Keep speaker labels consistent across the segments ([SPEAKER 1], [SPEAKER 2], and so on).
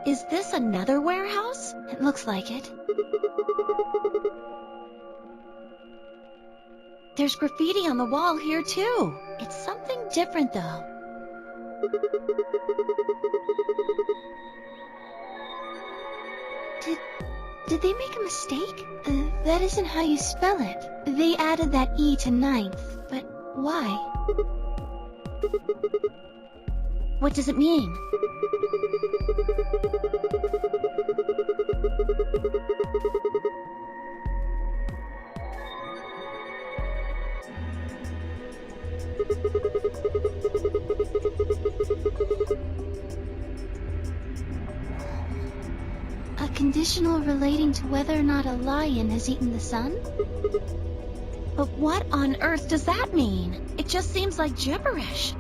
[SPEAKER 1] Is this another warehouse? It looks like it. There's graffiti on the wall here, too. It's something different, though. Did they make a mistake? That isn't how you spell it. They added that E to ninth, but why? What does it mean? A conditional relating to whether or not a lion has eaten the sun? But what on earth does that mean? It just seems like gibberish.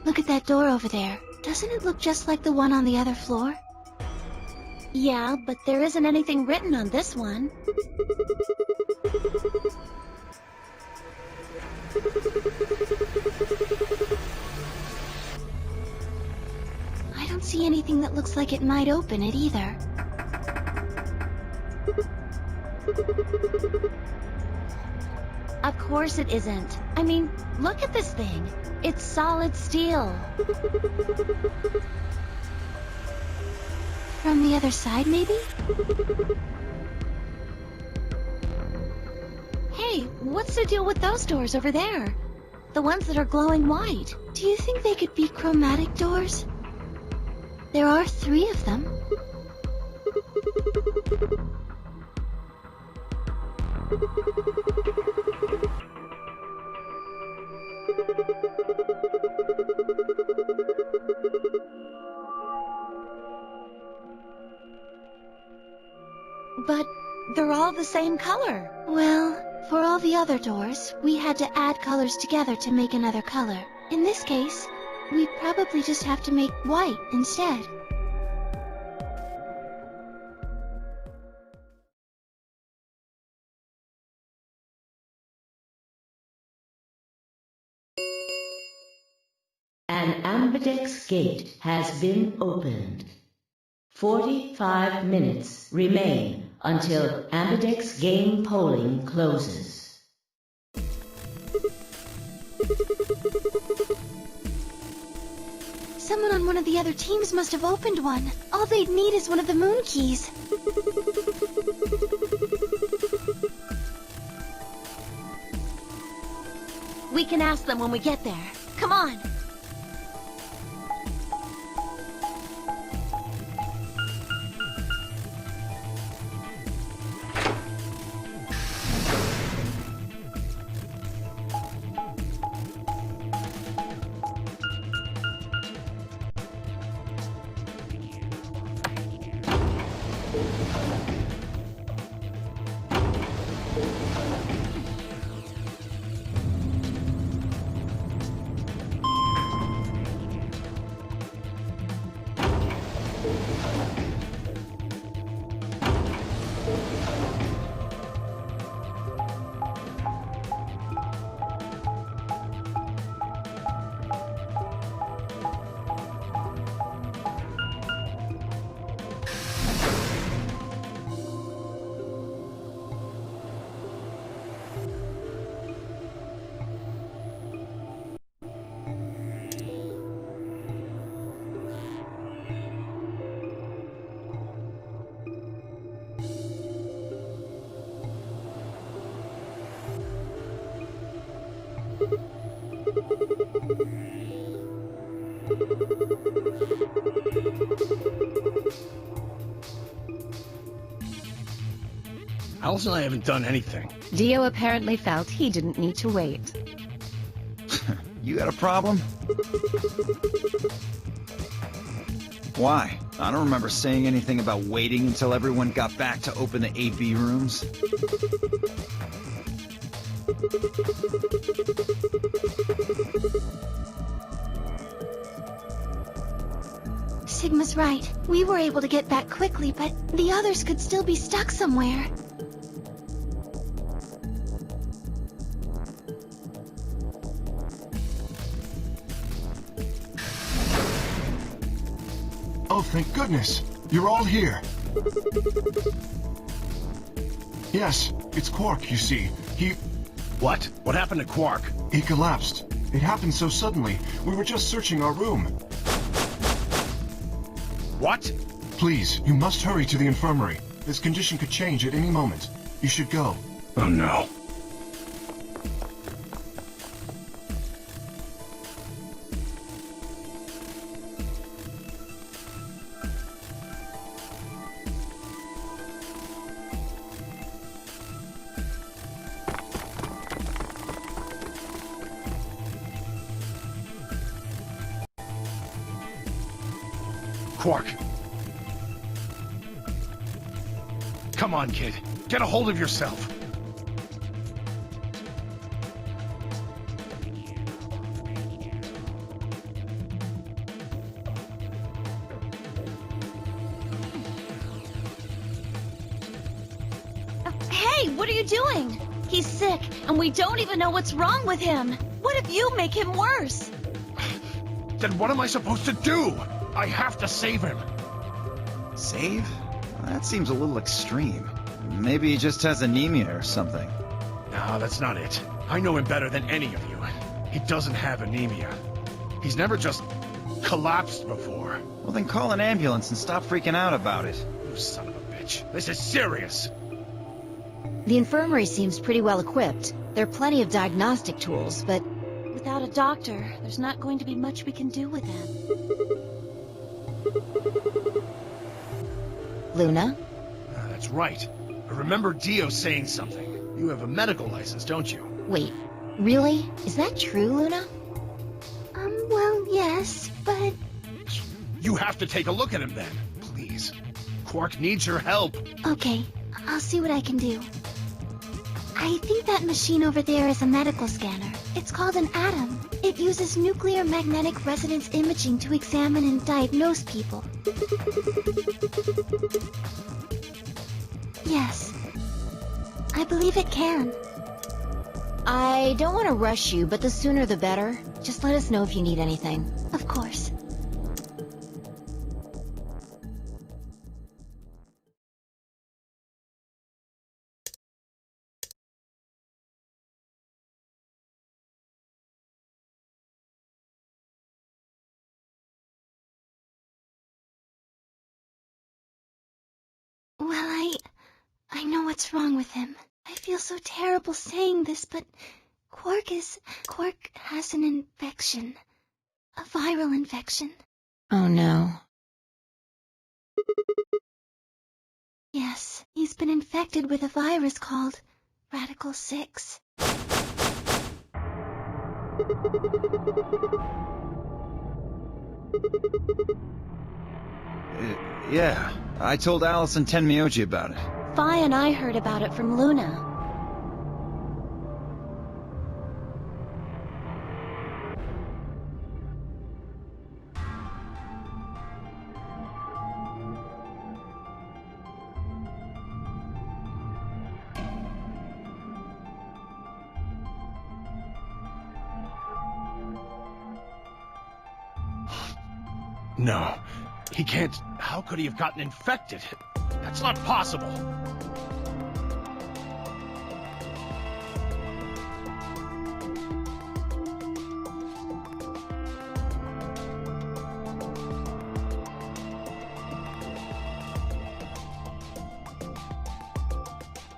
[SPEAKER 1] Look at that door over there. Doesn't it look just like the one on the other floor? Yeah, but there isn't anything written on this one. I don't see anything that looks like it might open it either. Of course it isn't. I mean, look at this thing. It's solid steel. From the other side, maybe? Hey, what's the deal with those doors over there? The ones that are glowing white. Do you think they could be chromatic doors? There are 3 of them. But they're all the same color. Well, for all the other doors, we had to add colors together to make another color. In this case, we probably just have to make white instead.
[SPEAKER 2] An Ambidex gate has been opened. 45 minutes remain until Ambidex game polling closes.
[SPEAKER 1] Someone on one of the other teams must have opened one. All they'd need is one of the moon keys. We can ask them when we get there. Come on!
[SPEAKER 3] Alice and I haven't done anything.
[SPEAKER 4] Dio apparently felt he didn't need to wait.
[SPEAKER 5] You got a problem? Why? I don't remember saying anything about waiting until everyone got back to open the AB rooms.
[SPEAKER 1] Sigma's right. We were able to get back quickly, but the others could still be stuck somewhere.
[SPEAKER 6] Oh, thank goodness! You're all here! Yes, it's Quark, you see.
[SPEAKER 3] What? What happened to Quark?
[SPEAKER 6] He collapsed. It happened so suddenly. We were just searching our room.
[SPEAKER 3] What?
[SPEAKER 6] Please, you must hurry to the infirmary. His condition could change at any moment. You should go.
[SPEAKER 3] Oh no. Quark. Come on, kid. Get a hold of yourself.
[SPEAKER 1] Hey, what are you doing? He's sick, and we don't even know what's wrong with him. What if you make him worse?
[SPEAKER 3] Then what am I supposed to do? I have to save him.
[SPEAKER 5] Save? That seems a little extreme. Maybe he just has anemia or something.
[SPEAKER 3] No, that's not it. I know him better than any of you. He doesn't have anemia. He's never just collapsed before.
[SPEAKER 5] Well, then call an ambulance and stop freaking out about it.
[SPEAKER 3] You son of a bitch. This is serious.
[SPEAKER 4] The infirmary seems pretty well equipped. There are plenty of diagnostic tools, but
[SPEAKER 1] Without a doctor, there's not going to be much we can do with him.
[SPEAKER 4] Luna?
[SPEAKER 3] That's right. I remember Dio saying something. You have a medical license, don't you?
[SPEAKER 4] Wait, really? Is that true, Luna?
[SPEAKER 1] Well, yes, but...
[SPEAKER 3] You have to take a look at him then. Please. Quark needs your help.
[SPEAKER 1] Okay, I'll see what I can do. I think that machine over there is a medical scanner. It's called an ATOM. It uses nuclear magnetic resonance imaging to examine and diagnose people. Yes. I believe it can.
[SPEAKER 4] I don't want to rush you, but the sooner the better. Just let us know if you need anything.
[SPEAKER 1] Of course. Well, I know what's wrong with him. I feel so terrible saying this, but Quark has an infection. A viral infection.
[SPEAKER 4] Oh no.
[SPEAKER 1] Yes, he's been infected with a virus called Radical 6.
[SPEAKER 5] Yeah, I told Alice and Tenmyoji about it.
[SPEAKER 1] Fi and I heard about it from Luna.
[SPEAKER 3] No, he can't. How could he have gotten infected? That's not possible.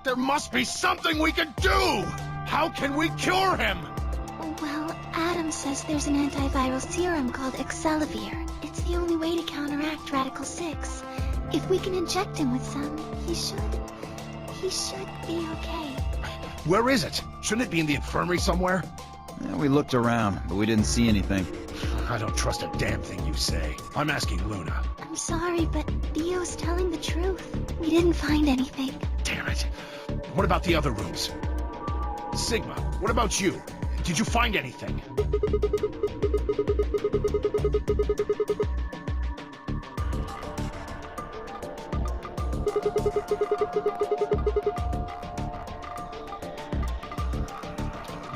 [SPEAKER 3] There must be something we can do! How can we cure him?
[SPEAKER 1] Well, Adam says there's an antiviral serum called Excelavir. It's the only way to counteract Radical 6. If we can inject him with some, he should be okay.
[SPEAKER 3] Where is it? Shouldn't it be in the infirmary somewhere?
[SPEAKER 5] Yeah, we looked around, but we didn't see anything.
[SPEAKER 3] I don't trust a damn thing you say. I'm asking Luna.
[SPEAKER 1] I'm sorry, but Theo's telling the truth. We didn't find anything.
[SPEAKER 3] Damn it. What about the other rooms? Sigma, what about you? Did you find anything?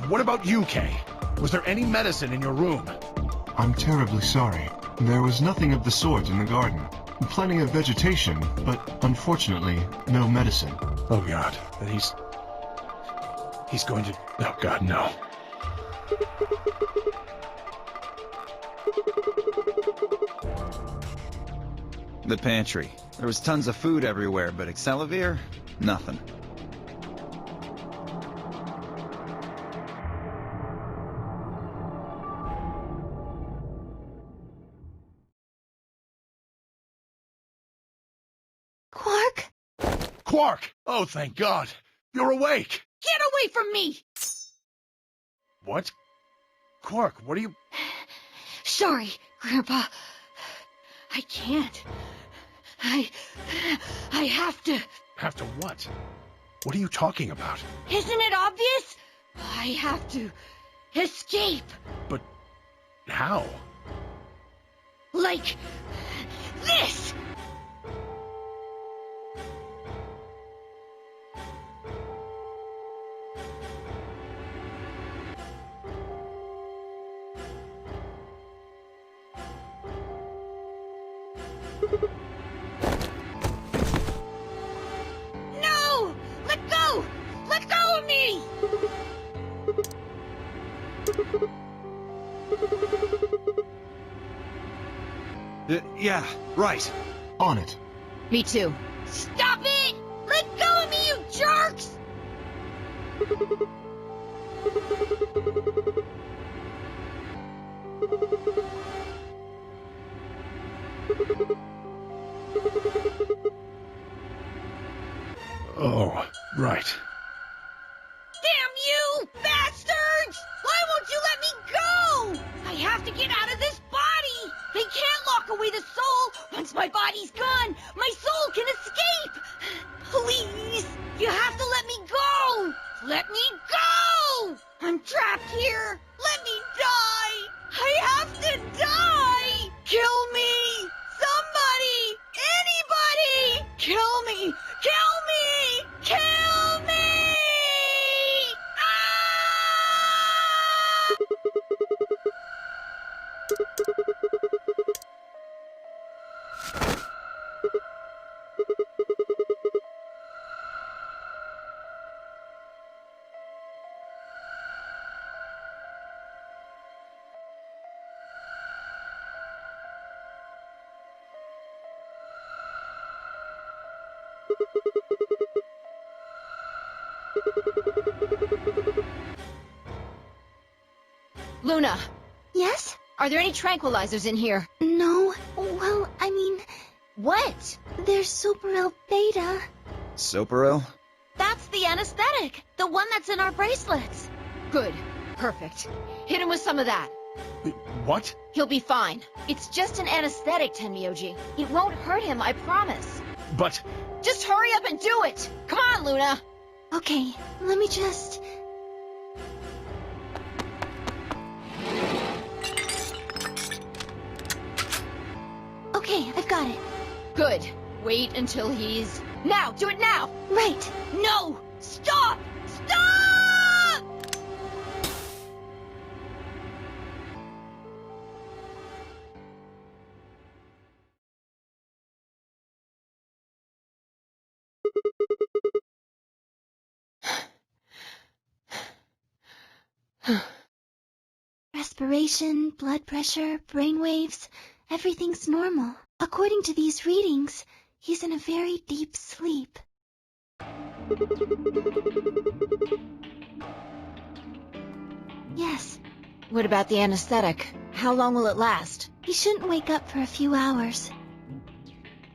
[SPEAKER 3] What about you, Kay? Was there any medicine in your room?
[SPEAKER 6] I'm terribly sorry. There was nothing of the sort in the garden. Plenty of vegetation, but unfortunately, no medicine.
[SPEAKER 3] Oh God, then he's going to... Oh God, no.
[SPEAKER 5] The pantry. There was tons of food everywhere, but Excelavir? Nothing.
[SPEAKER 1] Quark?
[SPEAKER 3] Quark! Oh, thank God. You're awake.
[SPEAKER 4] Get away from me!
[SPEAKER 3] What? Quark, what are you...
[SPEAKER 4] Sorry, Grandpa. I can't. I have to.
[SPEAKER 3] Have to what? What are you talking about?
[SPEAKER 4] Isn't it obvious? I have to escape.
[SPEAKER 3] But... how?
[SPEAKER 4] Like this! No! Let go! Let go of me!
[SPEAKER 5] Yeah, right.
[SPEAKER 6] On it.
[SPEAKER 4] Me too. Stop it! Let go of me, you jerks!
[SPEAKER 3] Oh, right.
[SPEAKER 4] Damn you, bastards! Why won't you let me go? I have to get out of this body! They can't lock away the soul! Once my body's gone, my soul can escape! Please! You have to let me go! Let me go! I'm trapped here! Let me die! I have to die! Kill me! Somebody! Anybody! Kill me! Kill me! Kill me! Ah! Luna,
[SPEAKER 1] Yes?
[SPEAKER 4] are there any tranquilizers in here?
[SPEAKER 1] No. Well, I mean,
[SPEAKER 4] What?
[SPEAKER 1] there's Superel Beta.
[SPEAKER 5] Soperil?
[SPEAKER 1] That's the anesthetic. The one that's in our bracelets.
[SPEAKER 4] Good. Perfect. Hit him with some of that.
[SPEAKER 3] What?
[SPEAKER 4] He'll be fine. It's just an anesthetic, Tenmyoji. It won't hurt him, I promise.
[SPEAKER 3] But...
[SPEAKER 4] Just hurry up and do it! Come on, Luna!
[SPEAKER 1] Okay, let me just... Okay, I've got it.
[SPEAKER 4] Good. Wait until he's... Now! Do it now!
[SPEAKER 1] Right.
[SPEAKER 4] No! Stop! Stop!
[SPEAKER 1] Respiration, blood pressure, brain waves, everything's normal. According to these readings, he's in a very deep sleep. Yes,
[SPEAKER 4] What about the anesthetic? How long will it last?
[SPEAKER 1] he shouldn't wake up for a few hours.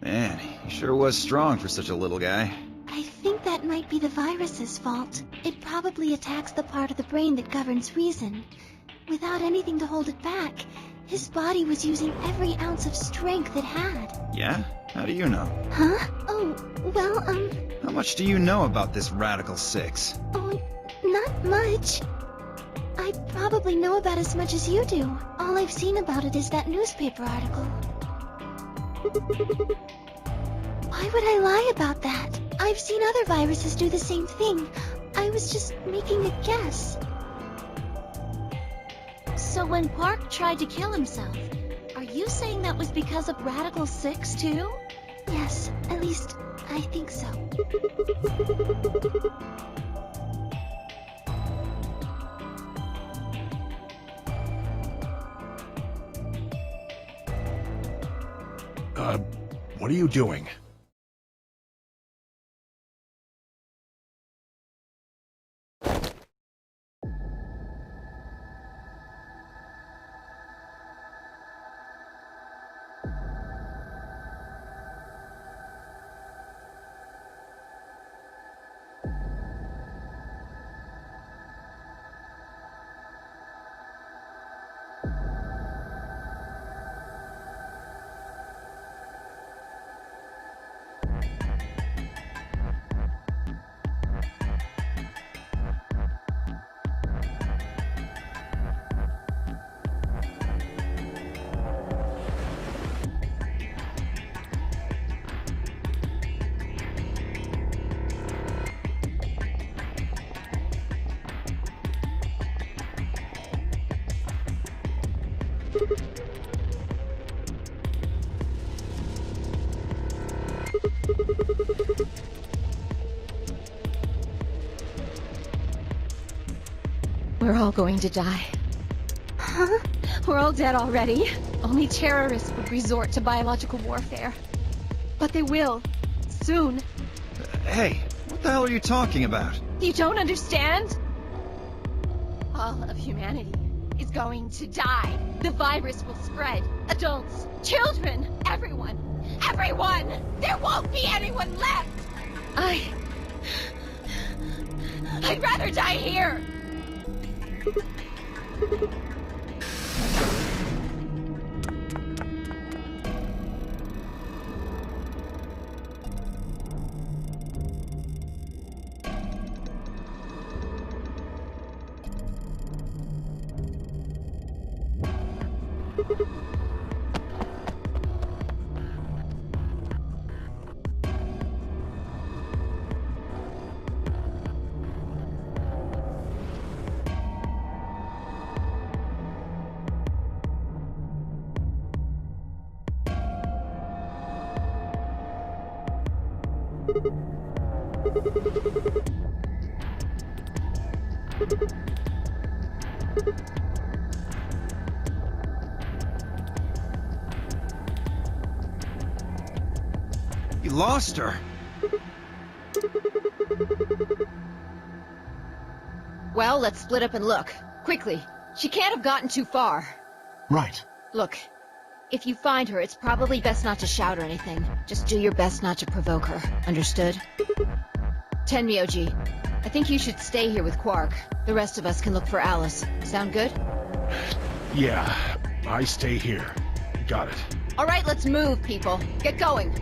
[SPEAKER 5] Man, he sure was strong for such a little guy.
[SPEAKER 1] I think that might be the virus's fault. It probably attacks the part of the brain that governs reason. Without anything to hold it back, his body was using every ounce of strength it had.
[SPEAKER 5] Yeah? How do you know?
[SPEAKER 1] Huh? Oh, well,
[SPEAKER 5] How much do you know about this Radical Six?
[SPEAKER 1] oh, not much. I probably know about as much as you do. All I've seen about it is that newspaper article. Why would I lie about that? I've seen other viruses do the same thing. I was just making a guess. So when Park tried to kill himself, are you saying that was because of Radical 6 too? Yes, at least I think so.
[SPEAKER 3] What are you doing?
[SPEAKER 4] We're all going to die.
[SPEAKER 1] Huh?
[SPEAKER 4] We're all dead already. Only terrorists would resort to biological warfare. But they will. Soon.
[SPEAKER 5] Hey, what the hell are you talking about?
[SPEAKER 4] You don't understand? All of humanity is going to die. The virus will spread. Adults, children, everyone. Everyone! There won't be anyone left! I'd rather die here!
[SPEAKER 5] You lost her.
[SPEAKER 4] Well, let's split up and look. Quickly. She can't have gotten too far.
[SPEAKER 6] Right.
[SPEAKER 4] Look, if you find her, it's probably best not to shout or anything. Just do your best not to provoke her. Understood? Tenmyoji, I think you should stay here with Quark. The rest of us can look for Alice. Sound good?
[SPEAKER 3] Yeah, I stay here. Got it.
[SPEAKER 4] Alright, let's move, people. Get going.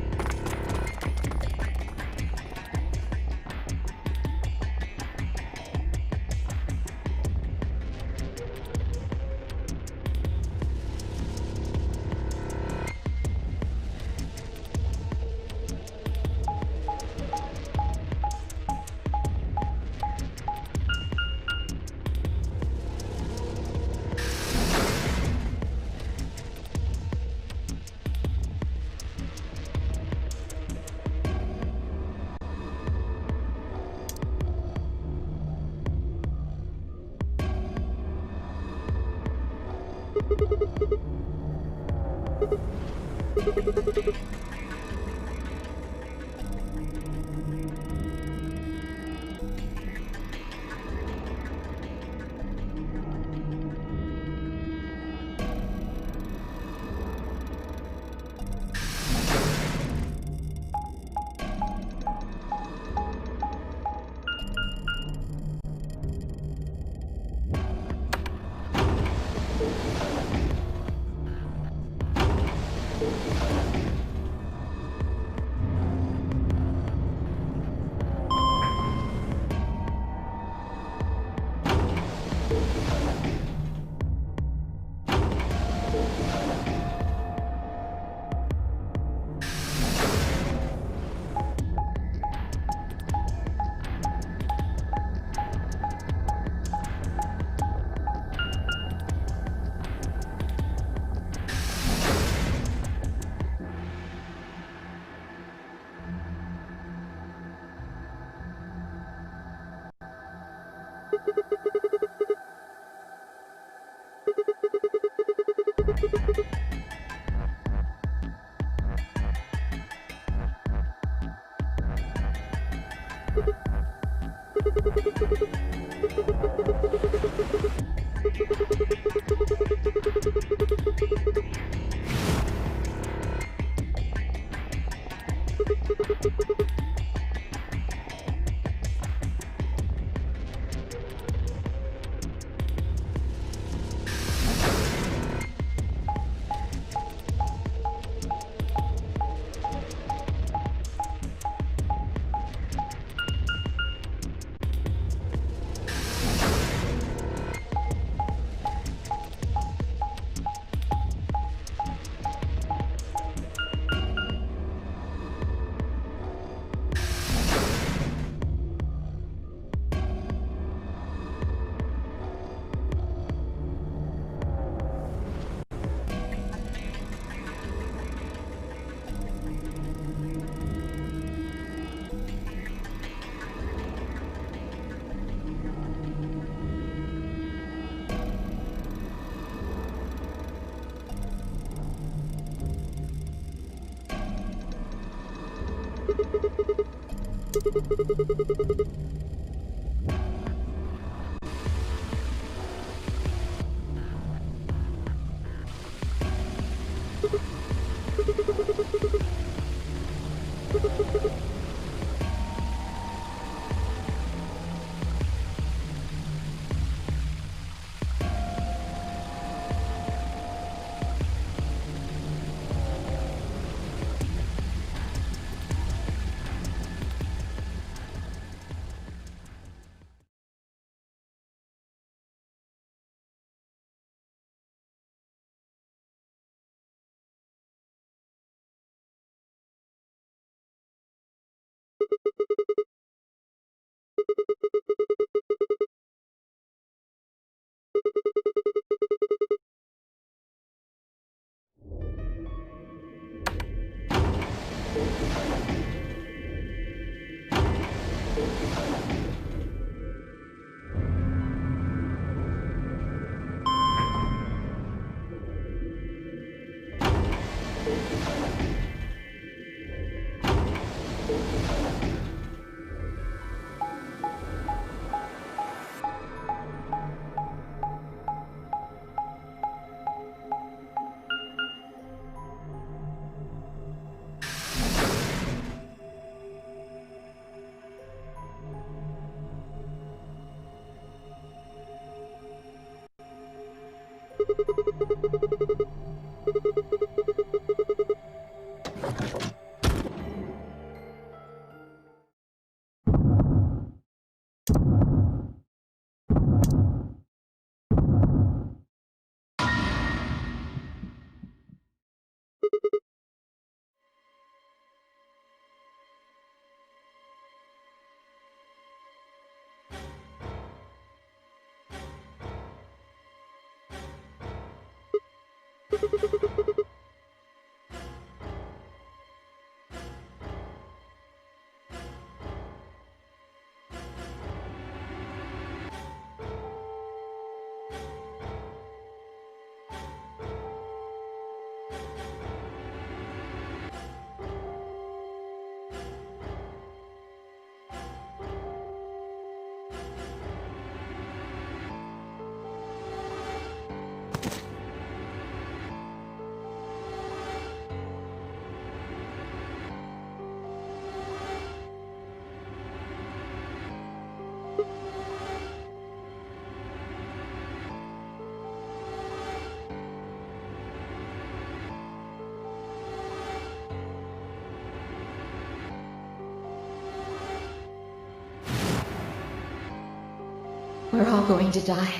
[SPEAKER 2] We're all going to die.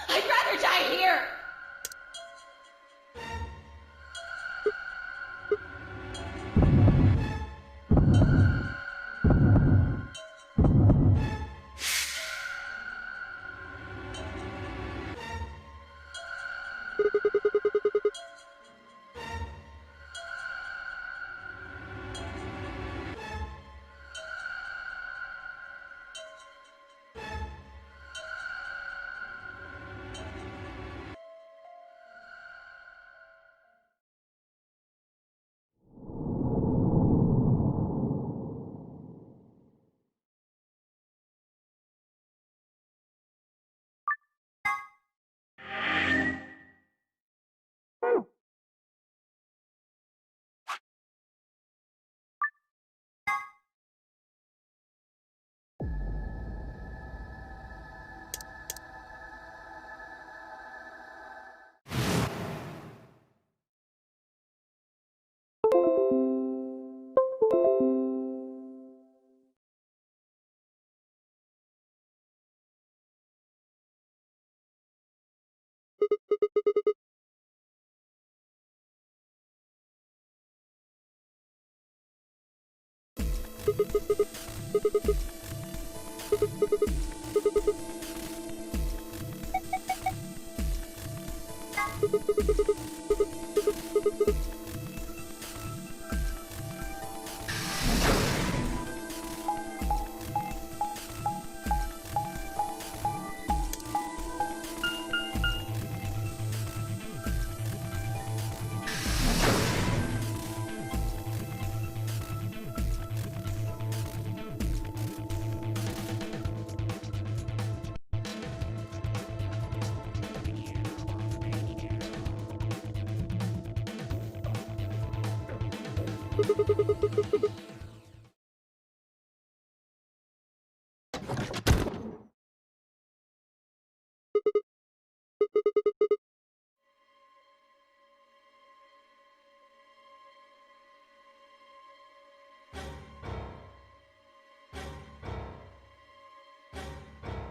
[SPEAKER 4] I'd rather die here!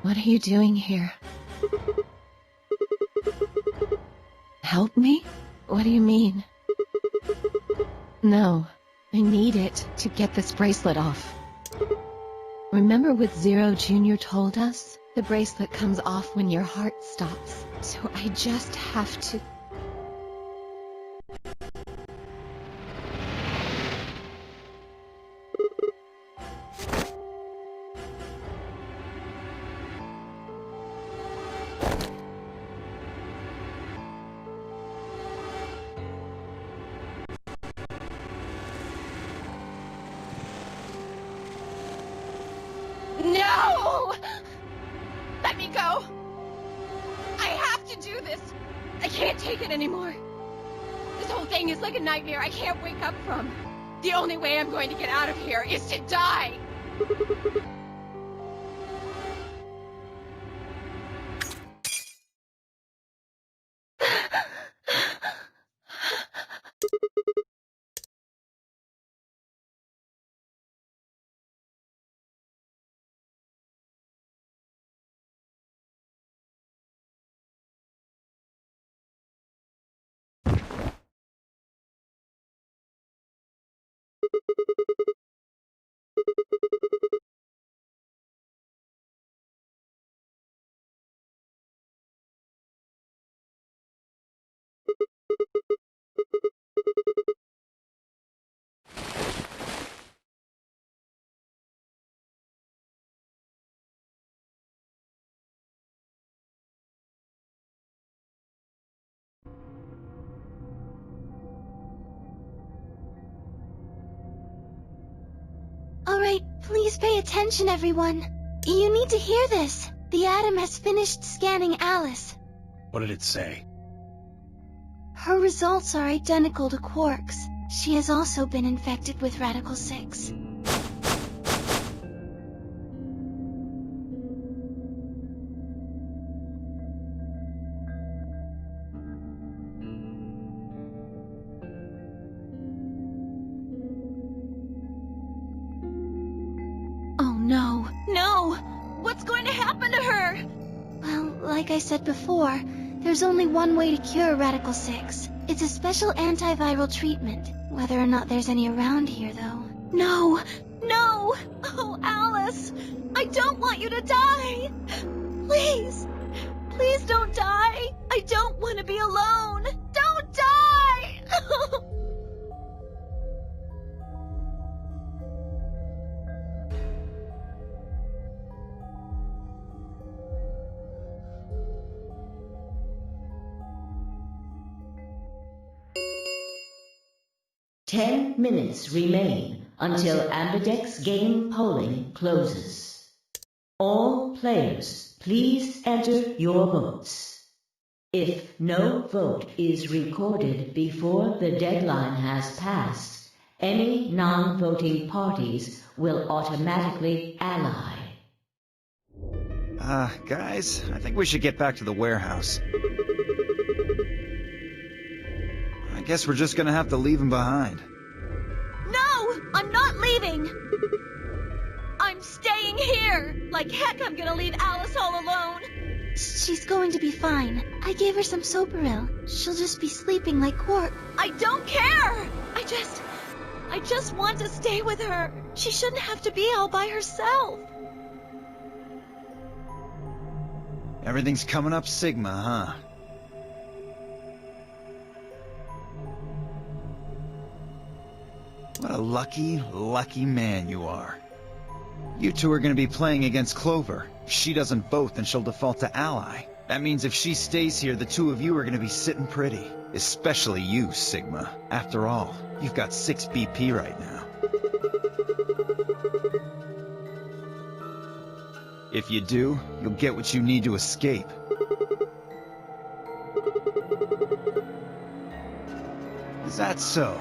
[SPEAKER 7] What are you doing here? Help me? What do you mean? No, I need it to get this bracelet off. Remember what Zero Jr. told us? The bracelet comes off when your heart stops. So I just have to...
[SPEAKER 4] No! Let me go! I have to do this! I can't take it anymore. This whole thing is like a nightmare I can't wake up from. The only way I'm going to get out of here is to die!
[SPEAKER 1] Alright, please pay attention, everyone. You need to hear this. The Atom has finished scanning Alice.
[SPEAKER 3] What did it say?
[SPEAKER 1] Her results are identical to Quark's. She has also been infected with Radical 6. Oh no.
[SPEAKER 4] No! What's going to happen to her?
[SPEAKER 1] Well, like I said before, there's only one way to cure Radical 6. It's a special antiviral treatment. Whether or not there's any around here, though.
[SPEAKER 4] No! No! Oh, Alice! I don't want you to die! Please! Please don't die! I don't want to be alone! Don't die!
[SPEAKER 8] 10 minutes remain until Ambidex game polling closes. All players, please enter your votes. If no vote is recorded before the deadline has passed, any non-voting parties will automatically ally.
[SPEAKER 5] Guys, I think we should get back to the warehouse. I guess we're just gonna have to leave him behind.
[SPEAKER 4] No! I'm not leaving! I'm staying here! Like heck I'm gonna leave Alice all alone!
[SPEAKER 1] She's going to be fine. I gave her some Soparil. She'll just be sleeping like Quark.
[SPEAKER 4] I don't care! I just want to stay with her. She shouldn't have to be all by herself.
[SPEAKER 5] Everything's coming up Sigma, huh? What a lucky, lucky man you are. You two are gonna be playing against Clover. If she doesn't vote, then she'll default to ally. That means if she stays here, the two of you are gonna be sitting pretty. Especially you, Sigma. After all, you've got 6 BP right now. If you do, you'll get what you need to escape. Is that so?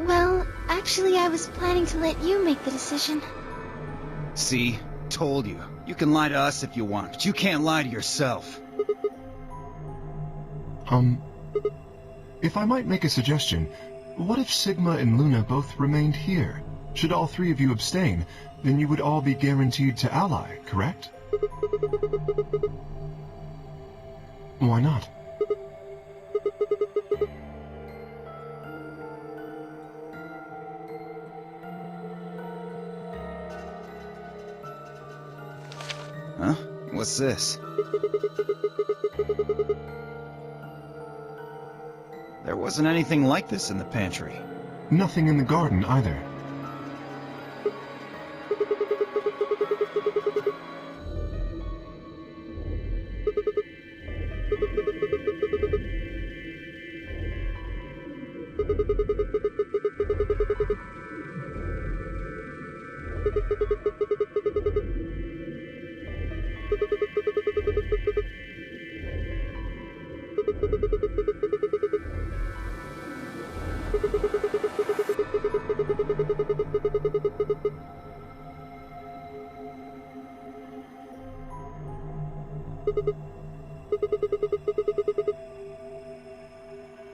[SPEAKER 1] Well, actually I was planning to let you make the decision.
[SPEAKER 5] See? Told you. You can lie to us if you want, but you can't lie to yourself.
[SPEAKER 6] If I might make a suggestion, what if Sigma and Luna both remained here? Should all 3 of you abstain, then you would all be guaranteed to ally, correct? Why not?
[SPEAKER 5] Huh? What's this? There wasn't anything like this in the pantry.
[SPEAKER 6] Nothing in the garden either.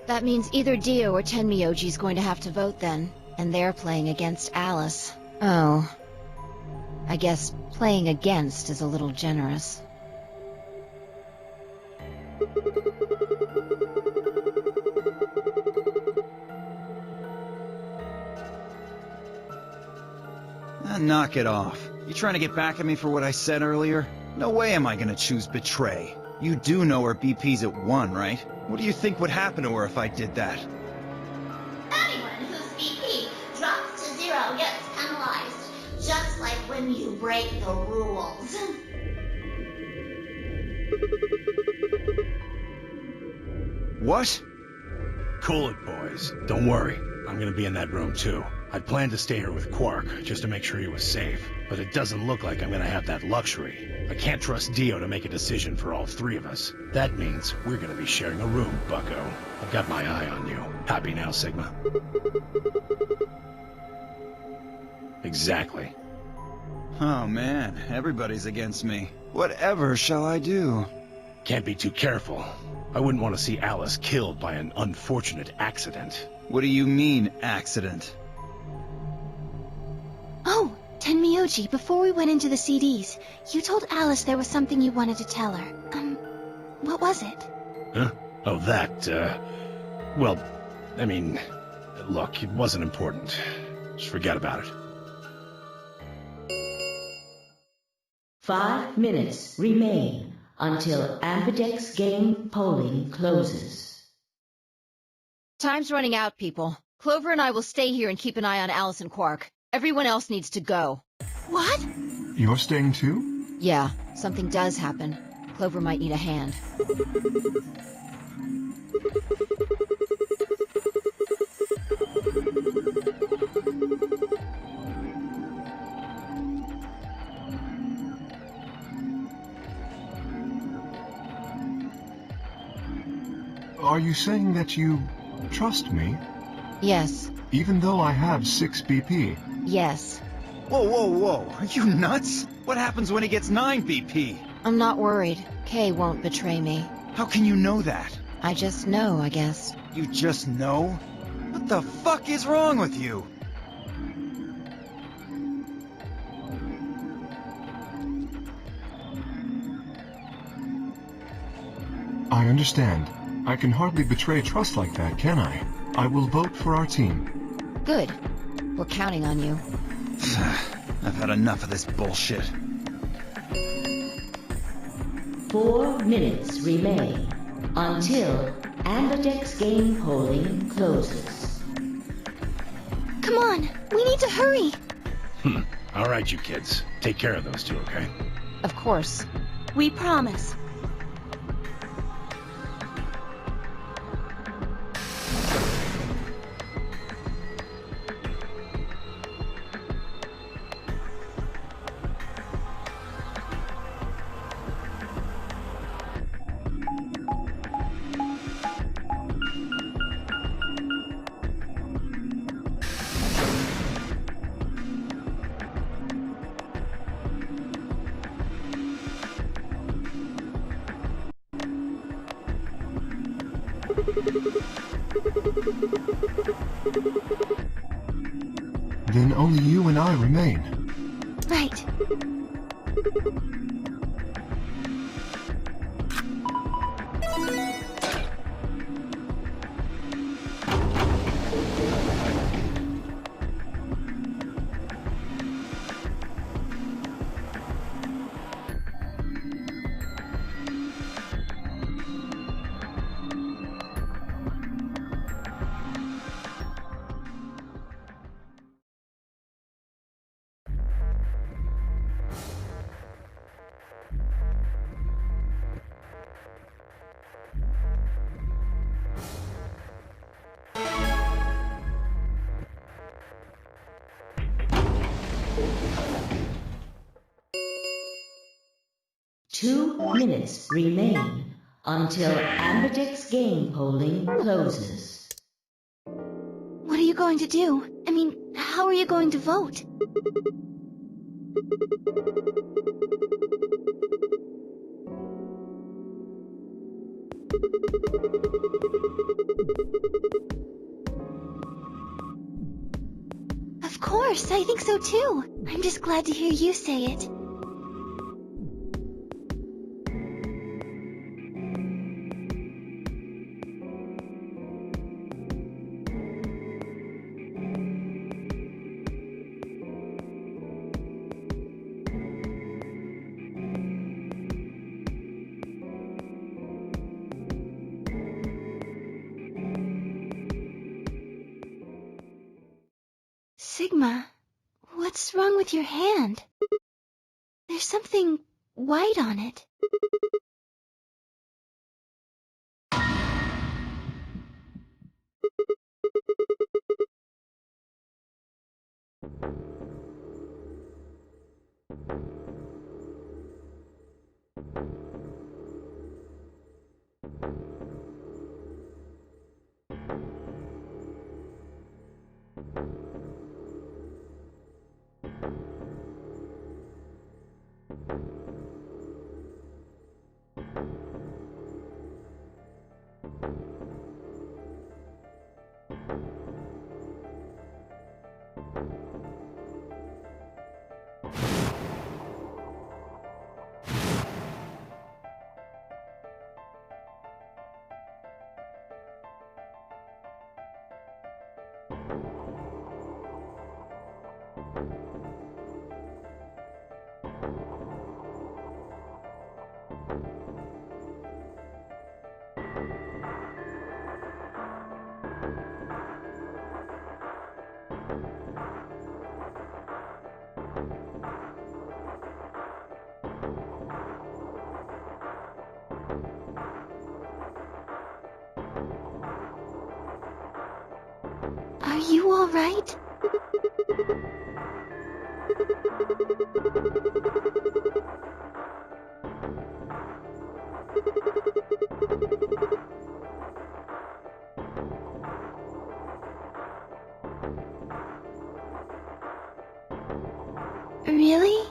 [SPEAKER 7] That means either Dio or Tenmyoji's going to have to vote then, and they're playing against Alice. Oh. I guess playing against is a little generous.
[SPEAKER 5] Knock it off. You trying to get back at me for what I said earlier? No way am I gonna choose betray. You do know her BP's at 1, right? What do you think would happen to her if I did that?
[SPEAKER 9] Anyone whose BP drops to 0 gets penalized, just like when you break the rules.
[SPEAKER 5] What?
[SPEAKER 3] Cool it, boys. Don't worry. I'm gonna be in that room, too. I'd planned to stay here with Quark, just to make sure he was safe. But it doesn't look like I'm gonna have that luxury. I can't trust Dio to make a decision for all 3 of us. That means we're gonna be sharing a room, bucko. I've got my eye on you. Happy now, Sigma? Exactly.
[SPEAKER 5] Oh man, everybody's against me. Whatever shall I do?
[SPEAKER 3] Can't be too careful. I wouldn't want to see Alice killed by an unfortunate accident.
[SPEAKER 5] What do you mean, accident?
[SPEAKER 1] Oh, Tenmyoji, before we went into the CDs, you told Alice there was something you wanted to tell her. What was it?
[SPEAKER 3] Huh? Oh, that, well, I mean, look, it wasn't important. Just forget about it.
[SPEAKER 8] 5 minutes remain until Ambidex game polling closes.
[SPEAKER 10] Time's running out, people. Clover and I will stay here and keep an eye on Alice and Quark. Everyone else needs to go.
[SPEAKER 1] What?
[SPEAKER 6] You're staying too?
[SPEAKER 10] Yeah, something does happen. Clover might need a hand.
[SPEAKER 6] Are you saying that you trust me?
[SPEAKER 10] Yes.
[SPEAKER 6] Even though I have 6 BP?
[SPEAKER 10] Yes.
[SPEAKER 5] Whoa, whoa, whoa, are you nuts? What happens when he gets 9 BP?
[SPEAKER 10] I'm not worried. Kay won't betray me.
[SPEAKER 5] How can you know that?
[SPEAKER 10] I just know, I guess.
[SPEAKER 5] You just know? What the fuck is wrong with you?
[SPEAKER 6] I understand. I can hardly betray trust like that, can I? I will vote for our team.
[SPEAKER 10] Good. We're counting on you.
[SPEAKER 5] I've had enough of this bullshit.
[SPEAKER 8] 4 minutes remain until Ambidex game polling closes.
[SPEAKER 1] Come on, we need to hurry.
[SPEAKER 3] All right, you kids. Take care of those 2, okay?
[SPEAKER 10] Of course.
[SPEAKER 1] We promise.
[SPEAKER 6] Then only you and I remain.
[SPEAKER 1] Right.
[SPEAKER 8] Two minutes remain until Ambidex game polling closes.
[SPEAKER 1] What are you going to do? I mean, how are you going to vote? Of course, I think so too. I'm just glad to hear you say it. Sigma, what's wrong with your hand? There's something white on it. Are you all right? Really?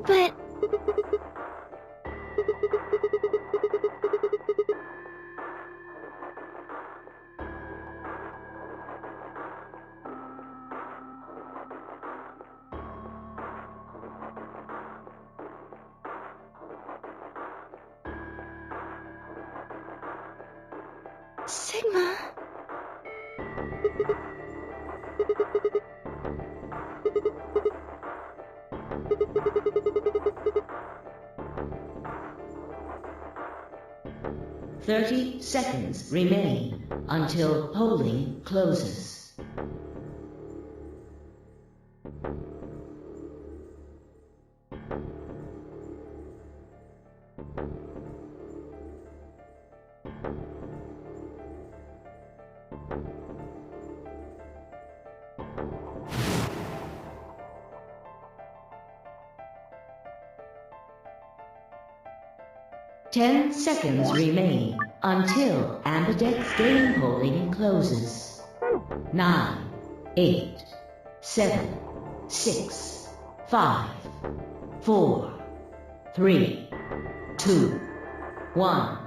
[SPEAKER 1] But... Sigma...
[SPEAKER 8] 30 seconds remain until polling closes. Ten seconds remain until Ambidex game polling closes. 9, 8, 7, 6, 5, 4, 3, 2, 1.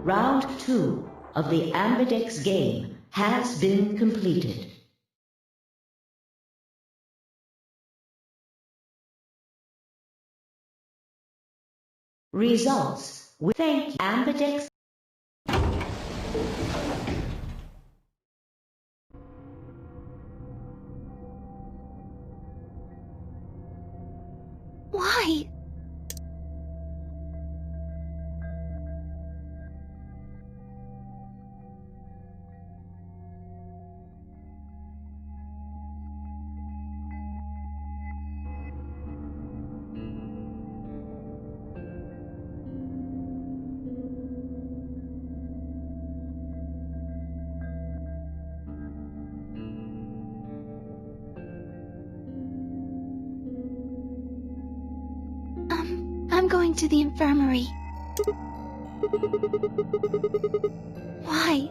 [SPEAKER 8] Round 2 of the Ambidex game has been completed. Results. Thank Ambidex.
[SPEAKER 1] Why? I'm going to the infirmary. Why?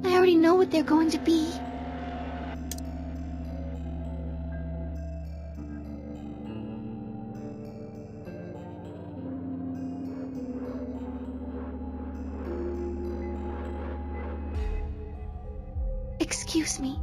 [SPEAKER 1] I already know what they're going to be. Excuse me.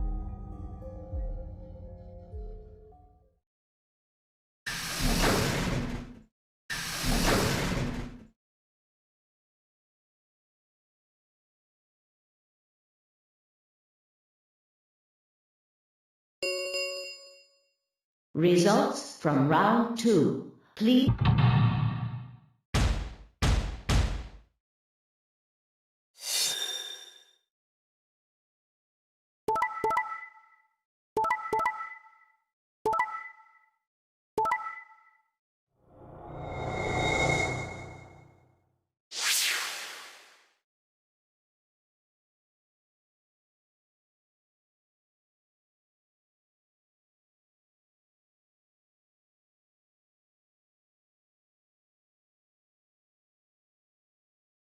[SPEAKER 8] Results from round 2. Please.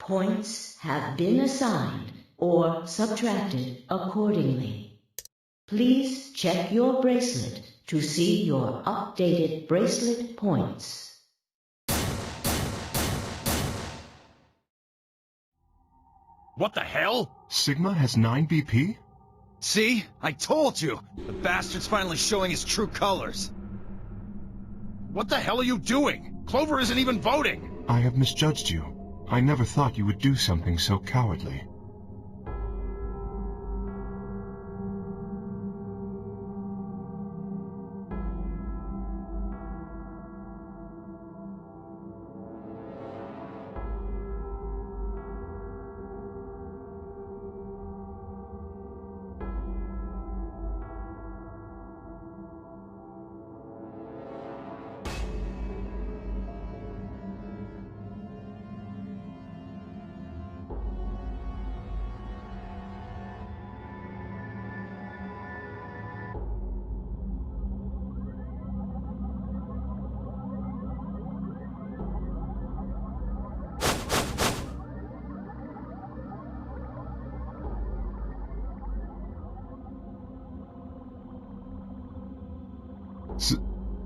[SPEAKER 8] Points have been assigned or subtracted accordingly. Please check your bracelet to see your updated bracelet points.
[SPEAKER 3] What the hell?
[SPEAKER 6] Sigma has 9 BP?
[SPEAKER 5] See? I told you! The bastard's finally showing his true colors.
[SPEAKER 3] What the hell are you doing? Clover isn't even voting!
[SPEAKER 6] I have misjudged you. I never thought you would do something so cowardly.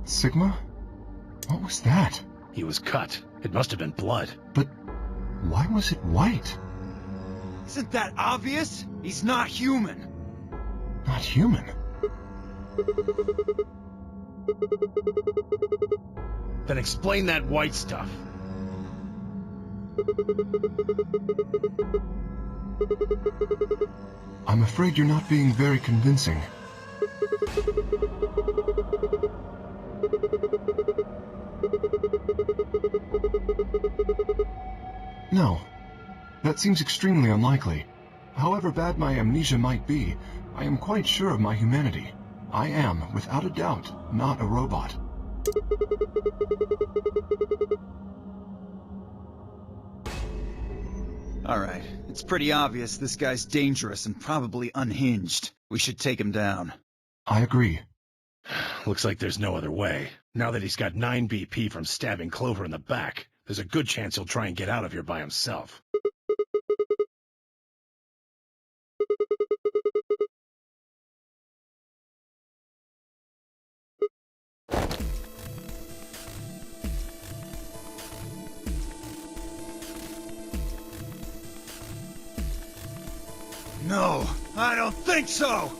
[SPEAKER 6] Sigma? What was that?
[SPEAKER 3] He was cut. It must have been blood.
[SPEAKER 6] But why was it white?
[SPEAKER 5] Isn't that obvious? He's not human.
[SPEAKER 6] Not human?
[SPEAKER 3] Then explain that white stuff.
[SPEAKER 6] I'm afraid you're not being very convincing. No. That seems extremely unlikely. However bad my amnesia might be, I am quite sure of my humanity. I am, without a doubt, not a robot.
[SPEAKER 5] Alright, it's pretty obvious this guy's dangerous and probably unhinged. We should take him down.
[SPEAKER 6] I agree.
[SPEAKER 3] Looks like there's no other way. Now that he's got 9 BP from stabbing Clover in the back, there's a good chance he'll try and get out of here by himself.
[SPEAKER 5] No, I don't think so!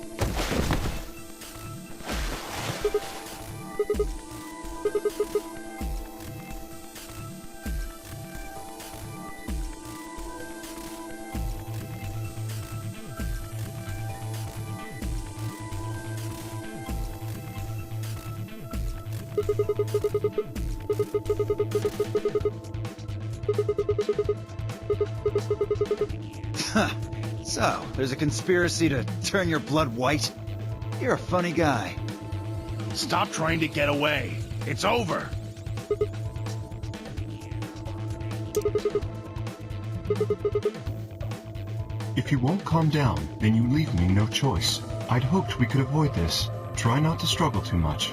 [SPEAKER 5] So, there's a conspiracy to turn your blood white? You're a funny guy.
[SPEAKER 3] Stop trying to get away. It's over.
[SPEAKER 6] If you won't calm down, then you leave me no choice. I'd hoped we could avoid this. Try not to struggle too much.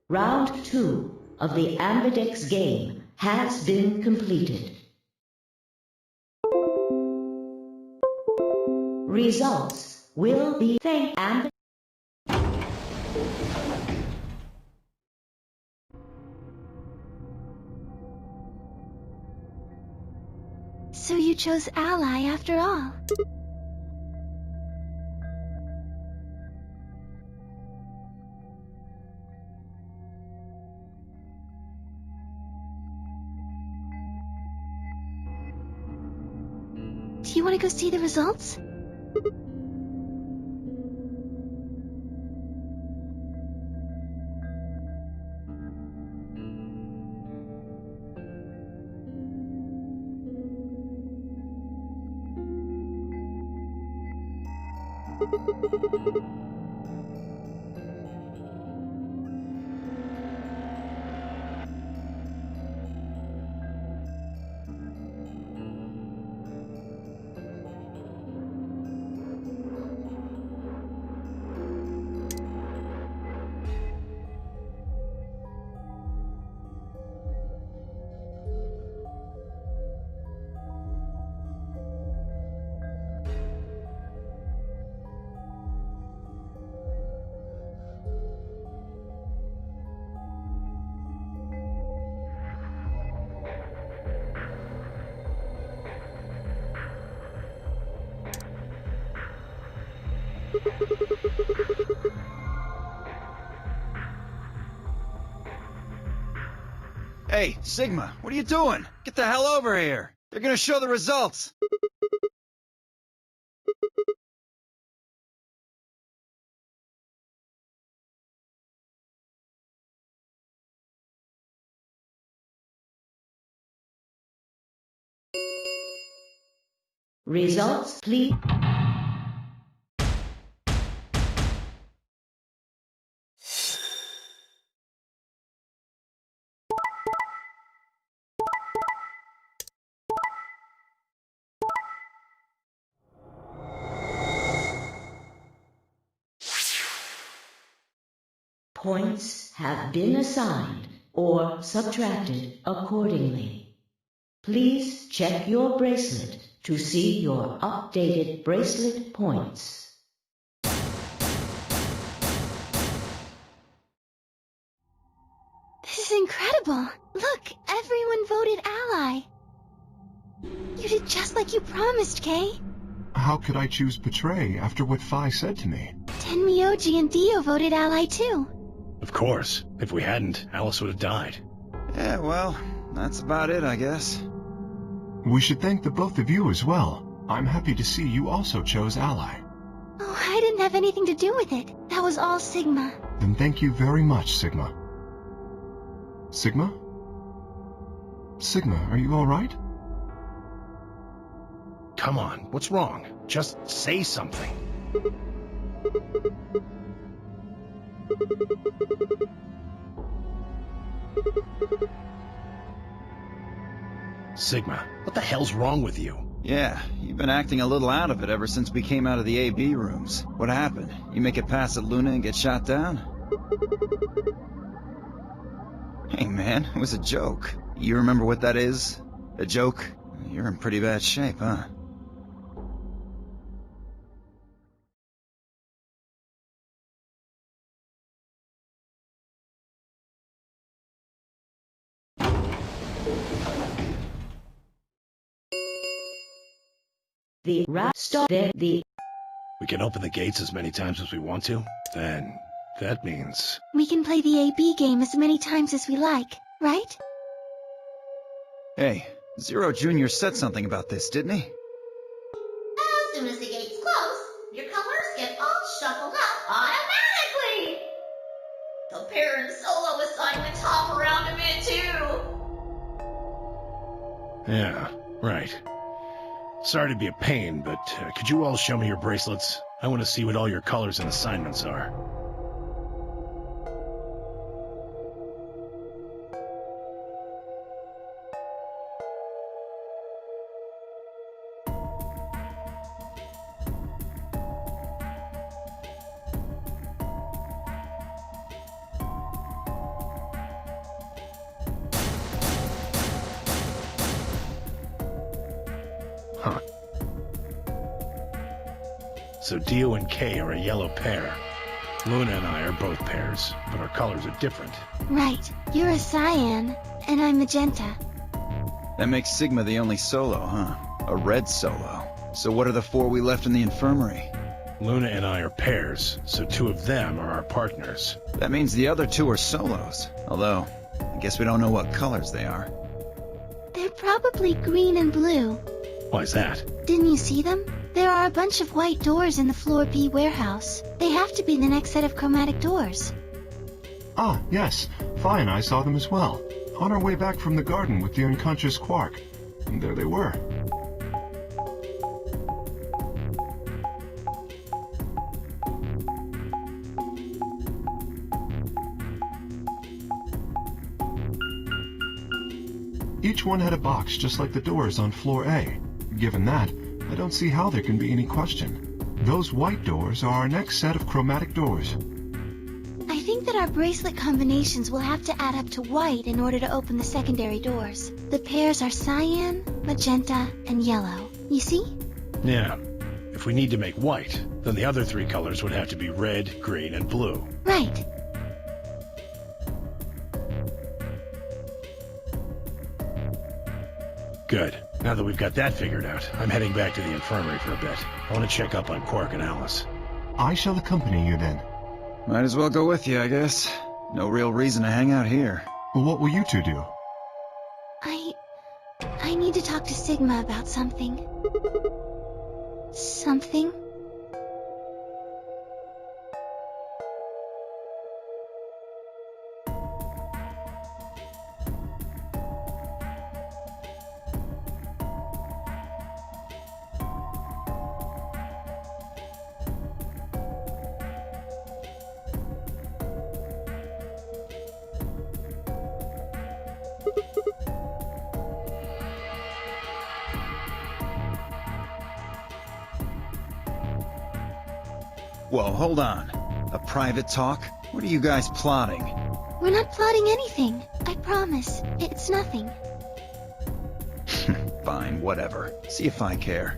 [SPEAKER 8] Round 2 of the Ambidex game has been completed. Results will be thanked and
[SPEAKER 1] So you chose Ally after all. Do you want to go see the results?
[SPEAKER 5] Hey, Sigma, what are you doing? Get the hell over here. They're gonna show the results.
[SPEAKER 8] results, please. Points have been assigned or subtracted accordingly. Please check your bracelet to see your updated bracelet points.
[SPEAKER 1] This is incredible. Look, everyone voted Ally. You did just like you promised, Kay.
[SPEAKER 6] How could I choose Betray after what Phi said to me?
[SPEAKER 1] Tenmyoji and Dio voted Ally too.
[SPEAKER 3] Of course. If we hadn't, Alice would have died.
[SPEAKER 5] Yeah, well, that's about it, I guess.
[SPEAKER 6] We should thank the both of you as well. I'm happy to see you also chose Ally.
[SPEAKER 1] Oh, I didn't have anything to do with it. That was all Sigma.
[SPEAKER 6] Then thank you very much, Sigma. Sigma? Sigma, are you alright?
[SPEAKER 3] Come on, what's wrong? Just say something. Sigma, what the hell's wrong with you?
[SPEAKER 5] Yeah, you've been acting a little out of it ever since we came out of the AB rooms. What happened? You make it past at Luna and get shot down? Hey man, it was a joke. You remember what that is? A joke? You're in pretty bad shape, huh?
[SPEAKER 8] The stop there. The
[SPEAKER 3] We can open the gates as many times as we want to? Then that means...
[SPEAKER 1] We can play the AB game as many times as we like, right?
[SPEAKER 5] Hey, Zero Jr. said something about this, didn't he?
[SPEAKER 9] As soon as the gates close, your colors get all shuffled up automatically. The pair and solo assignments hop around a bit too.
[SPEAKER 3] Yeah, right. Sorry to be a pain, but could you all show me your bracelets? I want to see what all your colors and assignments are. Huh. So Dio and Kay are a yellow pair. Luna and I are both pairs, but our colors are different.
[SPEAKER 1] Right. You're a cyan, and I'm magenta.
[SPEAKER 5] That makes Sigma the only solo, huh? A red solo. So what are the four we left in the infirmary?
[SPEAKER 3] Luna and I are pairs, so two of them are our partners.
[SPEAKER 5] That means the other two are solos. Although, I guess we don't know what colors they are.
[SPEAKER 1] They're probably green and blue.
[SPEAKER 3] Why's that?
[SPEAKER 1] Didn't you see them? There are a bunch of white doors in the Floor B warehouse. They have to be the next set of chromatic doors.
[SPEAKER 6] Ah, yes. Fi and I saw them as well. On our way back from the garden with the unconscious Quark. And there they were. Each one had a box just like the doors on floor A. Given that, I don't see how there can be any question. Those white doors are our next set of chromatic doors.
[SPEAKER 1] I think that our bracelet combinations will have to add up to white in order to open the secondary doors. The pairs are cyan, magenta, and yellow. You see?
[SPEAKER 3] Yeah. If we need to make white, then the other three colors would have to be red, green, and blue.
[SPEAKER 1] Right.
[SPEAKER 3] Good. Now that we've got that figured out, I'm heading back to the infirmary for a bit. I want to check up on Quark and Alice.
[SPEAKER 6] I shall accompany you then.
[SPEAKER 5] Might as well go with you, I guess. No real reason to hang out here.
[SPEAKER 6] What will you two do?
[SPEAKER 1] I need to talk to Sigma about something. Something?
[SPEAKER 5] Whoa, hold on. A private talk? What are you guys plotting?
[SPEAKER 1] We're not plotting anything. I promise. It's nothing.
[SPEAKER 5] Fine, whatever. See if I care.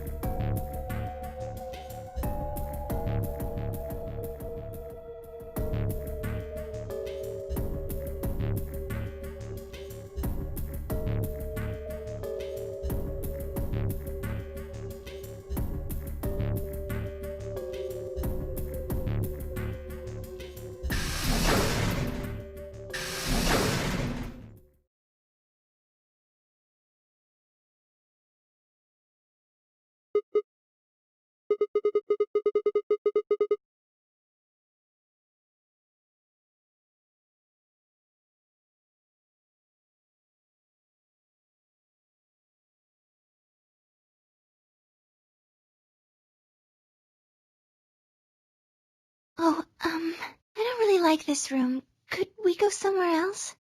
[SPEAKER 1] Oh, I don't really like this room. Could we go somewhere else?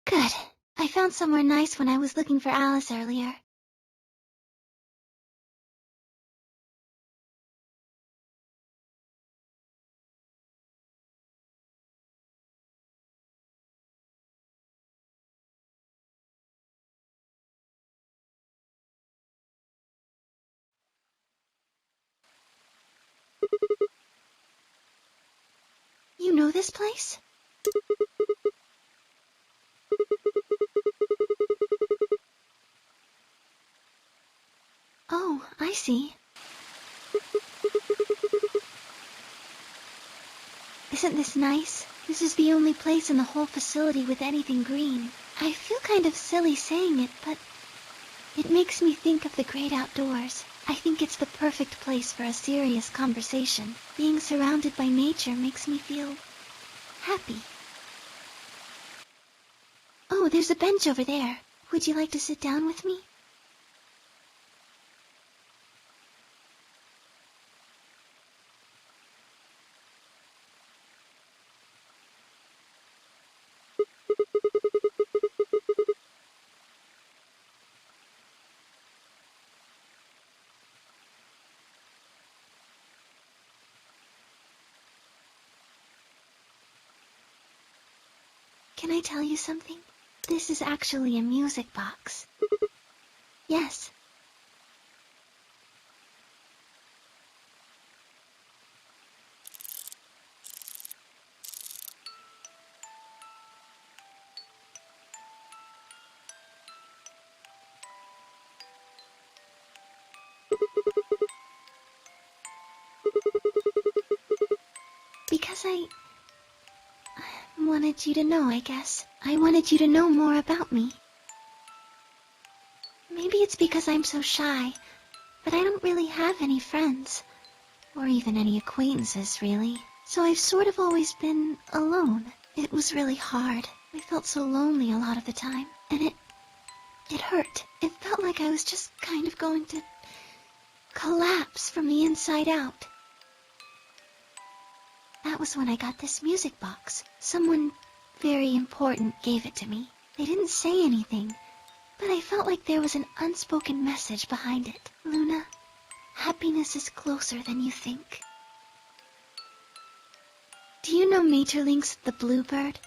[SPEAKER 1] Good. I found somewhere nice when I was looking for Alice earlier. You know this place? Oh, I see. Isn't this nice? This is the only place in the whole facility with anything green. I feel kind of silly saying it, but it makes me think of the great outdoors. I think it's the perfect place for a serious conversation. Being surrounded by nature makes me feel happy. Oh, there's a bench over there. Would you like to sit down with me? Can I tell you something? This is actually a music box. Yes. Because I wanted you to know, I guess. I wanted you to know more about me. Maybe it's because I'm so shy, but I don't really have any friends. Or even any acquaintances, really. So I've sort of always been alone. It was really hard. I felt so lonely a lot of the time. And it hurt. It felt like I was just kind of going to collapse from the inside out. That was when I got this music box. Someone very important gave it to me. They didn't say anything, but I felt like there was an unspoken message behind it. Luna, happiness is closer than you think. Do you know Maeterlinck's The Bluebird?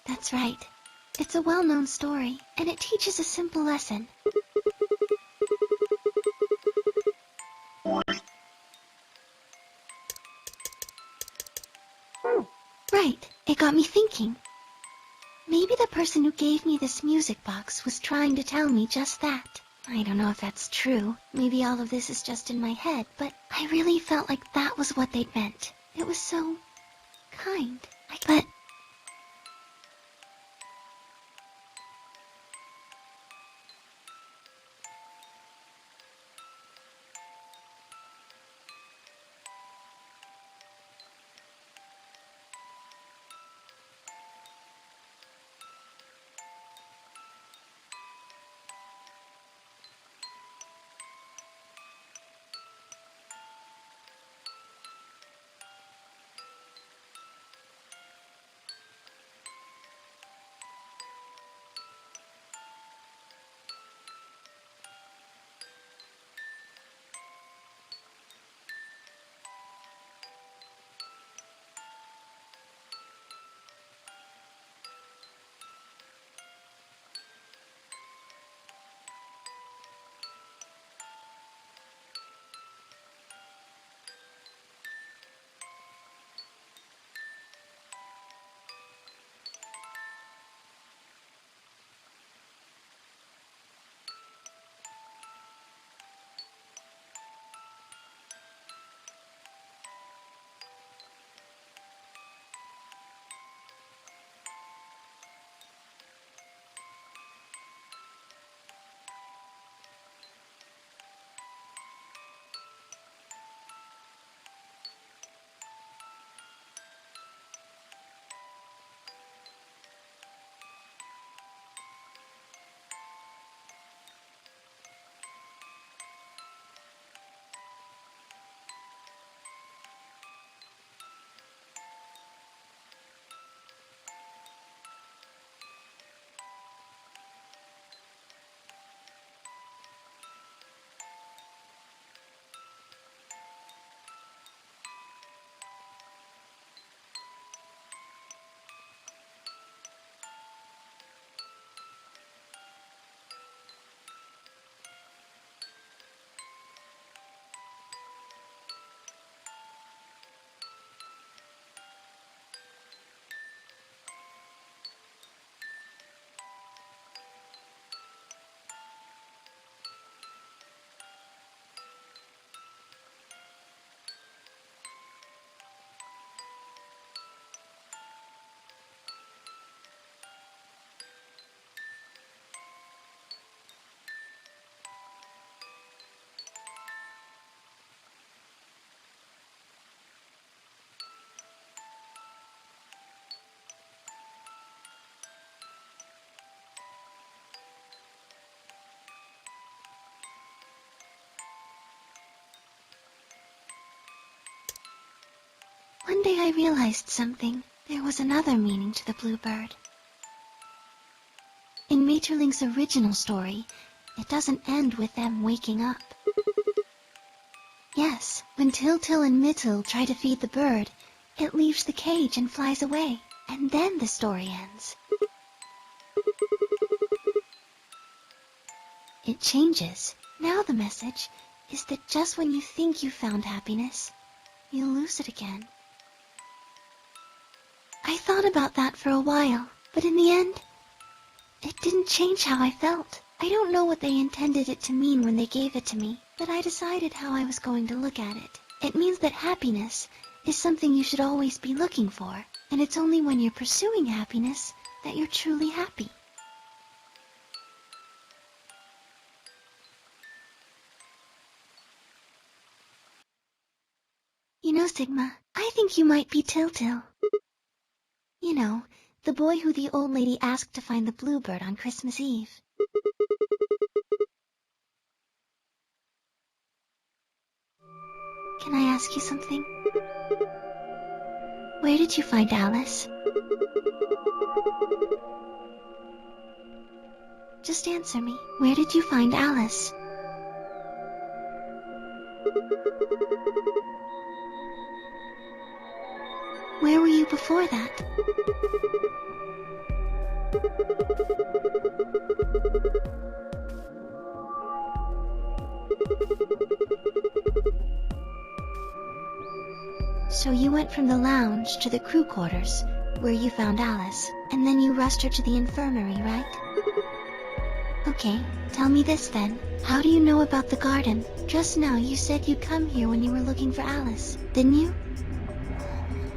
[SPEAKER 1] That's right. It's a well-known story, and it teaches a simple lesson. Right, it got me thinking. Maybe the person who gave me this music box was trying to tell me just that. I don't know if that's true. Maybe all of this is just in my head, but I really felt like that was what they'd meant. It was so kind. But day I realized something. There was another meaning to the bluebird. In Maeterlinck's original story, it doesn't end with them waking up. Yes, when Til and Mytyl try to feed the bird, it leaves the cage and flies away, and then the story ends. It changes. Now the message is that just when you think you found happiness, you'll lose it again. I thought about that for a while, but in the end, it didn't change how I felt. I don't know what they intended it to mean when they gave it to me, but I decided how I was going to look at it. It means that happiness is something you should always be looking for, and it's only when you're pursuing happiness that you're truly happy. You know, Sigma, I think you might be Til. You know, the boy who the old lady asked to find the bluebird on Christmas Eve. Can I ask you something? Where did you find Alice? Just answer me. Where did you find Alice? Where were you before that? So you went from the lounge to the crew quarters, where you found Alice, and then you rushed her to the infirmary, right? Okay, tell me this then. How do you know about the garden? Just now you said you'd come here when you were looking for Alice, didn't you?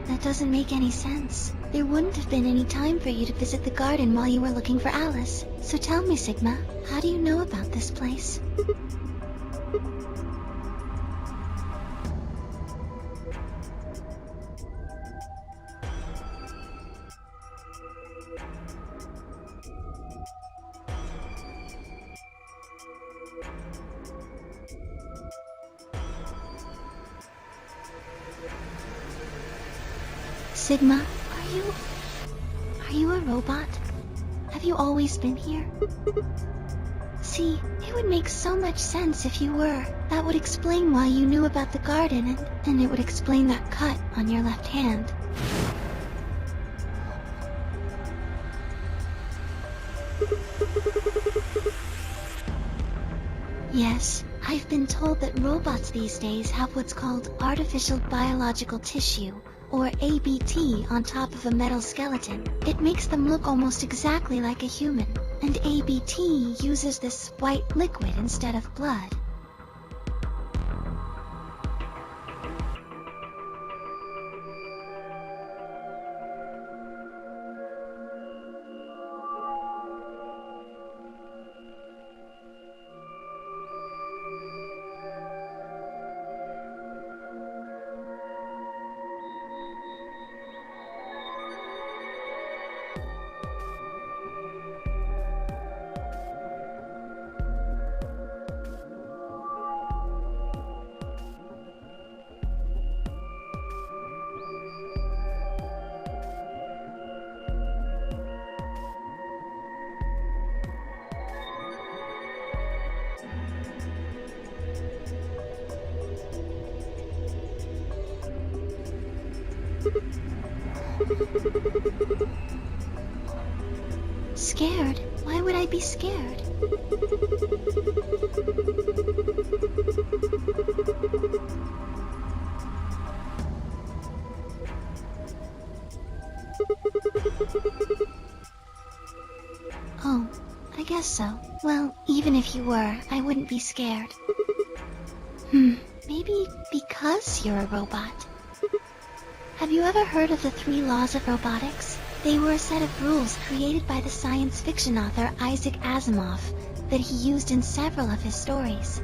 [SPEAKER 1] That doesn't make any sense. There wouldn't have been any time for you to visit the garden while you were looking for Alice. So tell me, Sigma, how do you know about this place? Sigma, are you a robot? Have you always been here? See, it would make so much sense if you were. That would explain why you knew about the garden, and it would explain that cut on your left hand. Yes, I've been told that robots these days have what's called artificial biological tissue, or ABT, on top of a metal skeleton. It makes them look almost exactly like a human, and ABT uses this white liquid instead of blood. Scared? Why would I be scared? Oh, I guess so. Well, even if you were, I wouldn't be scared. Maybe because you're a robot. Have you ever heard of the 3 laws of robotics? They were a set of rules created by the science fiction author Isaac Asimov that he used in several of his stories.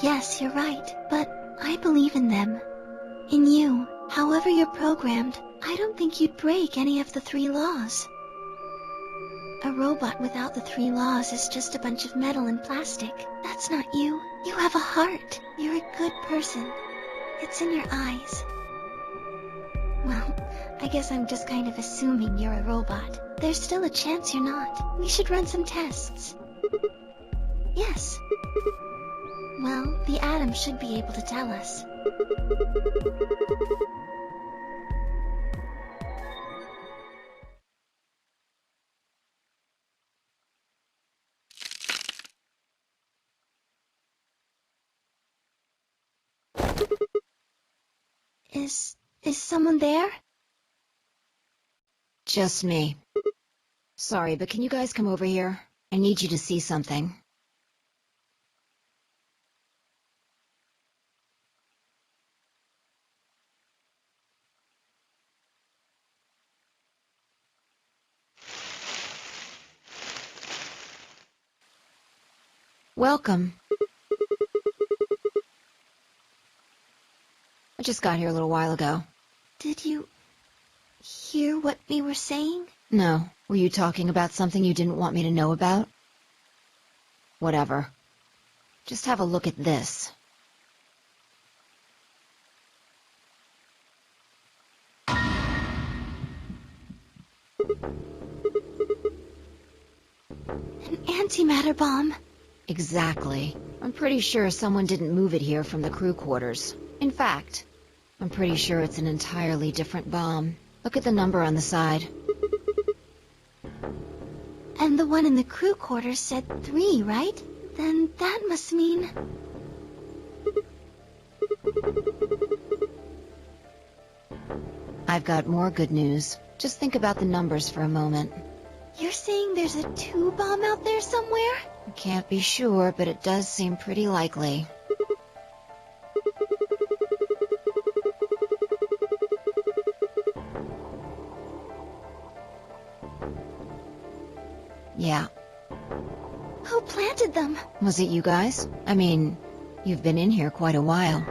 [SPEAKER 1] Yes, you're right, but I believe in them. In you. However you're programmed, I don't think you'd break any of the 3 laws. A robot without the 3 laws is just a bunch of metal and plastic. That's not you. You have a heart. You're a good person. It's in your eyes. Well, I guess I'm just kind of assuming you're a robot. There's still a chance you're not. We should run some tests. Yes. Well, the atom should be able to tell us. Is someone there?
[SPEAKER 10] Just me. Sorry, but can you guys come over here? I need you to see something. Welcome. I just got here a little while ago.
[SPEAKER 1] Did you hear what we were saying?
[SPEAKER 10] No. Were you talking about something you didn't want me to know about? Whatever. Just have a look at this.
[SPEAKER 1] An antimatter bomb.
[SPEAKER 10] Exactly. I'm pretty sure someone didn't move it here from the crew quarters. In fact, I'm pretty sure it's an entirely different bomb. Look at the number on the side.
[SPEAKER 1] And the one in the crew quarters said 3, right? Then that must mean...
[SPEAKER 10] I've got more good news. Just think about the numbers for a moment.
[SPEAKER 1] You're saying there's a 2 bomb out there somewhere?
[SPEAKER 10] I can't be sure, but it does seem pretty likely. Yeah.
[SPEAKER 1] Who planted them?
[SPEAKER 10] Was it you guys? I mean, you've been in here quite a while.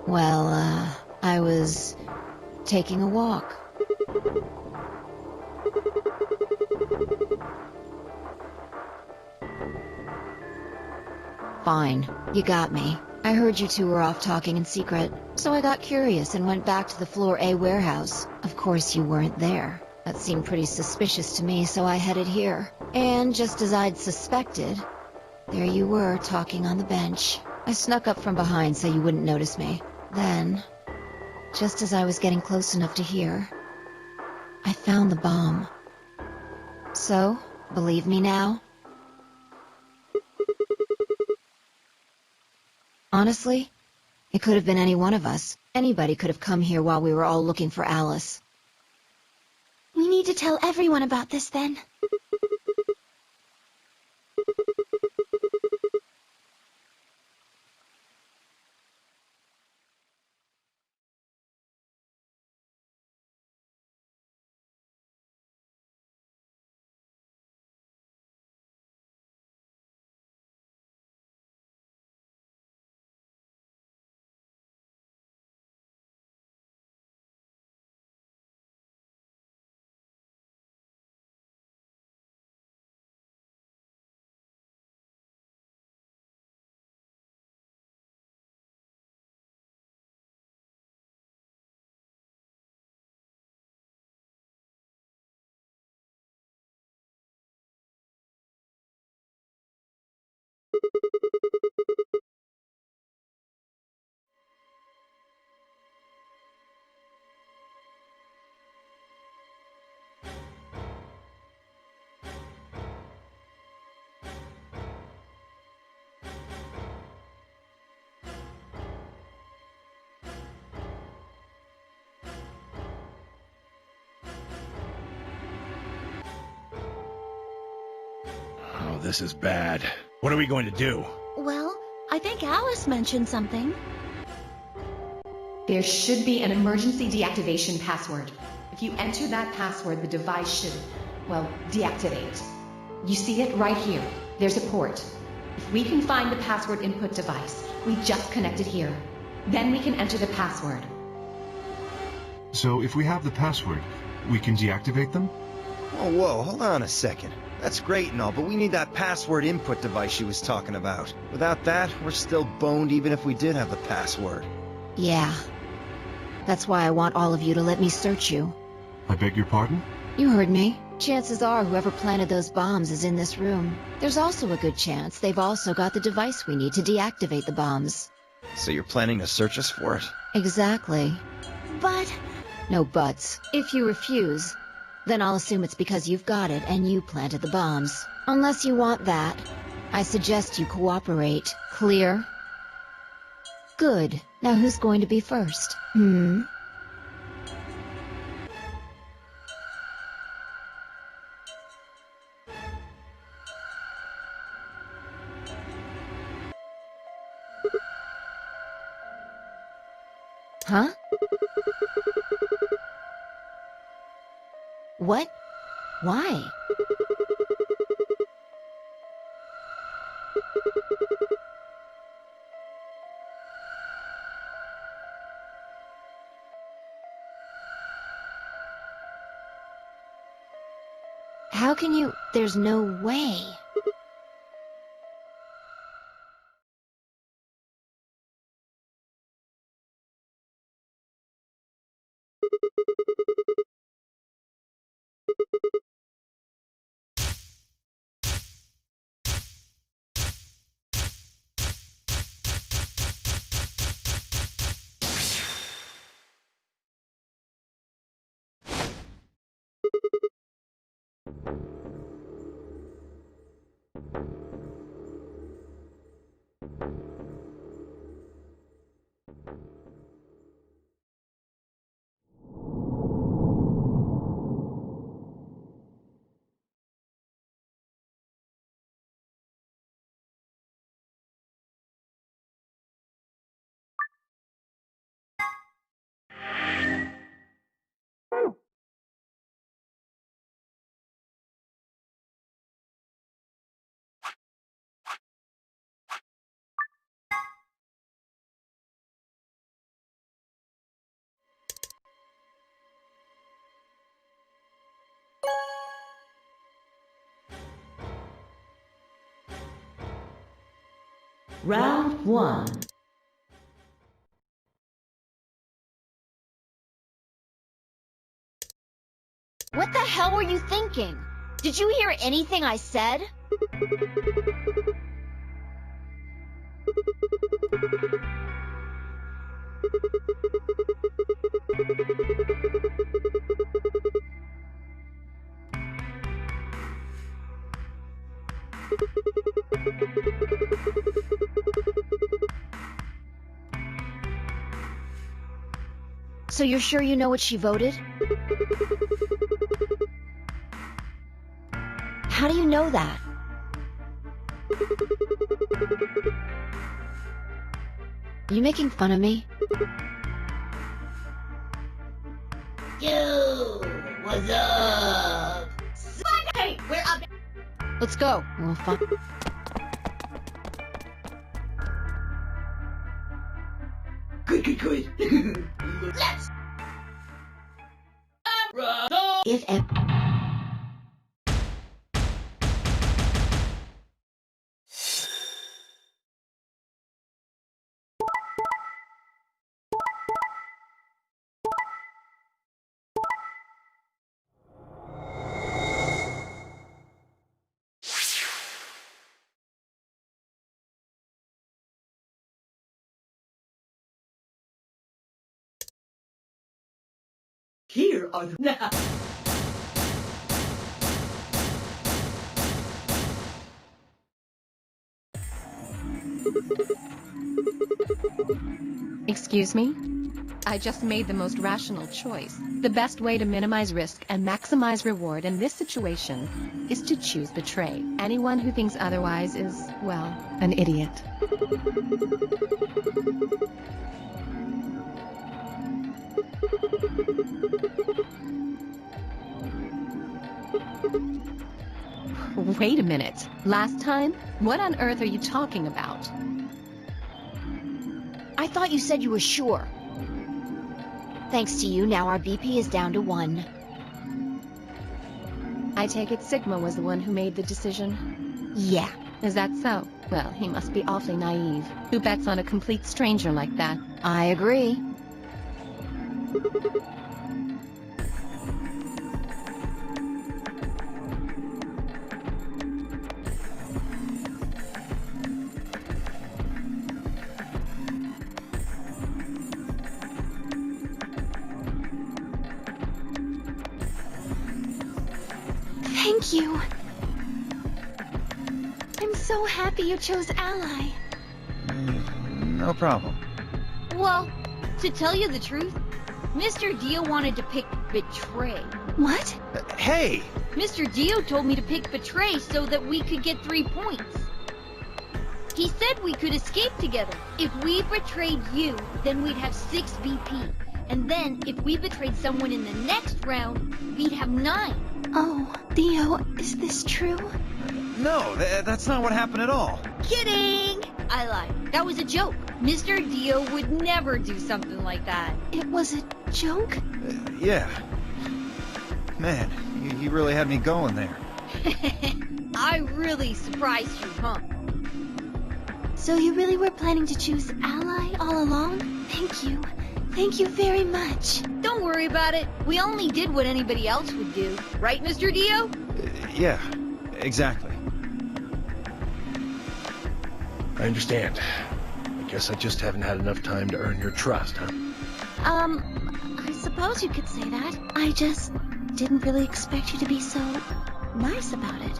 [SPEAKER 10] Well, I was taking a walk. Fine, you got me. I heard you two were off talking in secret, so I got curious and went back to the Floor A warehouse. Of course you weren't there. That seemed pretty suspicious to me, so I headed here. And just as I'd suspected, there you were talking on the bench. I snuck up from behind so you wouldn't notice me. Then, just as I was getting close enough to hear, I found the bomb. So, believe me now? Honestly, it could have been any one of us. Anybody could have come here while we were all looking for Alice.
[SPEAKER 1] We need to tell everyone about this then.
[SPEAKER 3] this is bad. What are we going to do?
[SPEAKER 1] Well, I think Alice mentioned something.
[SPEAKER 2] There should be an emergency deactivation password. If you enter that password, the device should, well, deactivate. You see it right here. There's a port. If we can find the password input device, we just connect it here. Then we can enter the password.
[SPEAKER 6] So if we have the password, we can deactivate them?
[SPEAKER 5] Oh, whoa, hold on a second. That's great and all, but we need that password input device she was talking about. Without that, we're still boned even if we did have the password.
[SPEAKER 10] Yeah. That's why I want all of you to let me search you.
[SPEAKER 6] I beg your pardon?
[SPEAKER 10] You heard me. Chances are whoever planted those bombs is in this room. There's also a good chance they've also got the device we need to deactivate the bombs.
[SPEAKER 5] So you're planning to search us for it?
[SPEAKER 10] Exactly.
[SPEAKER 1] But...
[SPEAKER 10] No buts. If you refuse, then I'll assume it's because you've got it and you planted the bombs. Unless you want that, I suggest you cooperate. Clear? Good. Now who's going to be first? Huh? What? Why? How can you... There's no way.
[SPEAKER 8] Round 1.
[SPEAKER 10] What the hell were you thinking? Did you hear anything I said? So you're sure you know what she voted? How do you know that? Are you making fun of me?
[SPEAKER 9] Yo, what's up? Hey, we're up.
[SPEAKER 10] Let's go. We'll find...
[SPEAKER 9] Good. Let's.
[SPEAKER 8] If ever...
[SPEAKER 9] Here are the.
[SPEAKER 2] Excuse me?
[SPEAKER 7] I just made the most rational choice. The best way to minimize risk and maximize reward in this situation is to choose betray. Anyone who thinks otherwise is, well, an idiot. Wait a minute. Last time? What on earth are you talking about?
[SPEAKER 10] I thought you said you were sure. Thanks to you, now our BP is down to 1.
[SPEAKER 7] I take it Sigma was the one who made the decision?
[SPEAKER 10] Yeah.
[SPEAKER 7] Is that so? Well, he must be awfully naive. Who bets on a complete stranger like that?
[SPEAKER 10] I agree.
[SPEAKER 1] Thank you. I'm so happy you chose Ally.
[SPEAKER 5] No problem.
[SPEAKER 4] Well, to tell you the truth, Mr. Dio wanted to pick Betray.
[SPEAKER 1] What?
[SPEAKER 5] Hey!
[SPEAKER 4] Mr. Dio told me to pick Betray so that we could get 3 points. He said we could escape together. If we betrayed you, then we'd have 6 BP. And then, if we betrayed someone in the next round, we'd have 9.
[SPEAKER 1] Oh, Dio, is this true?
[SPEAKER 5] No, that's not what happened at all.
[SPEAKER 4] Kidding! I lied. That was a joke. Mr. Dio would never do something like that.
[SPEAKER 1] It was a joke?
[SPEAKER 5] Yeah. Man, you really had me going there.
[SPEAKER 4] I really surprised you, huh?
[SPEAKER 1] So you really were planning to choose Ally all along? Thank you. Thank you very much.
[SPEAKER 4] Don't worry about it. We only did what anybody else would do. Right, Mr. Dio?
[SPEAKER 5] Yeah, exactly.
[SPEAKER 3] I understand. I guess I just haven't had enough time to earn your trust, huh?
[SPEAKER 1] I suppose you could say that. I just didn't really expect you to be so nice about it.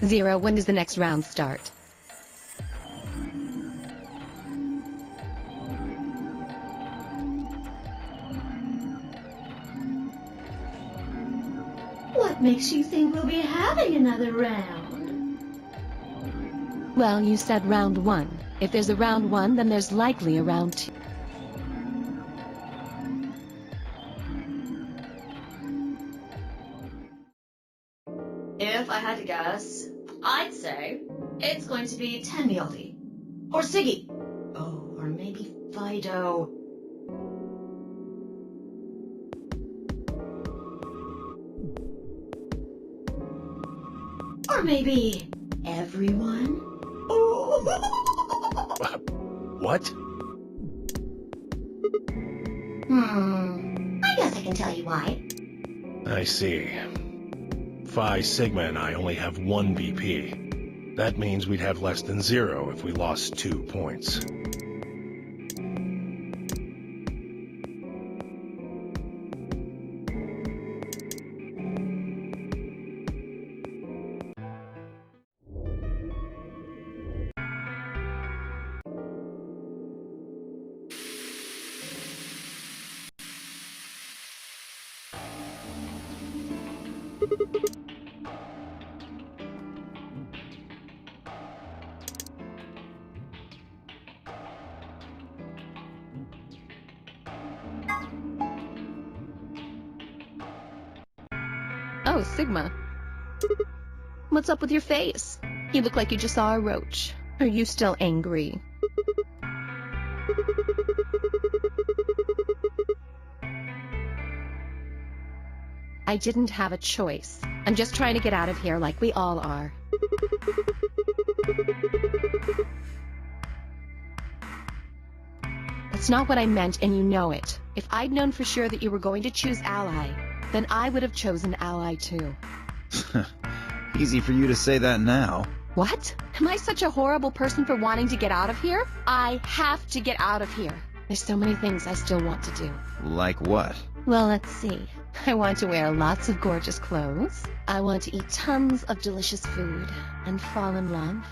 [SPEAKER 7] Zero, when does the next round start?
[SPEAKER 8] What makes you think we'll be having another round?
[SPEAKER 7] Well, you said round 1. If there's a round 1, then there's likely a round 2.
[SPEAKER 9] If I had to guess, I'd say it's going to be Tennieldi. Or Siggy. Oh, or maybe Fido. Or maybe everyone?
[SPEAKER 3] What?
[SPEAKER 9] I guess I can tell you why.
[SPEAKER 3] I see. Phi Sigma and I only have 1 BP. That means we'd have less than 0 if we lost 2 points.
[SPEAKER 7] Oh, Sigma. What's up with your face? You look like you just saw a roach. Are you still angry? I didn't have a choice. I'm just trying to get out of here like we all are. That's not what I meant, and you know it. If I'd known for sure that you were going to choose Ally, then I would have chosen Ally too.
[SPEAKER 5] Easy for you to say that now.
[SPEAKER 7] What? Am I such a horrible person for wanting to get out of here? I have to get out of here. There's so many things I still want to do.
[SPEAKER 5] Like what?
[SPEAKER 7] Well, let's see. I want to wear lots of gorgeous clothes. I want to eat tons of delicious food and fall in love.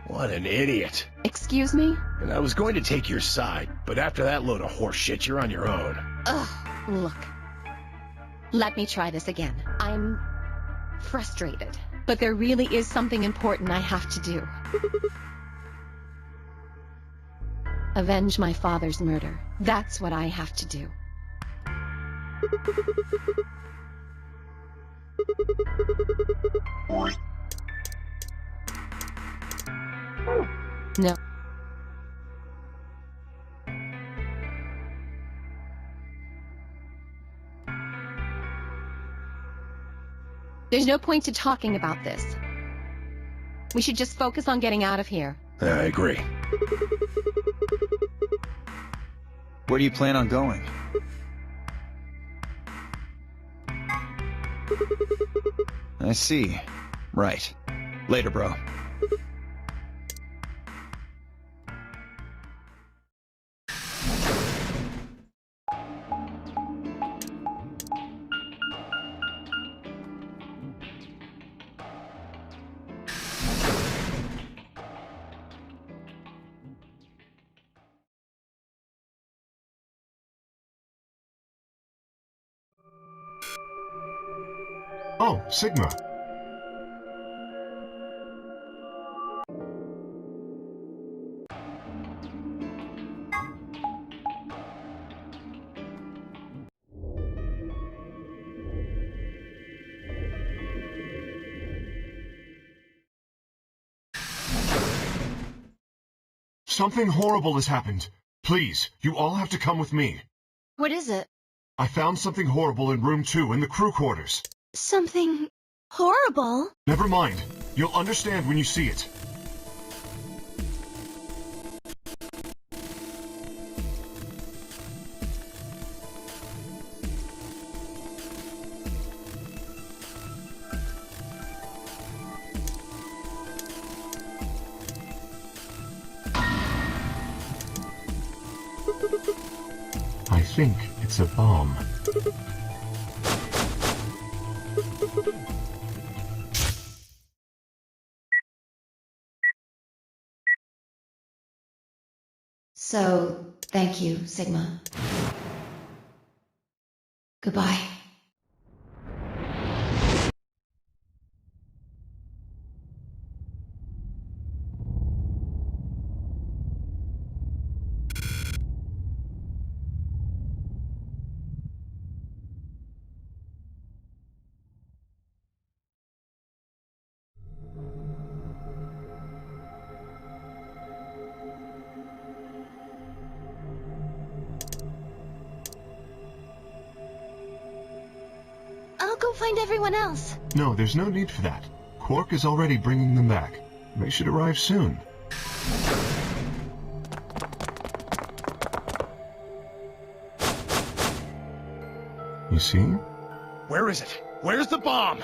[SPEAKER 3] What an idiot.
[SPEAKER 7] Excuse me?
[SPEAKER 3] And I was going to take your side, but after that load of horse shit, you're on your own.
[SPEAKER 7] Ugh, look. Let me try this again. I'm frustrated, but there really is something important I have to do. Avenge my father's murder. That's what I have to do. No. There's no point to talking about this. We should just focus on getting out of here.
[SPEAKER 3] I agree.
[SPEAKER 5] Where do you plan on going? I see. Right. Later, bro.
[SPEAKER 6] Oh, Sigma. Something horrible has happened. Please, you all have to come with me.
[SPEAKER 1] What is it?
[SPEAKER 6] I found something horrible in room 2 in the crew quarters.
[SPEAKER 1] Something horrible?
[SPEAKER 6] Never mind. You'll understand when you see it. I think it's a bomb.
[SPEAKER 10] So, thank you, Sigma. Goodbye.
[SPEAKER 1] I'll go find everyone else.
[SPEAKER 6] No, there's no need for that. Quark is already bringing them back. They should arrive soon. You see?
[SPEAKER 3] Where is it? Where's the bomb?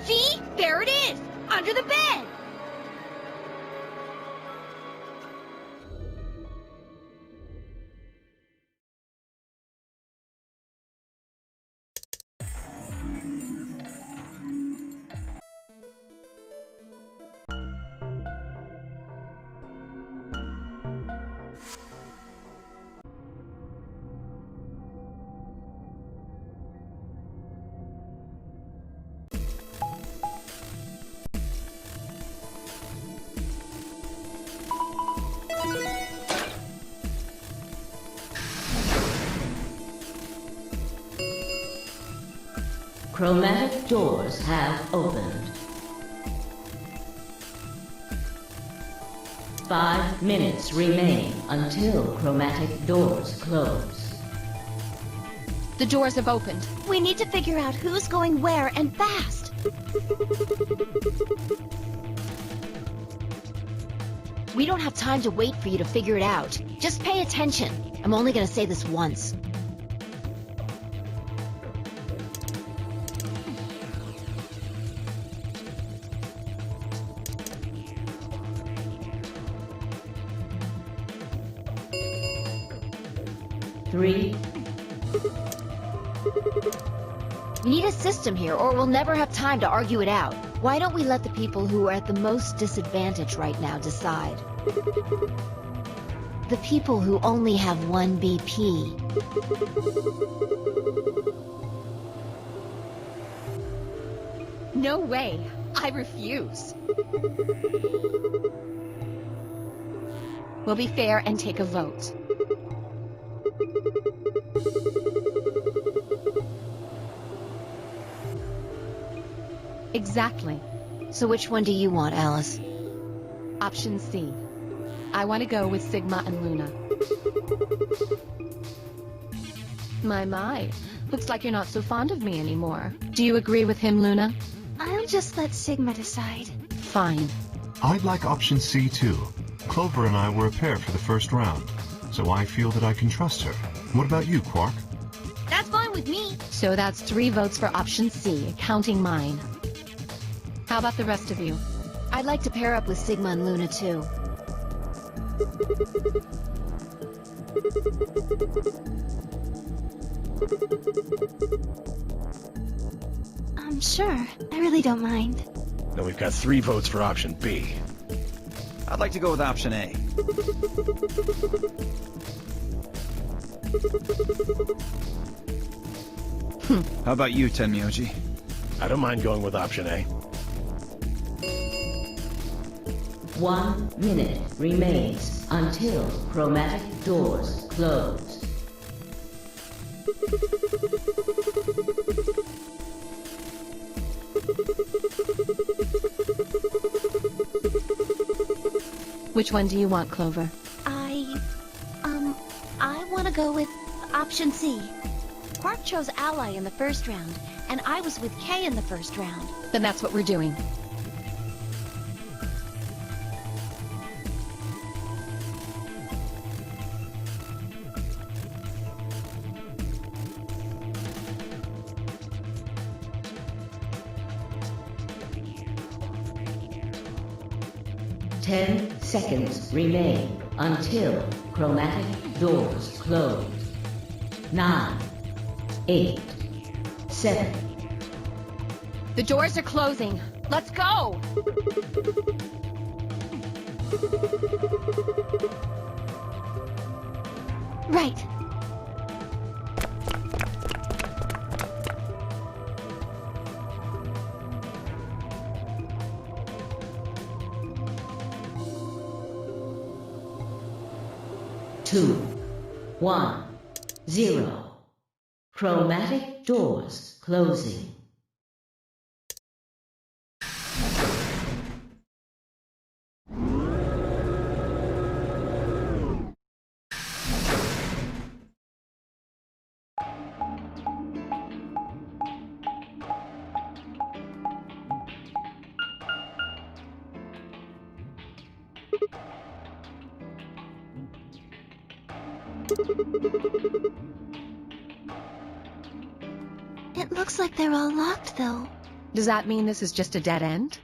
[SPEAKER 4] See? There it is! Under the bed!
[SPEAKER 8] Chromatic doors have opened. 5 minutes remain until chromatic doors close.
[SPEAKER 7] The doors have opened.
[SPEAKER 1] We need to figure out who's going where and fast.
[SPEAKER 10] We don't have time to wait for you to figure it out. Just pay attention. I'm only gonna say this once.
[SPEAKER 8] Three.
[SPEAKER 10] We need a system here, or we'll never have time to argue it out. Why don't we let the people who are at the most disadvantage right now decide? The people who only have 1 BP.
[SPEAKER 7] No way. I refuse. We'll be fair and take a vote. Exactly.
[SPEAKER 10] So which one do you want, Alice?
[SPEAKER 7] Option C. I want to go with Sigma and Luna. My. Looks like you're not so fond of me anymore. Do you agree with him, Luna?
[SPEAKER 1] I'll just let Sigma decide.
[SPEAKER 7] Fine.
[SPEAKER 6] I'd like option C too. Clover and I were a pair for the first round, so I feel that I can trust her. What about you, Quark?
[SPEAKER 4] That's fine with me.
[SPEAKER 7] So that's 3 votes for option C, counting mine. How about the rest of you?
[SPEAKER 10] I'd like to pair up with Sigma and Luna too.
[SPEAKER 1] Sure. I really don't mind.
[SPEAKER 3] Then we've got 3 votes for option B.
[SPEAKER 5] I'd like to go with option A. How about you, Tenmyoji?
[SPEAKER 3] I don't mind going with option A.
[SPEAKER 8] 1 minute remains until chromatic doors close.
[SPEAKER 7] Which one do you want, Clover?
[SPEAKER 1] I want to go with option C. Quark chose Ally in the first round, and I was with Kay in the first round.
[SPEAKER 7] Then that's what we're doing.
[SPEAKER 8] Ten seconds remain until chromatic doors close. 9, 8, 7.
[SPEAKER 7] The doors are closing. Let's go!
[SPEAKER 1] Right.
[SPEAKER 8] Two, 1, 0. Chromatic doors closing.
[SPEAKER 1] It looks like they're all locked, though.
[SPEAKER 7] Does that mean this is just a dead end?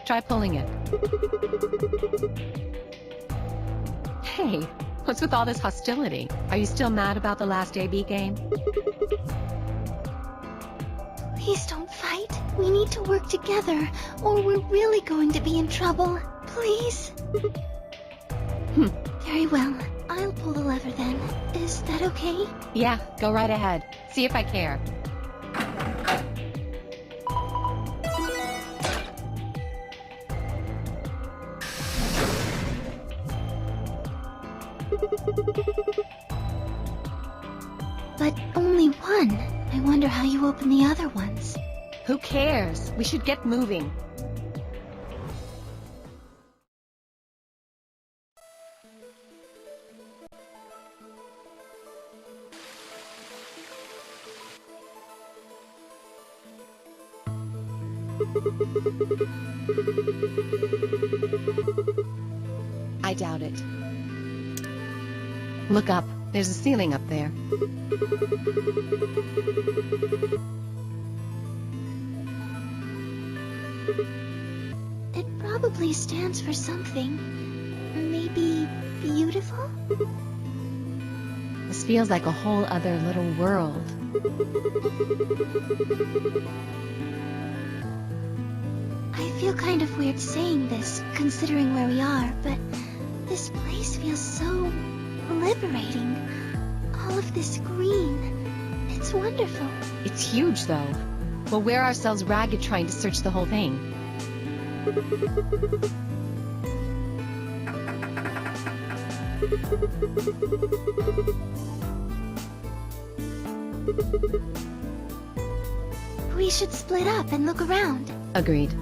[SPEAKER 7] Try pulling it. Hey, what's with all this hostility? Are you still mad about the last AB game?
[SPEAKER 1] Please don't fight. We need to work together, or we're really going to be in trouble. Please? Very well. I'll pull the lever then. Is that okay?
[SPEAKER 7] Yeah, go right ahead. See if I care.
[SPEAKER 1] But only one. I wonder how you open the other ones.
[SPEAKER 7] Who cares? We should get moving. I doubt it. Look up. There's a ceiling up there.
[SPEAKER 1] It probably stands for something. Maybe beautiful?
[SPEAKER 7] This feels like a whole other little world.
[SPEAKER 1] I feel kind of weird saying this, considering where we are, but this place feels so liberating. All of this green. It's wonderful.
[SPEAKER 7] It's huge, though. We'll wear ourselves ragged trying to search the whole thing.
[SPEAKER 1] We should split up and look around.
[SPEAKER 7] Agreed.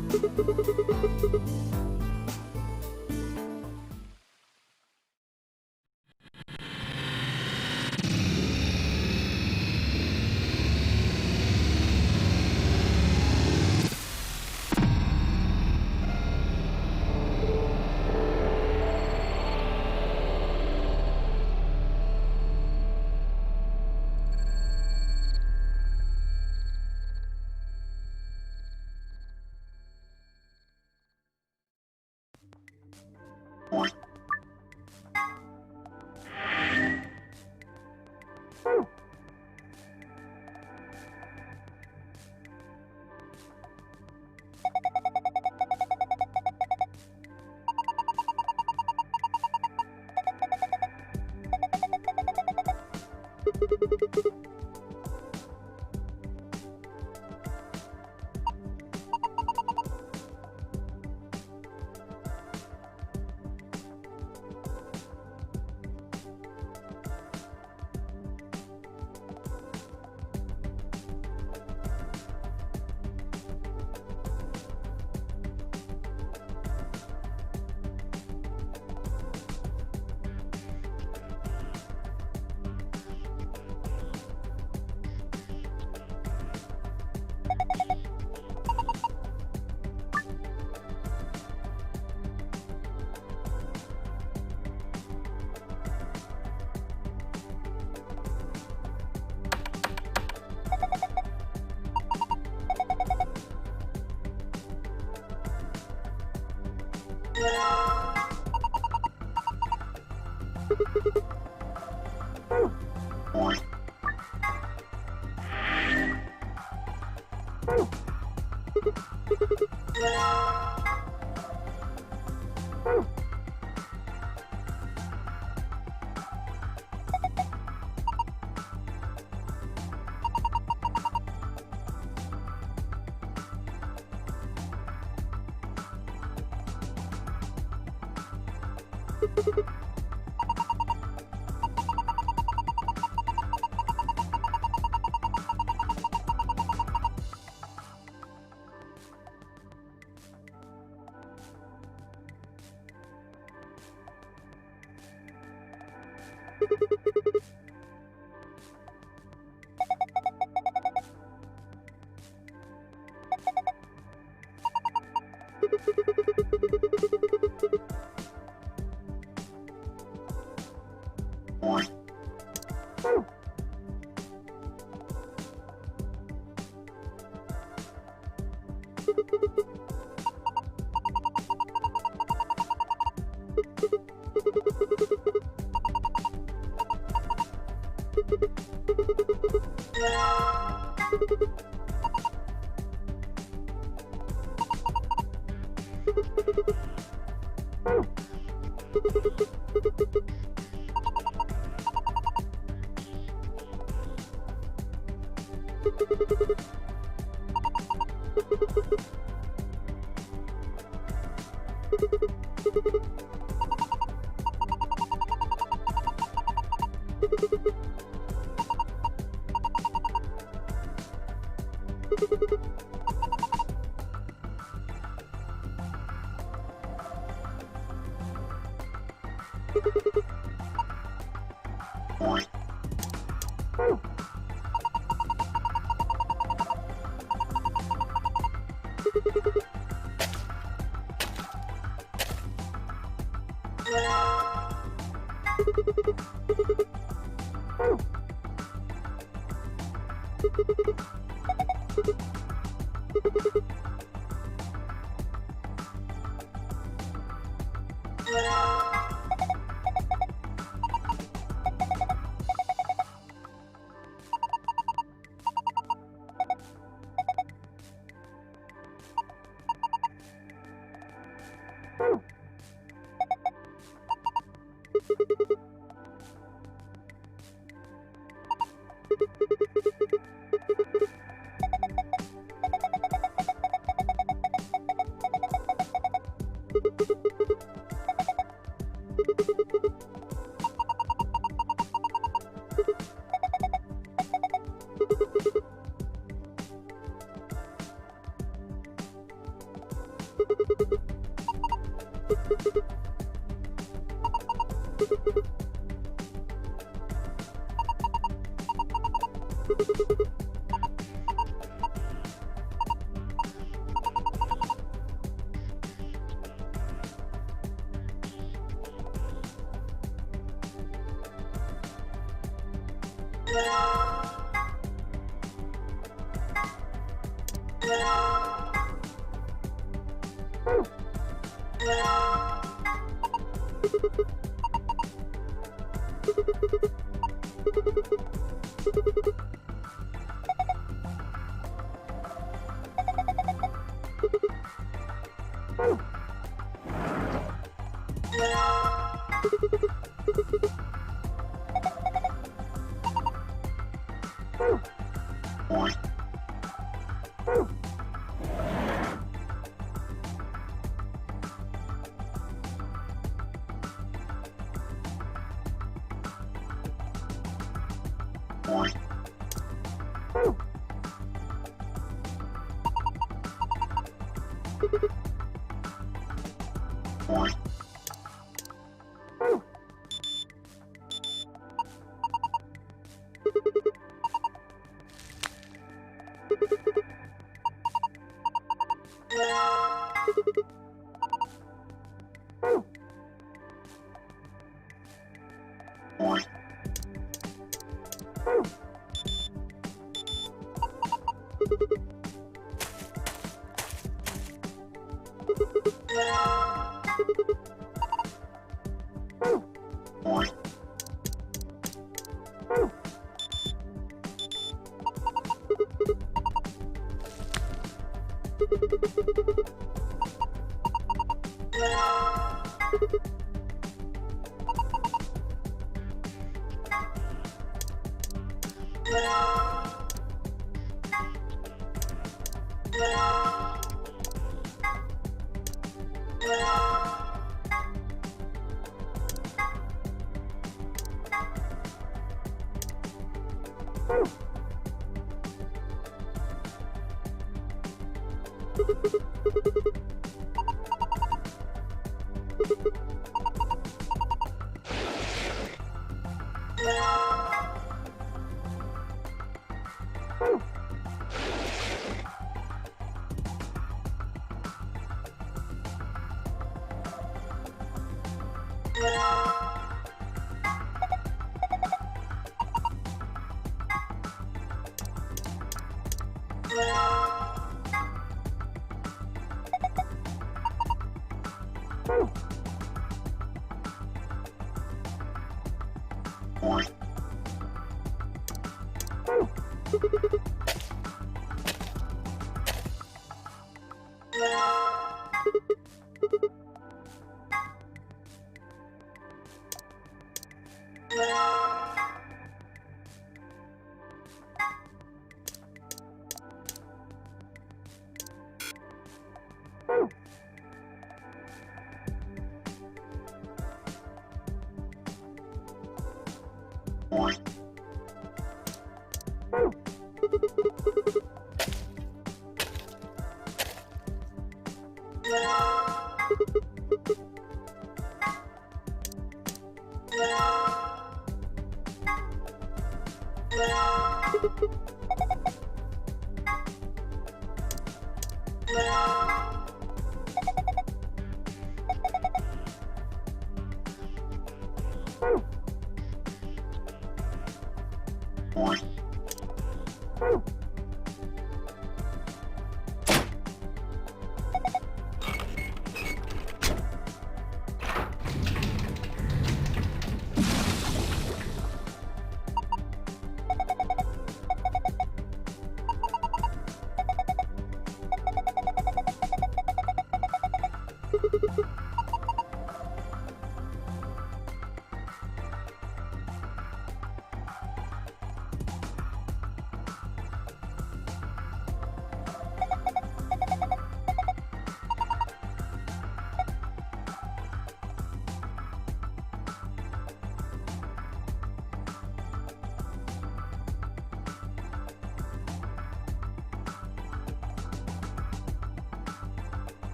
[SPEAKER 9] Yeah.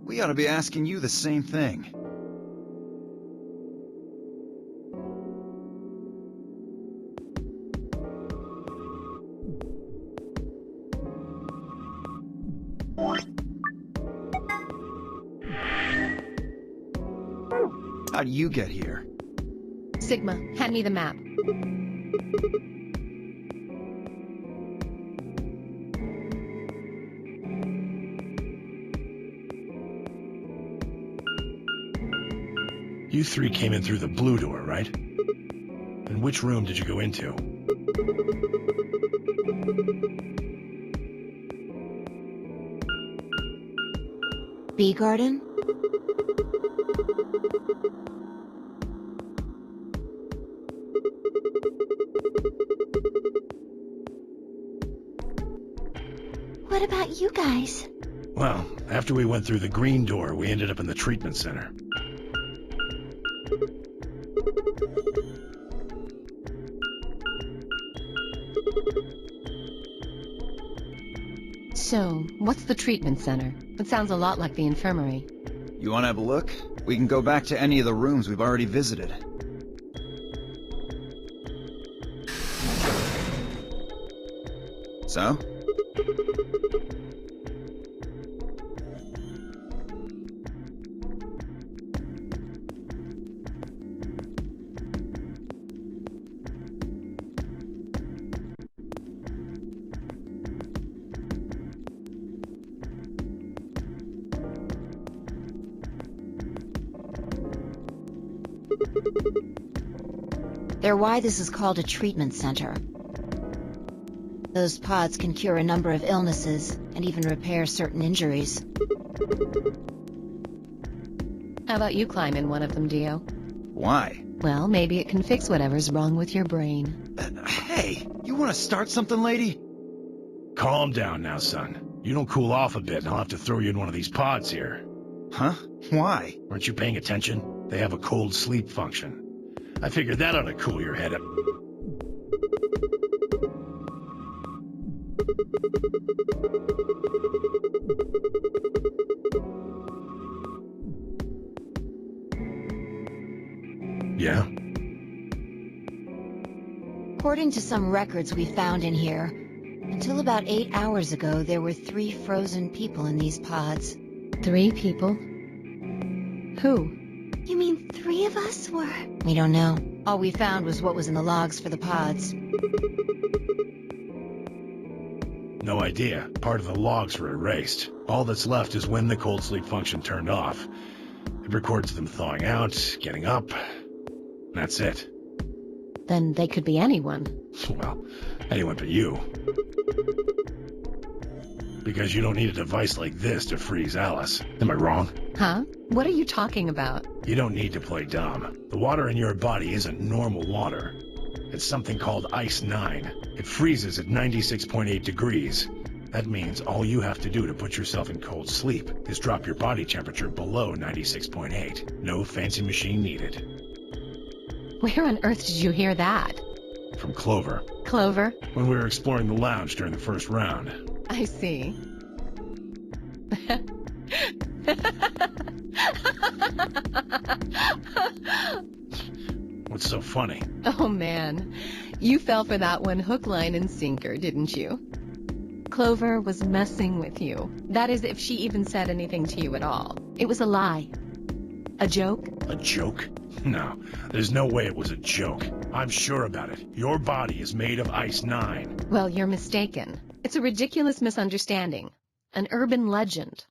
[SPEAKER 5] We ought to be asking you the same thing. How do you get here?
[SPEAKER 2] Sigma, hand me the map.
[SPEAKER 3] You three came in through the blue door, right? And which room did you go into?
[SPEAKER 10] Bee garden?
[SPEAKER 1] What about you guys?
[SPEAKER 3] Well, after we went through the green door, we ended up in the treatment center.
[SPEAKER 2] So, what's the treatment center? It sounds a lot like the infirmary.
[SPEAKER 5] You want to have a look? We can go back to any of the rooms we've already visited. So?
[SPEAKER 10] They're why this is called a treatment center. Those pods can cure a number of illnesses and even repair certain injuries.
[SPEAKER 2] How about you climb in one of them, Dio?
[SPEAKER 5] Why?
[SPEAKER 2] Well, maybe it can fix whatever's wrong with your brain.
[SPEAKER 5] Hey, you want to start something, lady?
[SPEAKER 3] Calm down now, son. You don't cool off a bit, and I'll have to throw you in one of these pods here.
[SPEAKER 5] Huh? Why?
[SPEAKER 3] Aren't you paying attention? They have a cold sleep function. I figured that ought to cool your head up. Yeah?
[SPEAKER 10] According to some records we found in here, until about 8 hours ago, there were 3 frozen people in these pods.
[SPEAKER 2] 3 people? Who?
[SPEAKER 1] You mean 3 of us were...
[SPEAKER 10] We don't know. All we found was what was in the logs for the pods.
[SPEAKER 3] No idea. Part of the logs were erased. All that's left is when the cold sleep function turned off. It records them thawing out, getting up. That's it.
[SPEAKER 2] Then they could be anyone.
[SPEAKER 3] Well, anyone but you. Because you don't need a device like this to freeze Alice. Am I wrong?
[SPEAKER 2] Huh? What are you talking about?
[SPEAKER 3] You don't need to play dumb. The water in your body isn't normal water. It's something called Ice 9. It freezes at 96.8 degrees. That means all you have to do to put yourself in cold sleep is drop your body temperature below 96.8. No fancy machine needed.
[SPEAKER 2] Where on earth did you hear that?
[SPEAKER 3] From Clover.
[SPEAKER 2] Clover?
[SPEAKER 3] When we were exploring the lounge during the first round.
[SPEAKER 2] I see.
[SPEAKER 3] What's so funny?
[SPEAKER 2] Oh man, you fell for that one hook, line, and sinker, didn't you? Clover was messing with you. That is, if she even said anything to you at all. It was a lie. A joke?
[SPEAKER 3] A joke? No, there's no way it was a joke. I'm sure about it. Your body is made of Ice 9.
[SPEAKER 2] Well, you're mistaken. It's a ridiculous misunderstanding. An urban legend.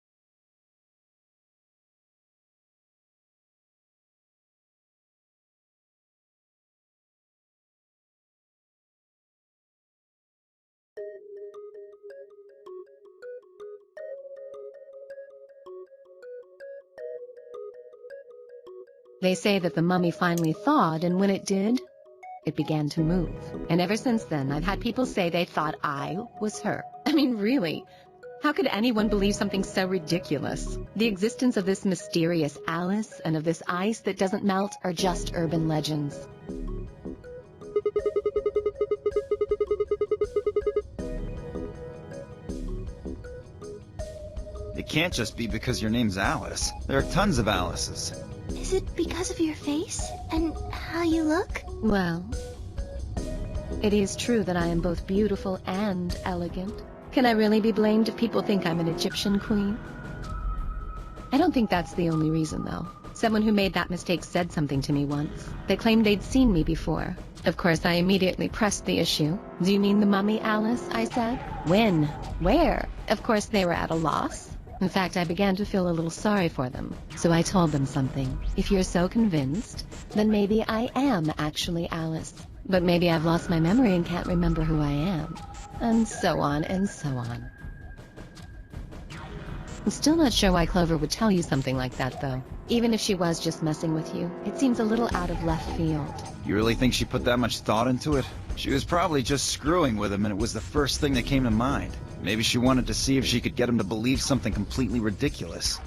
[SPEAKER 2] They say that the mummy finally thawed, and when it did, it began to move. And ever since then, I've had people say they thought I was her. I mean, really, how could anyone believe something so ridiculous? The existence of this mysterious Alice and of this ice that doesn't melt are just urban legends.
[SPEAKER 5] It It can't just be because your name's Alice. There are tons of Alices.
[SPEAKER 1] Is it because of your face and how you look?
[SPEAKER 7] Well, it is true that I am both beautiful and elegant. Can I really be blamed if people think I'm an Egyptian queen? I don't think that's the only reason, though. Someone who made that mistake said something to me once. They claimed they'd seen me before. Of course, I immediately pressed the issue. Do you mean the mummy, Alice? I said. When? Where? Of course, they were at a loss. In fact, I began to feel a little sorry for them. So I told them something. If you're so convinced, then maybe I am actually Alice. But maybe I've lost my memory and can't remember who I am. And so on and so on. I'm still not sure why Clover would tell you something like that, though. Even if she was just messing with you, it seems a little out of left field.
[SPEAKER 5] You really think she put that much thought into it? She was probably just screwing with him and it was the first thing that came to mind. Maybe she wanted to see if she could get him to believe something completely ridiculous.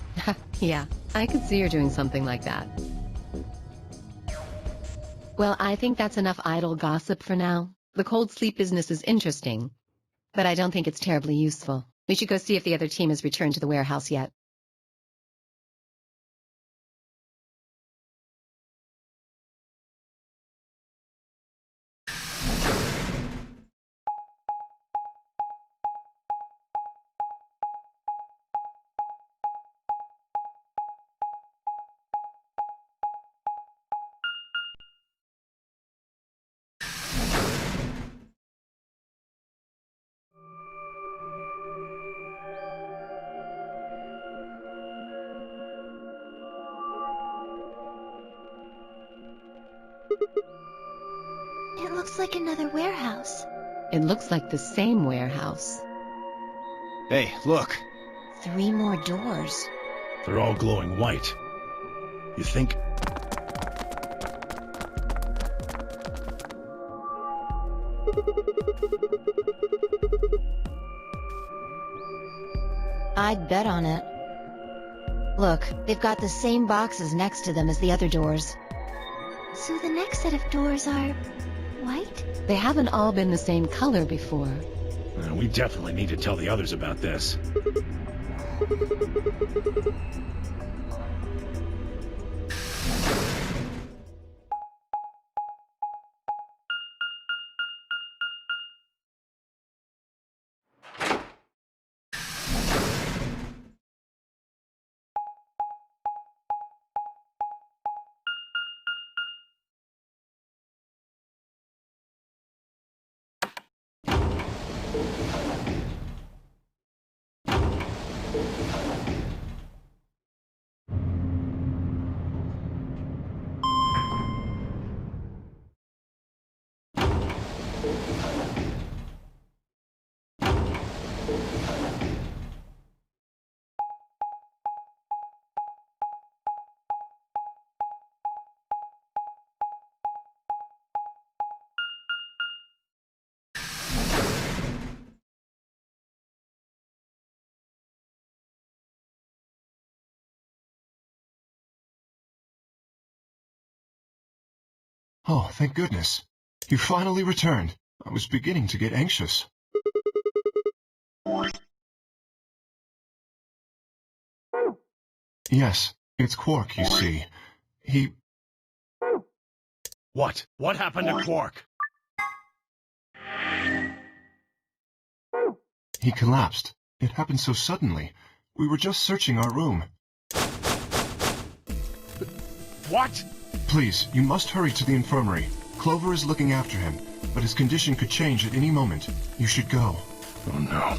[SPEAKER 7] Yeah, I could see her doing something like that. Well, I think that's enough idle gossip for now. The cold sleep business is interesting, but I don't think it's terribly useful. We should go see if the other team has returned to the warehouse yet.
[SPEAKER 1] It looks like another warehouse.
[SPEAKER 7] It looks like the same warehouse.
[SPEAKER 5] Hey, look!
[SPEAKER 10] 3 more doors.
[SPEAKER 3] They're all glowing white. You think...
[SPEAKER 10] I'd bet on it. Look, they've got the same boxes next to them as the other doors.
[SPEAKER 1] So the next set of doors are... white?
[SPEAKER 7] They haven't all been the same color before.
[SPEAKER 3] We definitely need to tell the others about this.
[SPEAKER 6] Oh, thank goodness. You finally returned. I was beginning to get anxious. Yes, it's Quark, you see. He...
[SPEAKER 3] What? What happened to Quark?
[SPEAKER 6] He collapsed. It happened so suddenly. We were just searching our room.
[SPEAKER 3] What?
[SPEAKER 6] Please, you must hurry to the infirmary. Clover is looking after him, but his condition could change at any moment. You should go.
[SPEAKER 3] Oh no.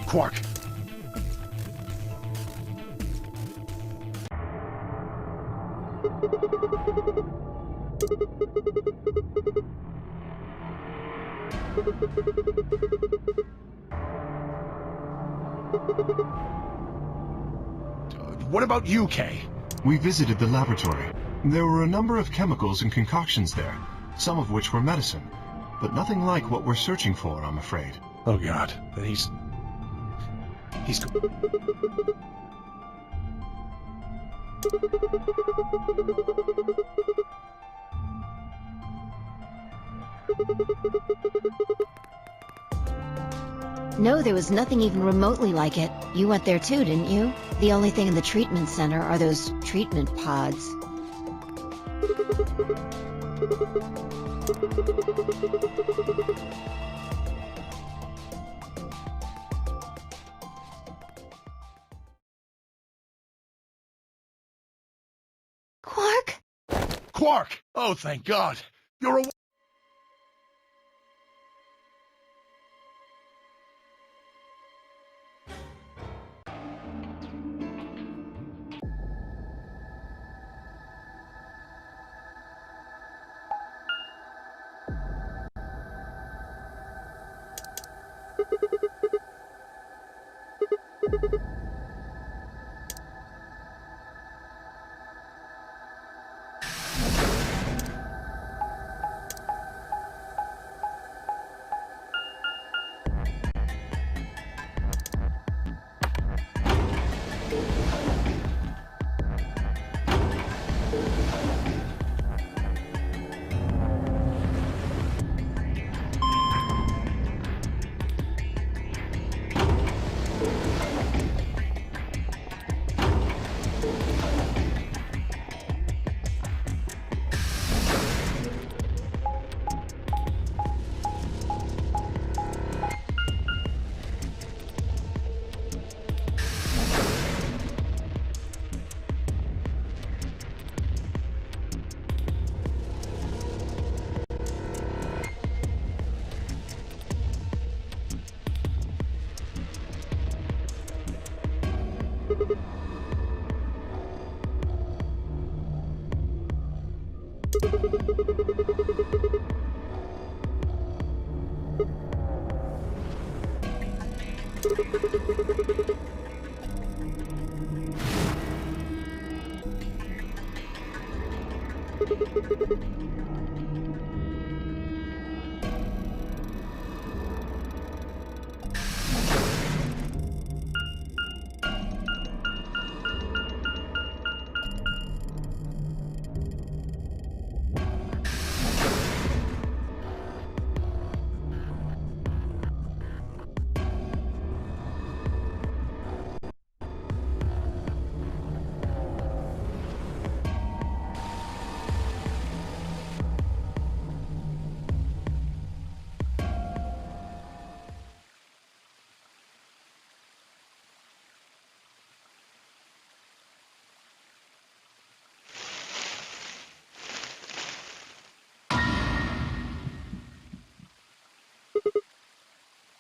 [SPEAKER 3] Quark. What about you, Kay?
[SPEAKER 6] We visited the laboratory. There were a number of chemicals and concoctions there, some of which were medicine, but nothing like what we're searching for, I'm afraid.
[SPEAKER 3] Oh god, then he's...
[SPEAKER 10] No, there was nothing even remotely like it. You went there too, didn't you? The only thing in the treatment center are those treatment pods.
[SPEAKER 1] Quark?
[SPEAKER 3] Quark! Oh, thank God! You're a...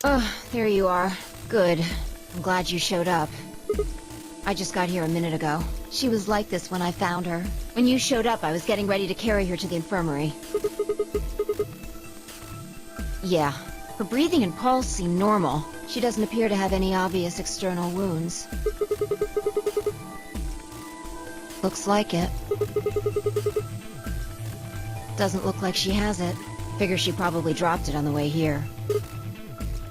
[SPEAKER 10] Oh, there you are. Good. I'm glad you showed up. I just got here a minute ago. She was like this when I found her. When you showed up, I was getting ready to carry her to the infirmary. Yeah. Her breathing and pulse seem normal. She doesn't appear to have any obvious external wounds. Looks like it. Doesn't look like she has it. Figure she probably dropped it on the way here.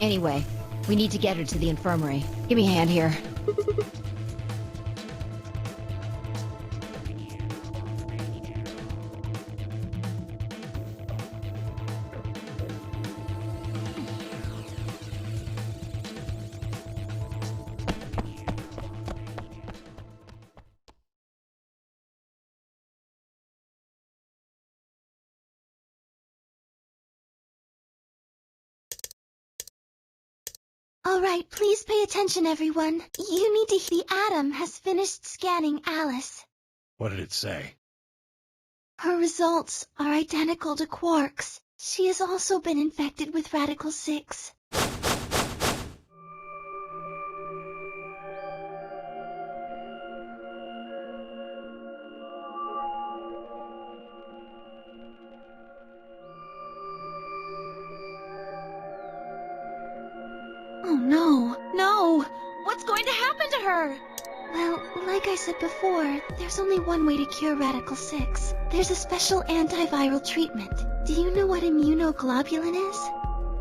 [SPEAKER 10] Anyway, we need to get her to the infirmary. Give me a hand here.
[SPEAKER 1] Alright, please pay attention, everyone. You need to... The Atom has finished scanning Alice.
[SPEAKER 3] What did it say?
[SPEAKER 1] Her results are identical to Quark's. She has also been infected with Radical 6. Oh no, no!
[SPEAKER 4] What's going to happen to her?
[SPEAKER 1] Well, like I said before, there's only one way to cure Radical 6. There's a special antiviral treatment. Do you know what immunoglobulin is?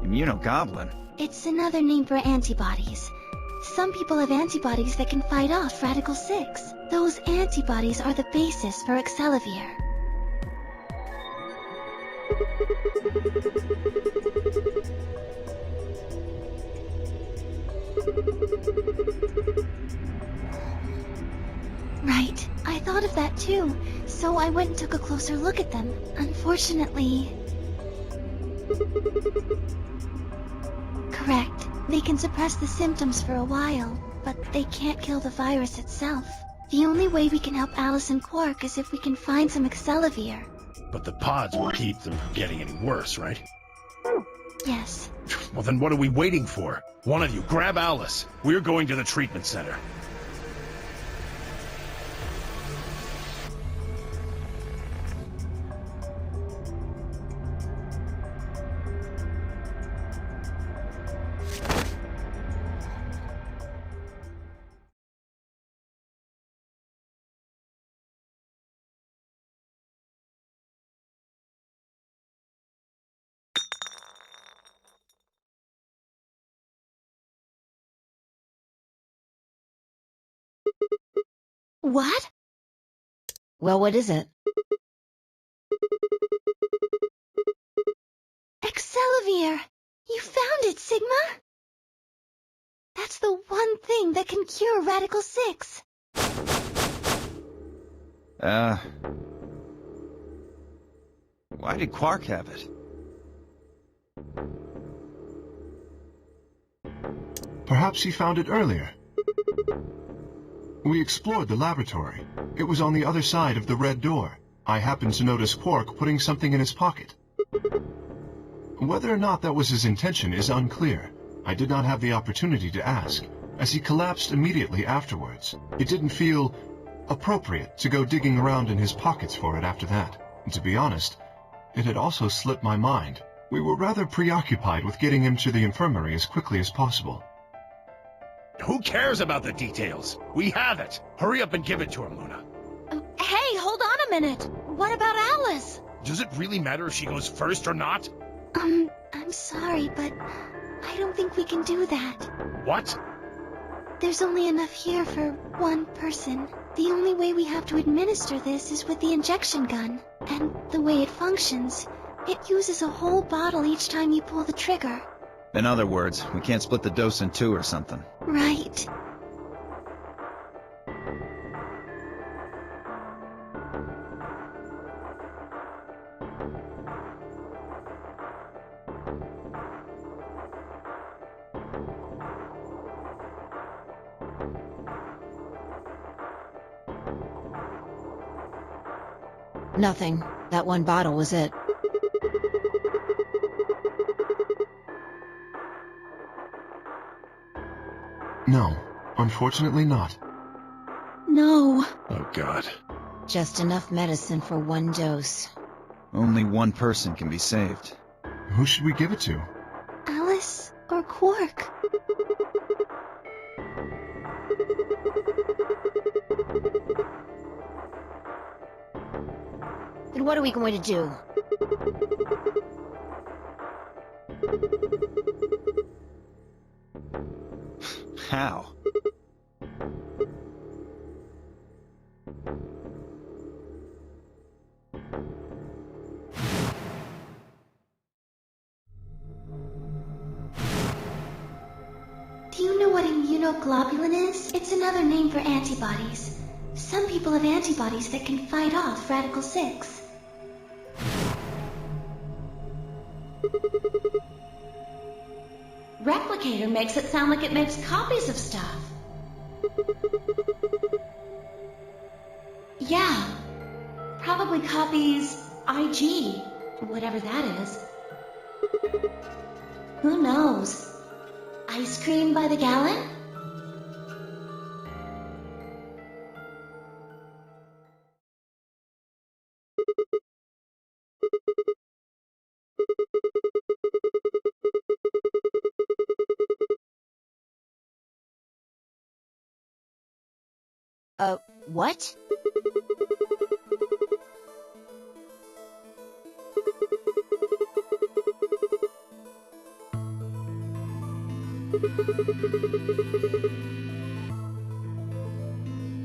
[SPEAKER 5] Immunogoblin?
[SPEAKER 1] It's another name for antibodies. Some people have antibodies that can fight off Radical 6. Those antibodies are the basis for Excelivir. Right. I thought of that too, so I went and took a closer look at them. Unfortunately... Correct. They can suppress the symptoms for a while, but they can't kill the virus itself. The only way we can help Alice and Quark is if we can find some Excelivir.
[SPEAKER 3] But the pods will keep them from getting any worse, right?
[SPEAKER 1] Yes.
[SPEAKER 3] Well, then what are we waiting for? One of you, grab Alice. We're going to the treatment center.
[SPEAKER 1] What?
[SPEAKER 10] Well, what is it?
[SPEAKER 1] Excelivir! You found it, Sigma! That's the one thing that can cure Radical 6.
[SPEAKER 5] Why did Quark have it?
[SPEAKER 6] Perhaps he found it earlier. We explored the laboratory. It was on the other side of the red door. I happened to notice Quark putting something in his pocket. Whether or not that was his intention is unclear. I did not have the opportunity to ask, as he collapsed immediately afterwards. It didn't feel appropriate to go digging around in his pockets for it after that. And to be honest, it had also slipped my mind. We were rather preoccupied with getting him to the infirmary as quickly as possible.
[SPEAKER 3] Who cares about the details? We have it. Hurry up and give it to him, Luna.
[SPEAKER 4] Hey, hold on a minute. What about Alice?
[SPEAKER 3] Does it really matter if she goes first or not?
[SPEAKER 1] I'm sorry, but I don't think we can do that.
[SPEAKER 3] What?
[SPEAKER 1] There's only enough here for one person. The only way we have to administer this is with the injection gun. And the way it functions, it uses a whole bottle each time you pull the trigger.
[SPEAKER 5] In other words, we can't split the dose in two or something.
[SPEAKER 1] Right.
[SPEAKER 10] Nothing. That one bottle was it.
[SPEAKER 6] No, unfortunately not.
[SPEAKER 1] No.
[SPEAKER 3] Oh, God.
[SPEAKER 10] Just enough medicine for one dose.
[SPEAKER 5] Only one person can be saved.
[SPEAKER 6] Who should we give it to?
[SPEAKER 1] Alice or Quark?
[SPEAKER 10] Then what are we going to do?
[SPEAKER 5] How?
[SPEAKER 1] Do you know what immunoglobulin is? It's another name for antibodies. Some people have antibodies that can fight off Radical 6.
[SPEAKER 2] Replicator makes it sound like it makes copies of stuff. Yeah, probably copies IG, whatever that is. Who knows?
[SPEAKER 1] Ice cream by the gallon?
[SPEAKER 10] What?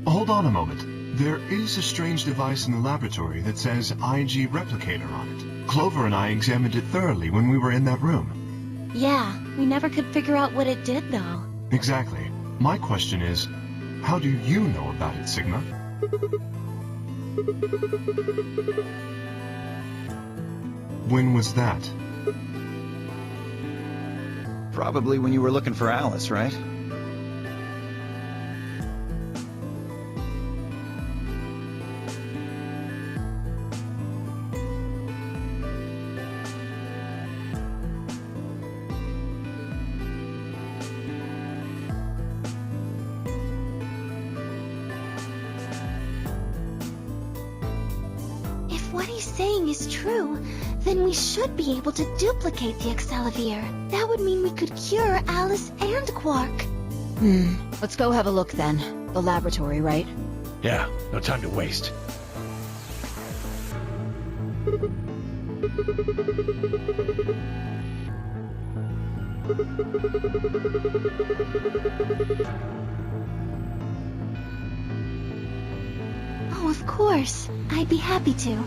[SPEAKER 6] Hold on a moment. There is a strange device in the laboratory that says IG Replicator on it. Clover and I examined it thoroughly when we were in that room.
[SPEAKER 1] Yeah, we never could figure out what it did, though.
[SPEAKER 6] Exactly. My question is, how do you know about it, Sigma? When was that?
[SPEAKER 5] Probably when you were looking for Alice, right?
[SPEAKER 1] If what he's saying is true, then we should be able to duplicate the Excellivier. That would mean we could cure Alice and Quark.
[SPEAKER 10] Let's go have a look then. The laboratory, right?
[SPEAKER 3] Yeah, no time to waste.
[SPEAKER 1] Oh, of course. I'd be happy to.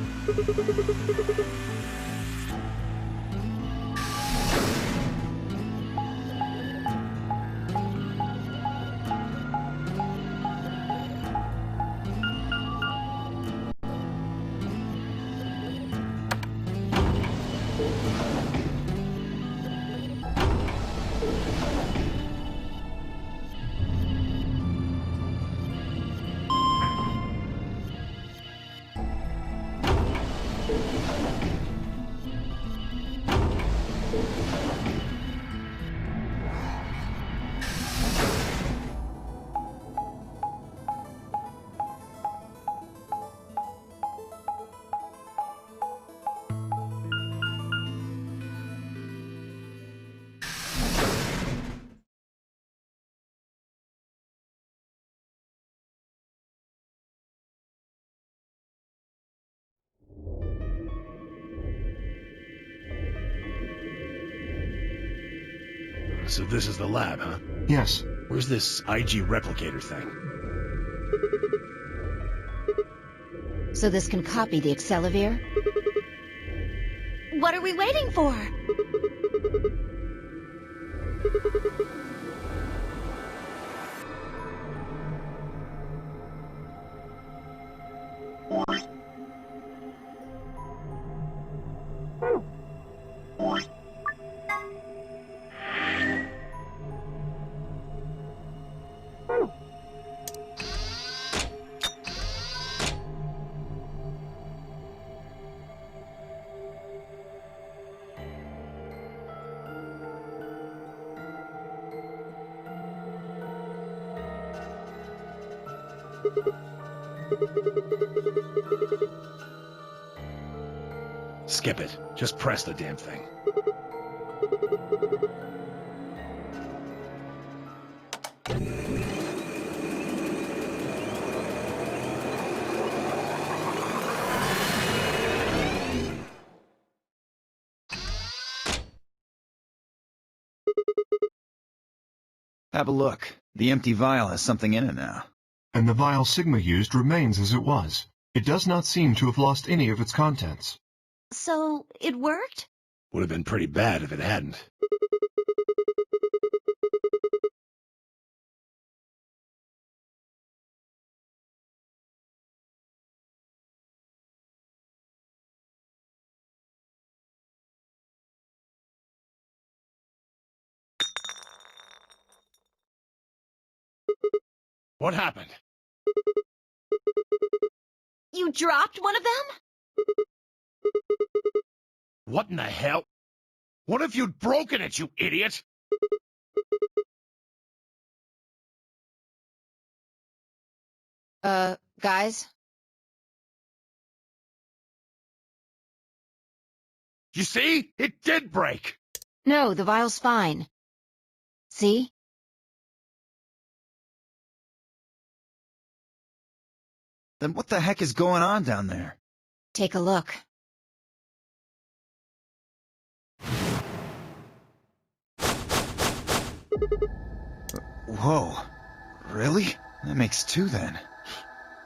[SPEAKER 3] So this is the lab, huh?
[SPEAKER 6] Yes.
[SPEAKER 3] Where's this IG replicator thing?
[SPEAKER 10] So this can copy the Excellivier?
[SPEAKER 1] What are we waiting for?
[SPEAKER 3] Skip it. Just press the damn thing.
[SPEAKER 5] Have a look. The empty vial has something in it now.
[SPEAKER 6] And the vial Sigma used remains as it was. It does not seem to have lost any of its contents.
[SPEAKER 1] So, it worked?
[SPEAKER 3] Would have been pretty bad if it hadn't. What happened?
[SPEAKER 1] You dropped one of them?
[SPEAKER 3] What in the hell? What if you'd broken it, you idiot?
[SPEAKER 10] Guys?
[SPEAKER 3] You see? It did break!
[SPEAKER 10] No, the vial's fine. See?
[SPEAKER 5] Then what the heck is going on down there?
[SPEAKER 10] Take a look.
[SPEAKER 5] Whoa. Really? That makes two then.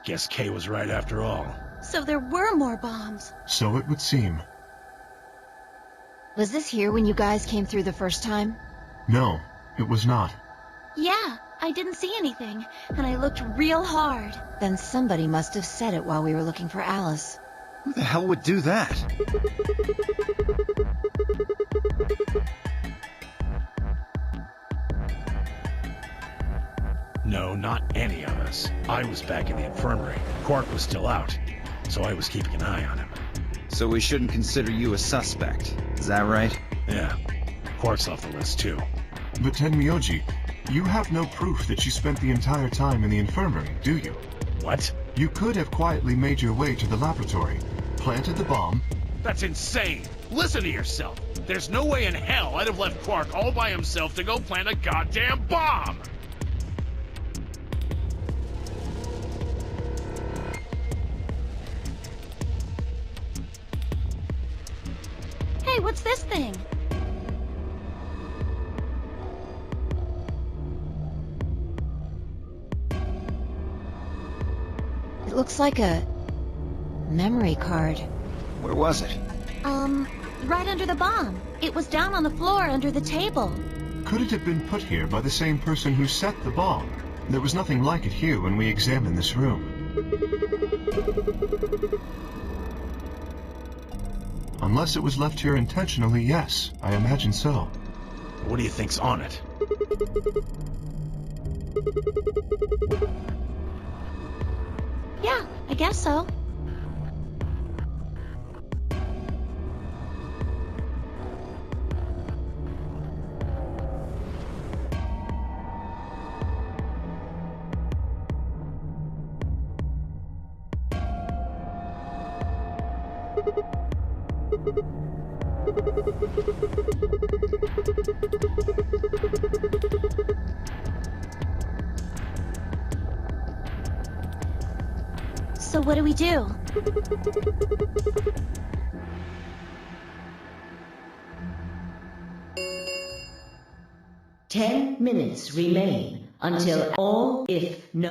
[SPEAKER 3] Guess Kay was right after all.
[SPEAKER 1] So there were more bombs.
[SPEAKER 6] So it would seem.
[SPEAKER 10] Was this here when you guys came through the first time?
[SPEAKER 6] No, it was not.
[SPEAKER 1] Yeah, I didn't see anything, and I looked real hard.
[SPEAKER 10] Then somebody must have said it while we were looking for Alice.
[SPEAKER 5] Who the hell would do that?
[SPEAKER 3] No, not any of us. I was back in the infirmary. Quark was still out, so I was keeping an eye on him.
[SPEAKER 5] So we shouldn't consider you a suspect. Is that right?
[SPEAKER 3] Yeah, Quark's off the list too.
[SPEAKER 6] But Tenmyoji, you have no proof that you spent the entire time in the infirmary, do you?
[SPEAKER 3] What?
[SPEAKER 6] You could have quietly made your way to the laboratory, planted the bomb.
[SPEAKER 3] That's insane! Listen to yourself! There's no way in hell I'd have left Quark all by himself to go plant a goddamn bomb!
[SPEAKER 1] Hey, what's this thing?
[SPEAKER 10] It looks like a memory card.
[SPEAKER 5] Where was it?
[SPEAKER 1] Right under the bomb. It was down on the floor under the table.
[SPEAKER 6] Could it have been put here by the same person who set the bomb? There was nothing like it here when we examined this room. Unless it was left here intentionally, yes. I imagine so.
[SPEAKER 3] What do you think's on it?
[SPEAKER 1] Yeah, I guess so. So what do we do?
[SPEAKER 8] Ten minutes remain until all if no...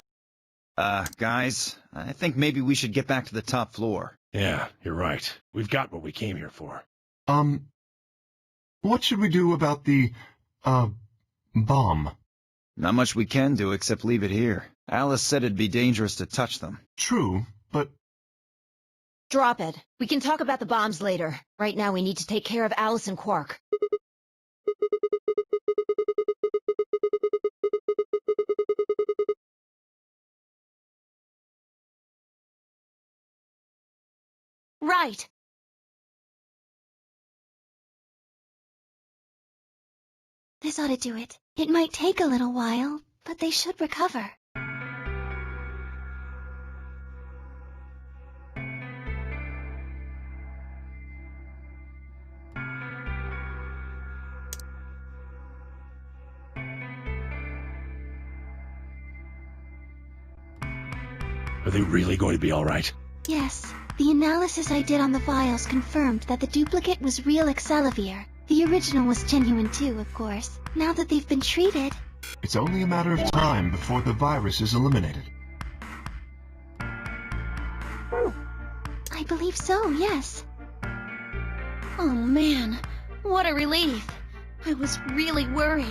[SPEAKER 5] Guys, I think maybe we should get back to the top floor.
[SPEAKER 3] Yeah, you're right. We've got what we came here for.
[SPEAKER 6] What should we do about the, bomb?
[SPEAKER 5] Not much we can do except leave it here. Alice said it'd be dangerous to touch them.
[SPEAKER 6] True, but
[SPEAKER 10] Drop it. We can talk about the bombs later. Right now we need to take care of Alice and Quark.
[SPEAKER 1] Right. This ought to do it. It might take a little while, but they should recover.
[SPEAKER 3] Are they really going to be all right?
[SPEAKER 1] Yes. The analysis I did on the vials confirmed that the duplicate was real Excelivir. The original was genuine too, of course. Now that they've been treated...
[SPEAKER 6] it's only a matter of time before the virus is eliminated.
[SPEAKER 1] I believe so, yes. Oh man, what a relief. I was really worried.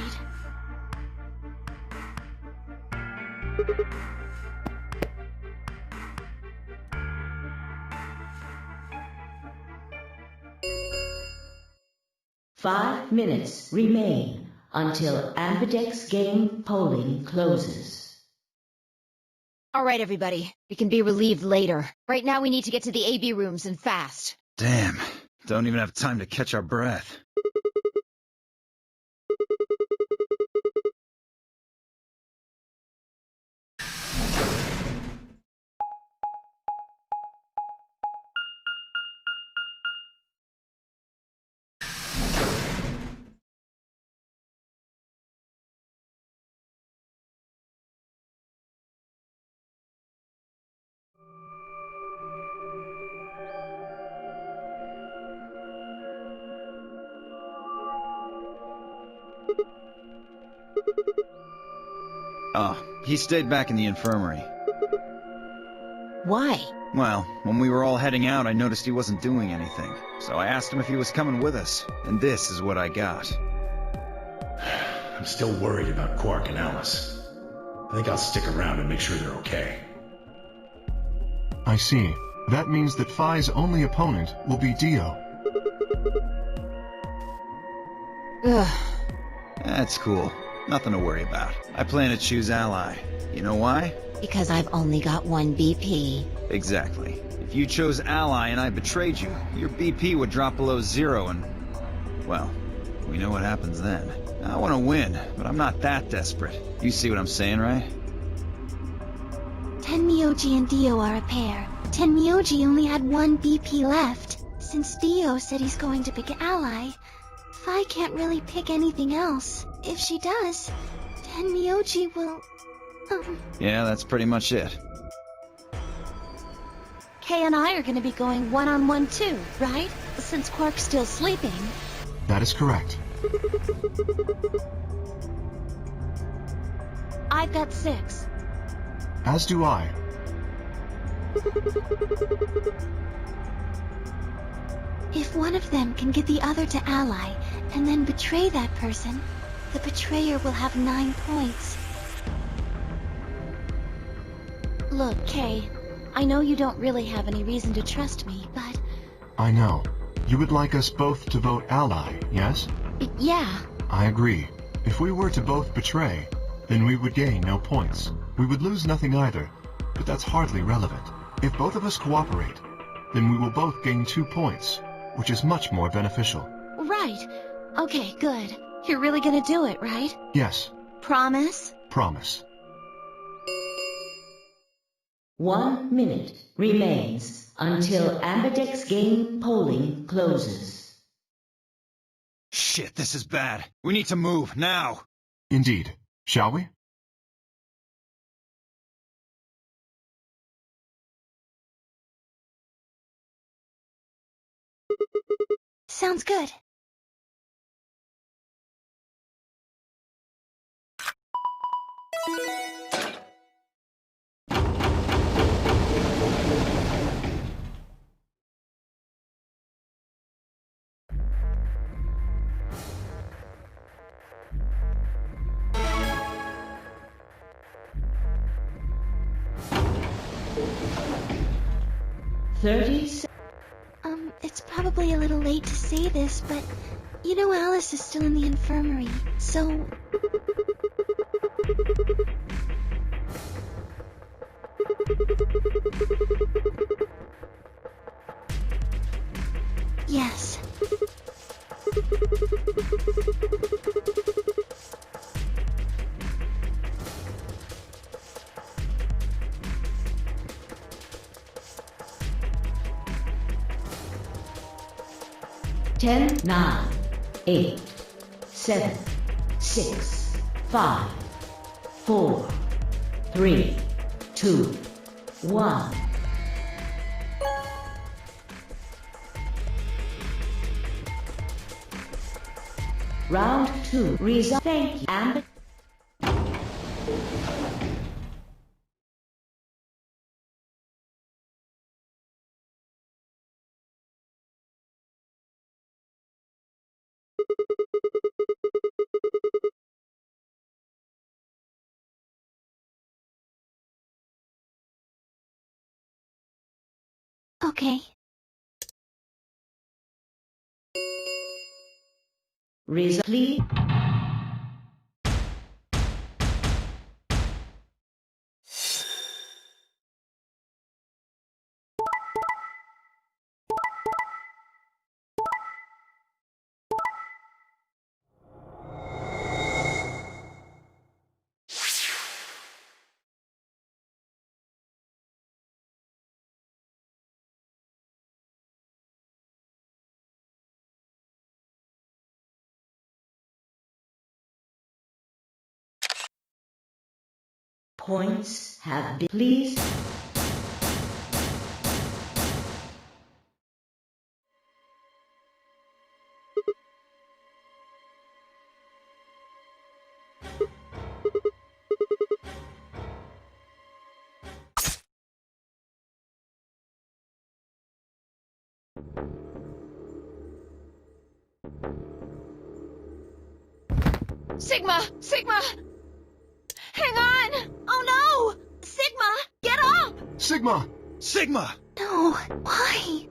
[SPEAKER 8] Five minutes remain until Ambidex game polling closes.
[SPEAKER 10] All right, everybody. We can be relieved later. Right now we need to get to the AB rooms and fast.
[SPEAKER 5] Damn. Don't even have time to catch our breath. Oh, he stayed back in the infirmary.
[SPEAKER 10] Why?
[SPEAKER 5] Well, when we were all heading out, I noticed he wasn't doing anything. So I asked him if he was coming with us, and this is what I got.
[SPEAKER 3] I'm still worried about Quark and Alice. I think I'll stick around and make sure they're okay.
[SPEAKER 6] I see. That means that Phi's only opponent will be Dio.
[SPEAKER 10] Ugh.
[SPEAKER 5] That's cool. Nothing to worry about. I plan to choose Ally. You know why?
[SPEAKER 10] Because I've only got one BP.
[SPEAKER 5] Exactly. If you chose Ally and I betrayed you, your BP would drop below 0 and... well, we know what happens then. I want to win, but I'm not that desperate. You see what I'm saying, right?
[SPEAKER 1] Tenmyoji and Dio are a pair. Tenmyoji only had one BP left. Since Dio said he's going to pick Ally, Phi can't really pick anything else. If she does, Tenmyoji will...
[SPEAKER 5] Yeah, that's pretty much it.
[SPEAKER 1] Kay and I are gonna be going one-on-one too, right? Since Quark's still sleeping.
[SPEAKER 6] That is correct.
[SPEAKER 1] I've got 6.
[SPEAKER 6] As do I.
[SPEAKER 1] If one of them can get the other to Ally, and then betray that person, the betrayer will have 9 points. Look, Kay, I know you don't really have any reason to trust me, but...
[SPEAKER 6] I know. You would like us both to vote Ally, yes?
[SPEAKER 1] Yeah.
[SPEAKER 6] I agree. If we were to both betray, then we would gain no points. We would lose nothing either, but that's hardly relevant. If both of us cooperate, then we will both gain 2 points, which is much more beneficial.
[SPEAKER 1] Right. Okay, good. You're really gonna do it, right?
[SPEAKER 6] Yes.
[SPEAKER 1] Promise?
[SPEAKER 6] Promise.
[SPEAKER 8] 1 minute remains until Ambidex game polling closes.
[SPEAKER 5] Shit, this is bad. We need to move, now!
[SPEAKER 6] Indeed. Shall we?
[SPEAKER 1] Sounds good. It's probably a little late to say this, but you know Alice is still in the infirmary, so... Yes.
[SPEAKER 8] Ten, 9, 8, 7, 6, 5, 4, 3, 2, 1. Round 2 result. Thank you. And
[SPEAKER 1] Okay.
[SPEAKER 8] result, please. Points have been please.
[SPEAKER 7] Sigma! Sigma! Hang on!
[SPEAKER 1] Oh no! Sigma, get up!
[SPEAKER 6] Sigma!
[SPEAKER 5] Sigma!
[SPEAKER 1] No, why?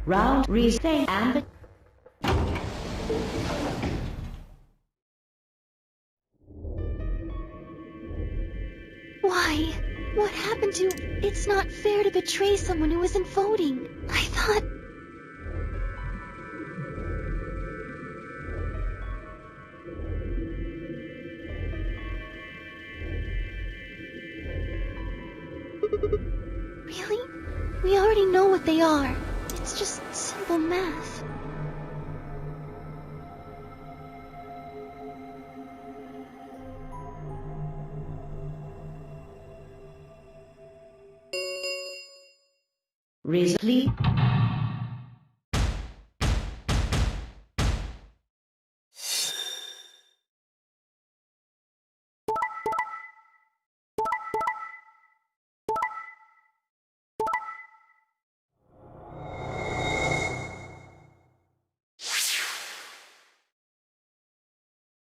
[SPEAKER 8] Round reset and
[SPEAKER 1] Why? What happened to... It's not fair to betray someone who isn't voting. I thought... Really? We already know what they are. It's just simple math.
[SPEAKER 8] please.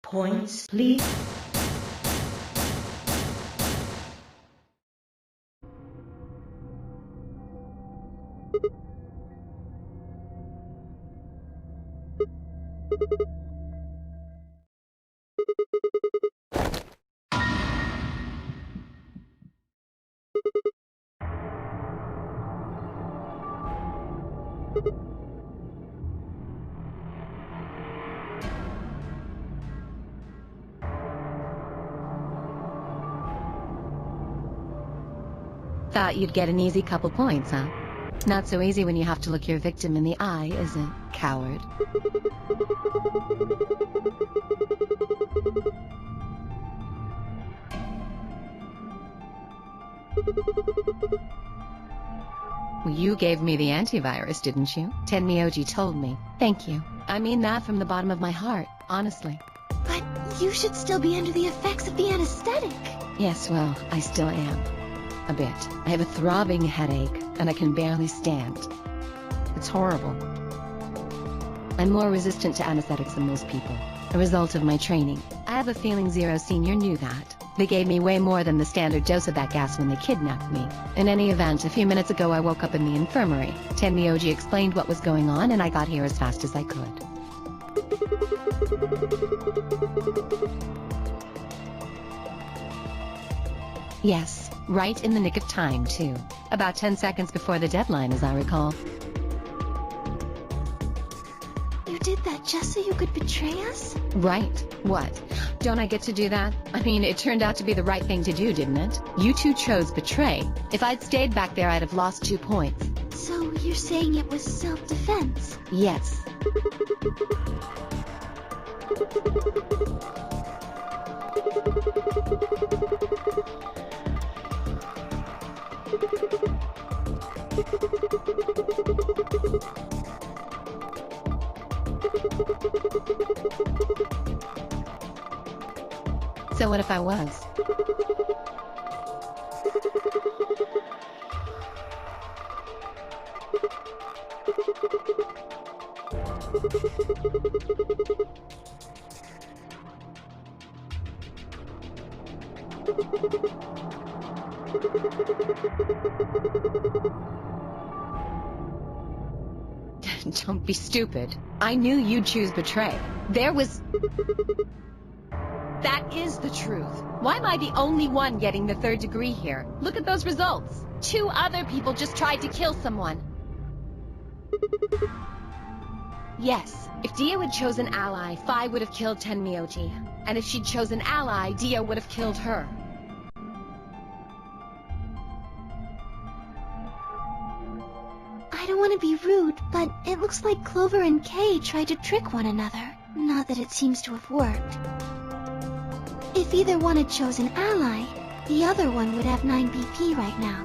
[SPEAKER 8] Points, please.
[SPEAKER 2] Thought you'd get an easy couple points, huh? Not so easy when you have to look your victim in the eye, is it, coward? Well, you gave me the antivirus, didn't you? Tenmyoji told me. Thank you. I mean that from the bottom of my heart, honestly.
[SPEAKER 1] But you should still be under the effects of the anesthetic.
[SPEAKER 2] Yes, well, I still am. A bit. I have a throbbing headache, and I can barely stand. It's horrible. I'm more resistant to anesthetics than most people, a result of my training. I have a feeling Zero Senior knew that. They gave me way more than the standard dose of that gas when they kidnapped me. In any event, a few minutes ago I woke up in the infirmary. Tenmyoji explained what was going on, and I got here as fast as I could. Yes, right in the nick of time, too. About 10 seconds before the deadline, as I recall.
[SPEAKER 1] You did that just so you could betray us?
[SPEAKER 2] Right. What? Don't I get to do that? I mean, it turned out to be the right thing to do, didn't it? You two chose betray. If I'd stayed back there, I'd have lost 2 points.
[SPEAKER 1] So you're saying it was self-defense?
[SPEAKER 2] Yes. So what if I was?
[SPEAKER 7] Don't be stupid. I knew you'd choose betray. That is the truth. Why am I the only one getting the 3rd degree here? Look at those results. 2 other people just tried to kill someone. Yes, if Dio had chosen ally, Phi would have killed Tenmyoti. And if she'd chosen ally, Dio would have killed her.
[SPEAKER 1] I don't want to be rude, but it looks like Clover and Kay tried to trick one another. Not that it seems to have worked. If either one had chosen ally, the other one would have 9 BP right now.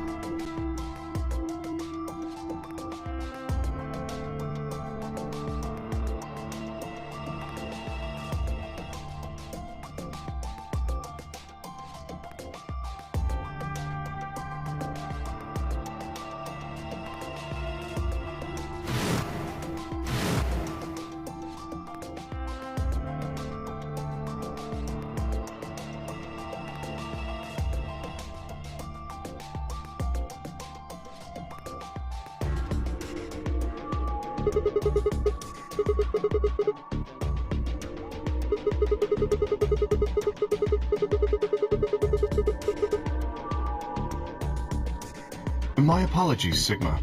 [SPEAKER 6] My apologies, Sigma.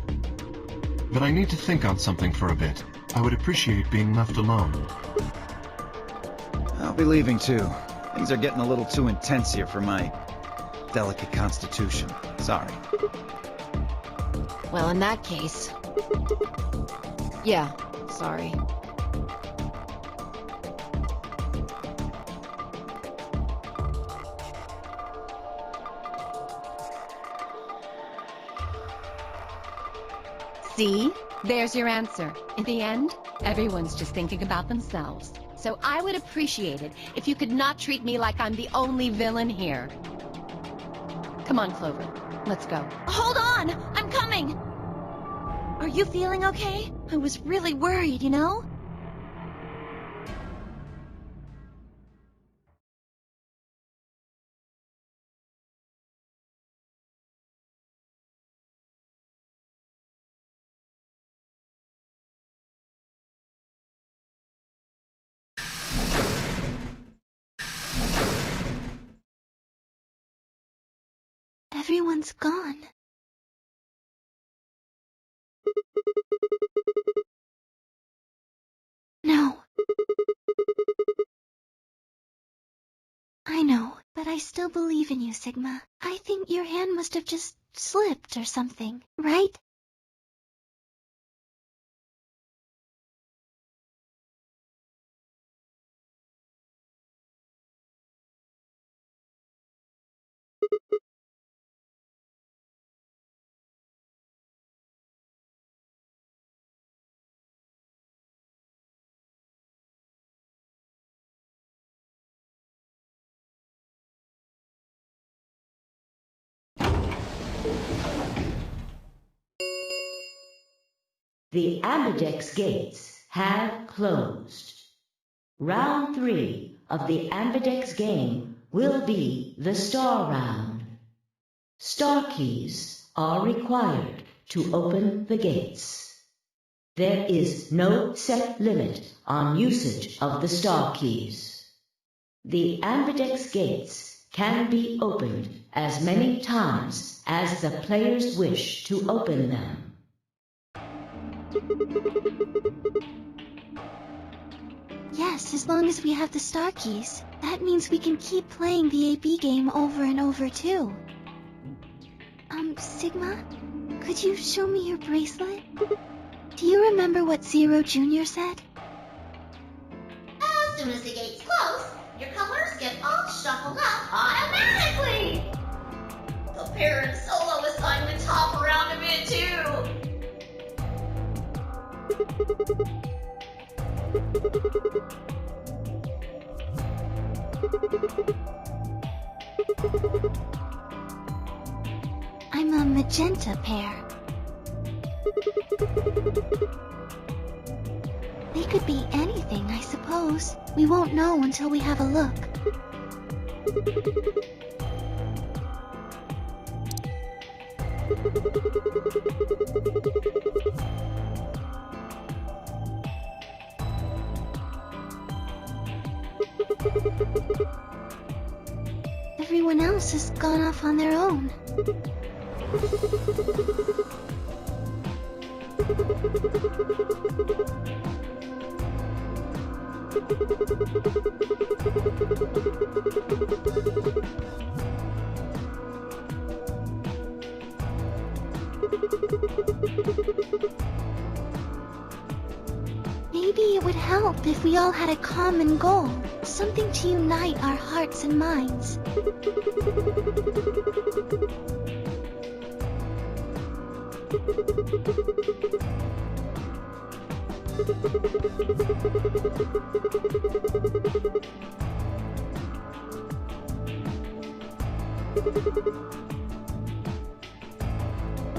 [SPEAKER 6] But I need to think on something for a bit. I would appreciate being left alone.
[SPEAKER 5] I'll be leaving too. Things are getting a little too intense here for my delicate constitution. Sorry.
[SPEAKER 7] Well, in that case... Yeah, sorry. See? There's your answer. In the end, everyone's just thinking about themselves. So I would appreciate it if you could not treat me like I'm the only villain here. Come on, Clover. Let's go.
[SPEAKER 1] Hold on! I'm coming! Are you feeling okay? I was really worried, you know? Everyone's gone. No. I know, but I still believe in you, Sigma. I think your hand must have just slipped or something, right?
[SPEAKER 8] The Ambidex gates have closed. Round 3 of the Ambidex game will be the Star Round. Star keys are required to open the gates. There is no set limit on usage of the Star keys. The Ambidex gates can be opened as many times as the players wish to open them.
[SPEAKER 1] Yes, as long as we have the star keys. That means we can keep playing the AB game over and over, too. Sigma? Could you show me your bracelet? Do you remember what Zero Jr. said?
[SPEAKER 9] As soon as the gates close, your colors get all shuffled up automatically! The parent solo is starting to top around a bit, too!
[SPEAKER 1] I'm a magenta pair. They could be anything, I suppose. We won't know until we have a look. Everyone else has gone off on their own. Maybe it would help if we all had a common goal, something to unite our hearts and minds.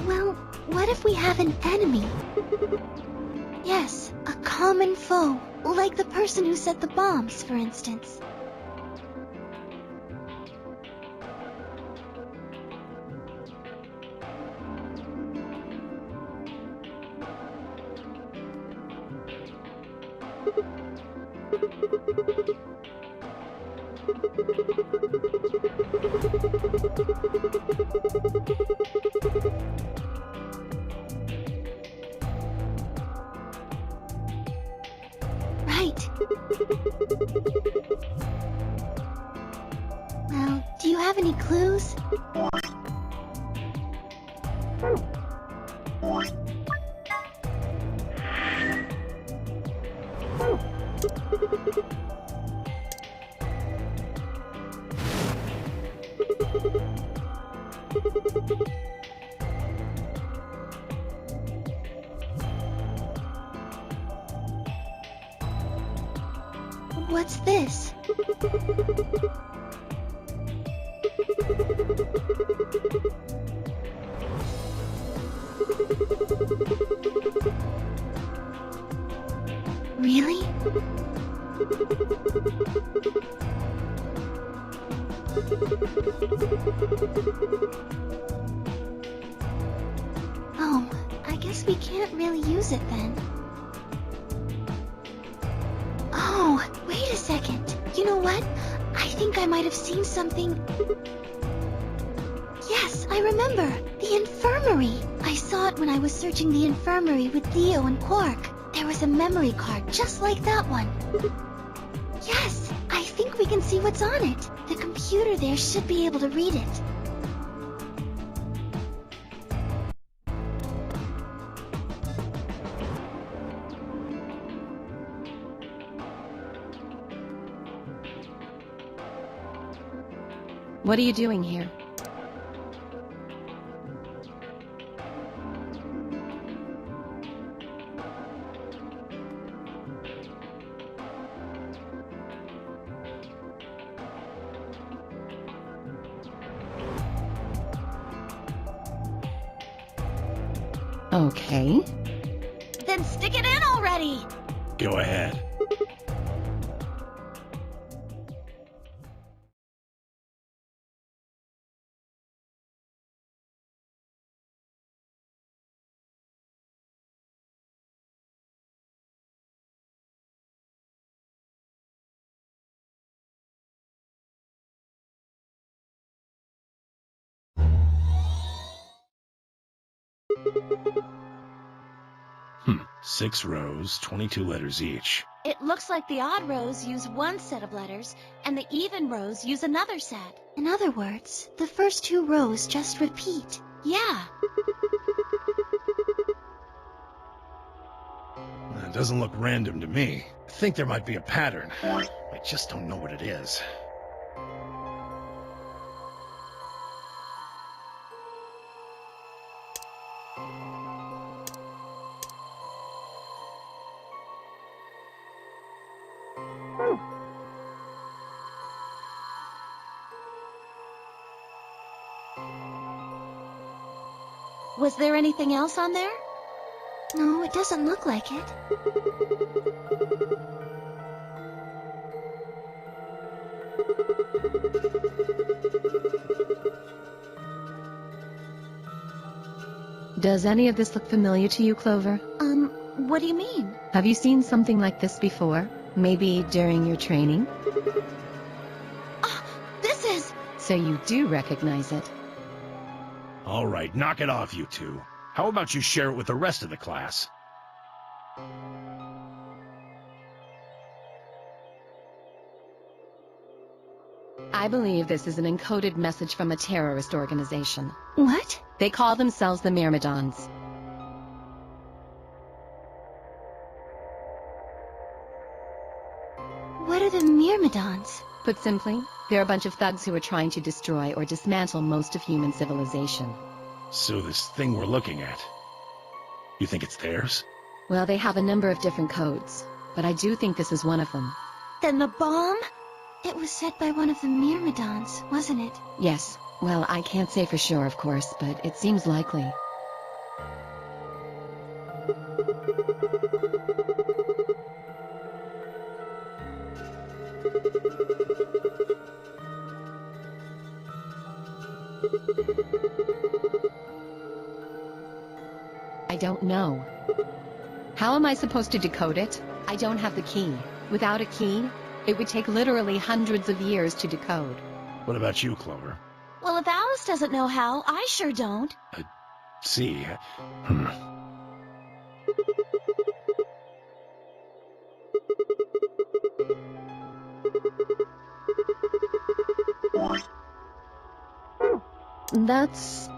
[SPEAKER 1] Well, what if we have an enemy? Yes, a common foe, like the person who set the bombs, for instance. Right. Well, do you have any clues? What's this? Really? Oh, I guess we can't really use it then. Oh, wait a second. You know what? I think I might have seen something. Yes, I remember. The infirmary. I saw it when I was searching the infirmary with Theo and Quark. There was a memory card just like that one. Yes, I think we can see what's on it. The computer there should be able to read it.
[SPEAKER 7] What are you doing here? Okay.
[SPEAKER 4] Then stick it in already!
[SPEAKER 3] Go ahead. Hmm. 6 rows, 22 letters each.
[SPEAKER 1] It looks like the odd rows use one set of letters, and the even rows use another set. In other words, the first 2 rows just repeat. Yeah.
[SPEAKER 3] It doesn't look random to me. I think there might be a pattern. I just don't know what it is.
[SPEAKER 1] Was there anything else on there? No, it doesn't look like it.
[SPEAKER 7] Does any of this look familiar to you, Clover?
[SPEAKER 1] What do you mean?
[SPEAKER 7] Have you seen something like this before? Maybe during your training?
[SPEAKER 1] This is...
[SPEAKER 7] So you do recognize it.
[SPEAKER 3] All right, knock it off, you two. How about you share it with the rest of the class?
[SPEAKER 7] I believe this is an encoded message from a terrorist organization.
[SPEAKER 1] What?
[SPEAKER 7] They call themselves the Myrmidons.
[SPEAKER 1] What are the Myrmidons?
[SPEAKER 7] Put simply, they're a bunch of thugs who are trying to destroy or dismantle most of human civilization.
[SPEAKER 3] So this thing we're looking at, you think it's theirs?
[SPEAKER 7] Well, they have a number of different codes, but I do think this is one of them.
[SPEAKER 1] Then the bomb? It was set by one of the Myrmidons, wasn't it?
[SPEAKER 7] Yes. Well, I can't say for sure, of course, but it seems likely. I don't know. How am I supposed to decode it? I don't have the key. Without a key, it would take literally hundreds of years to decode.
[SPEAKER 3] What about you, Clover?
[SPEAKER 1] Well, if Alice doesn't know how, I sure don't.
[SPEAKER 3] See.
[SPEAKER 7] That's...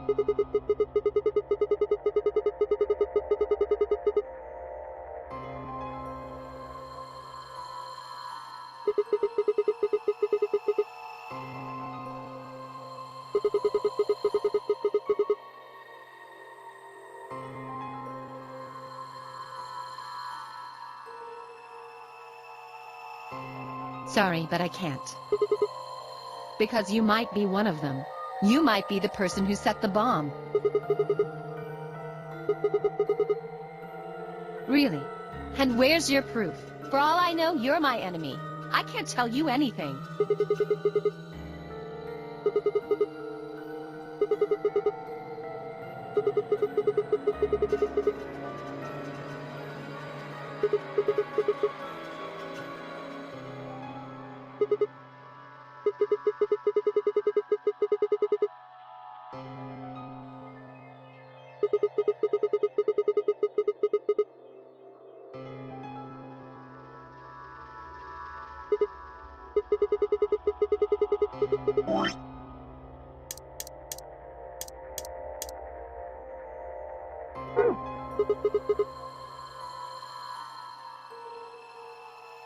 [SPEAKER 7] Sorry, but I can't. Because you might be one of them. You might be the person who set the bomb. Really? And where's your proof? For all I know, you're my enemy. I can't tell you anything.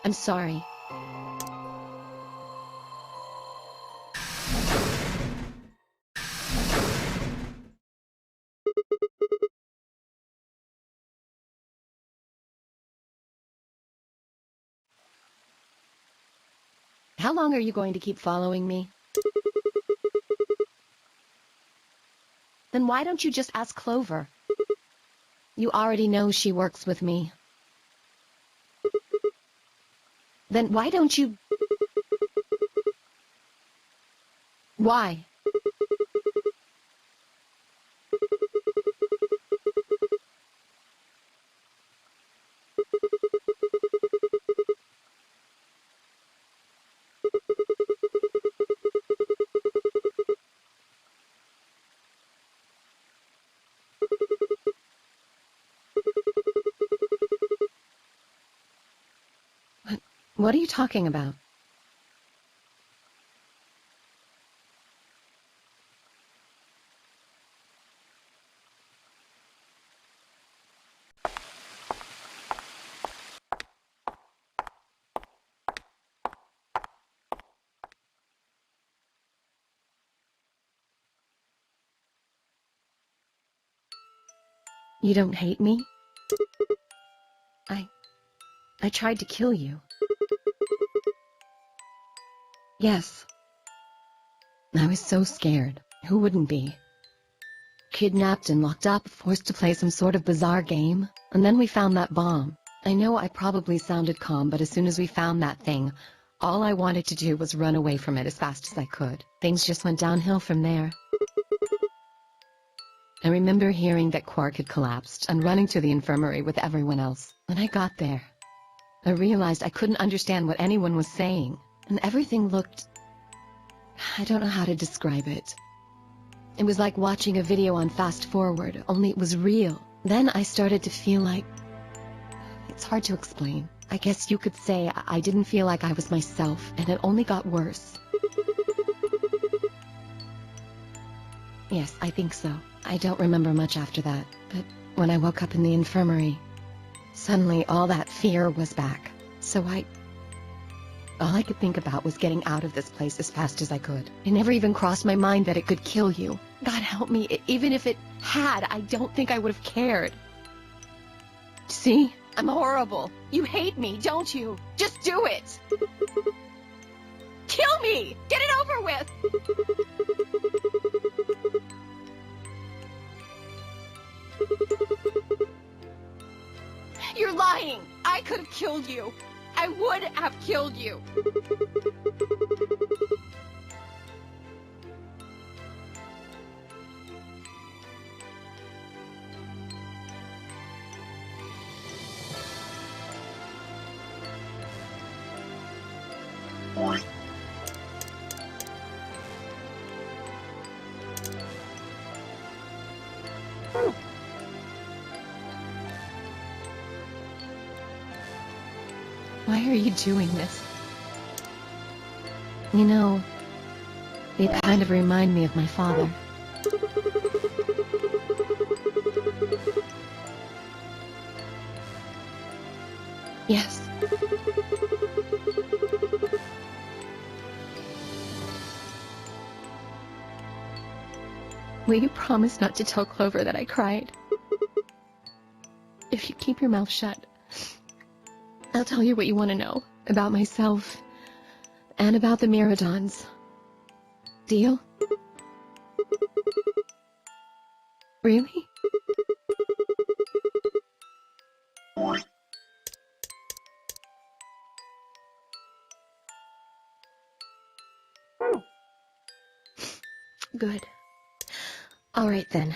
[SPEAKER 7] I'm sorry. How long are you going to keep following me? Then why don't you just ask Clover? You already know she works with me. Then why don't you... Why? What are you talking about? You don't hate me? I tried to kill you. Yes. I was so scared. Who wouldn't be? Kidnapped and locked up, forced to play some sort of bizarre game. And then we found that bomb. I know I probably sounded calm, but as soon as we found that thing, all I wanted to do was run away from it as fast as I could. Things just went downhill from there. I remember hearing that Quark had collapsed and running to the infirmary with everyone else. When I got there, I realized I couldn't understand what anyone was saying, and everything looked... I don't know how to describe it. It was like watching a video on fast forward, only it was real. Then I started to feel like... It's hard to explain. I guess you could say I didn't feel like I was myself, and it only got worse. Yes, I think so. I don't remember much after that, but when I woke up in the infirmary, suddenly all that fear was back. So all I could think about was getting out of this place as fast as I could. It never even crossed my mind that it could kill you. God help me, even if it had, I don't think I would have cared. See? I'm horrible. You hate me, don't you? Just do it! Kill me! Get it over with! You're lying! I could have killed you! I would have killed you! Why are you doing this? You know, you kind of remind me of my father. Yes. Will you promise not to tell Clover that I cried? If you keep your mouth shut, I'll tell you what you want to know about myself and about the Myrmidons. Deal? Really? Good. All right then.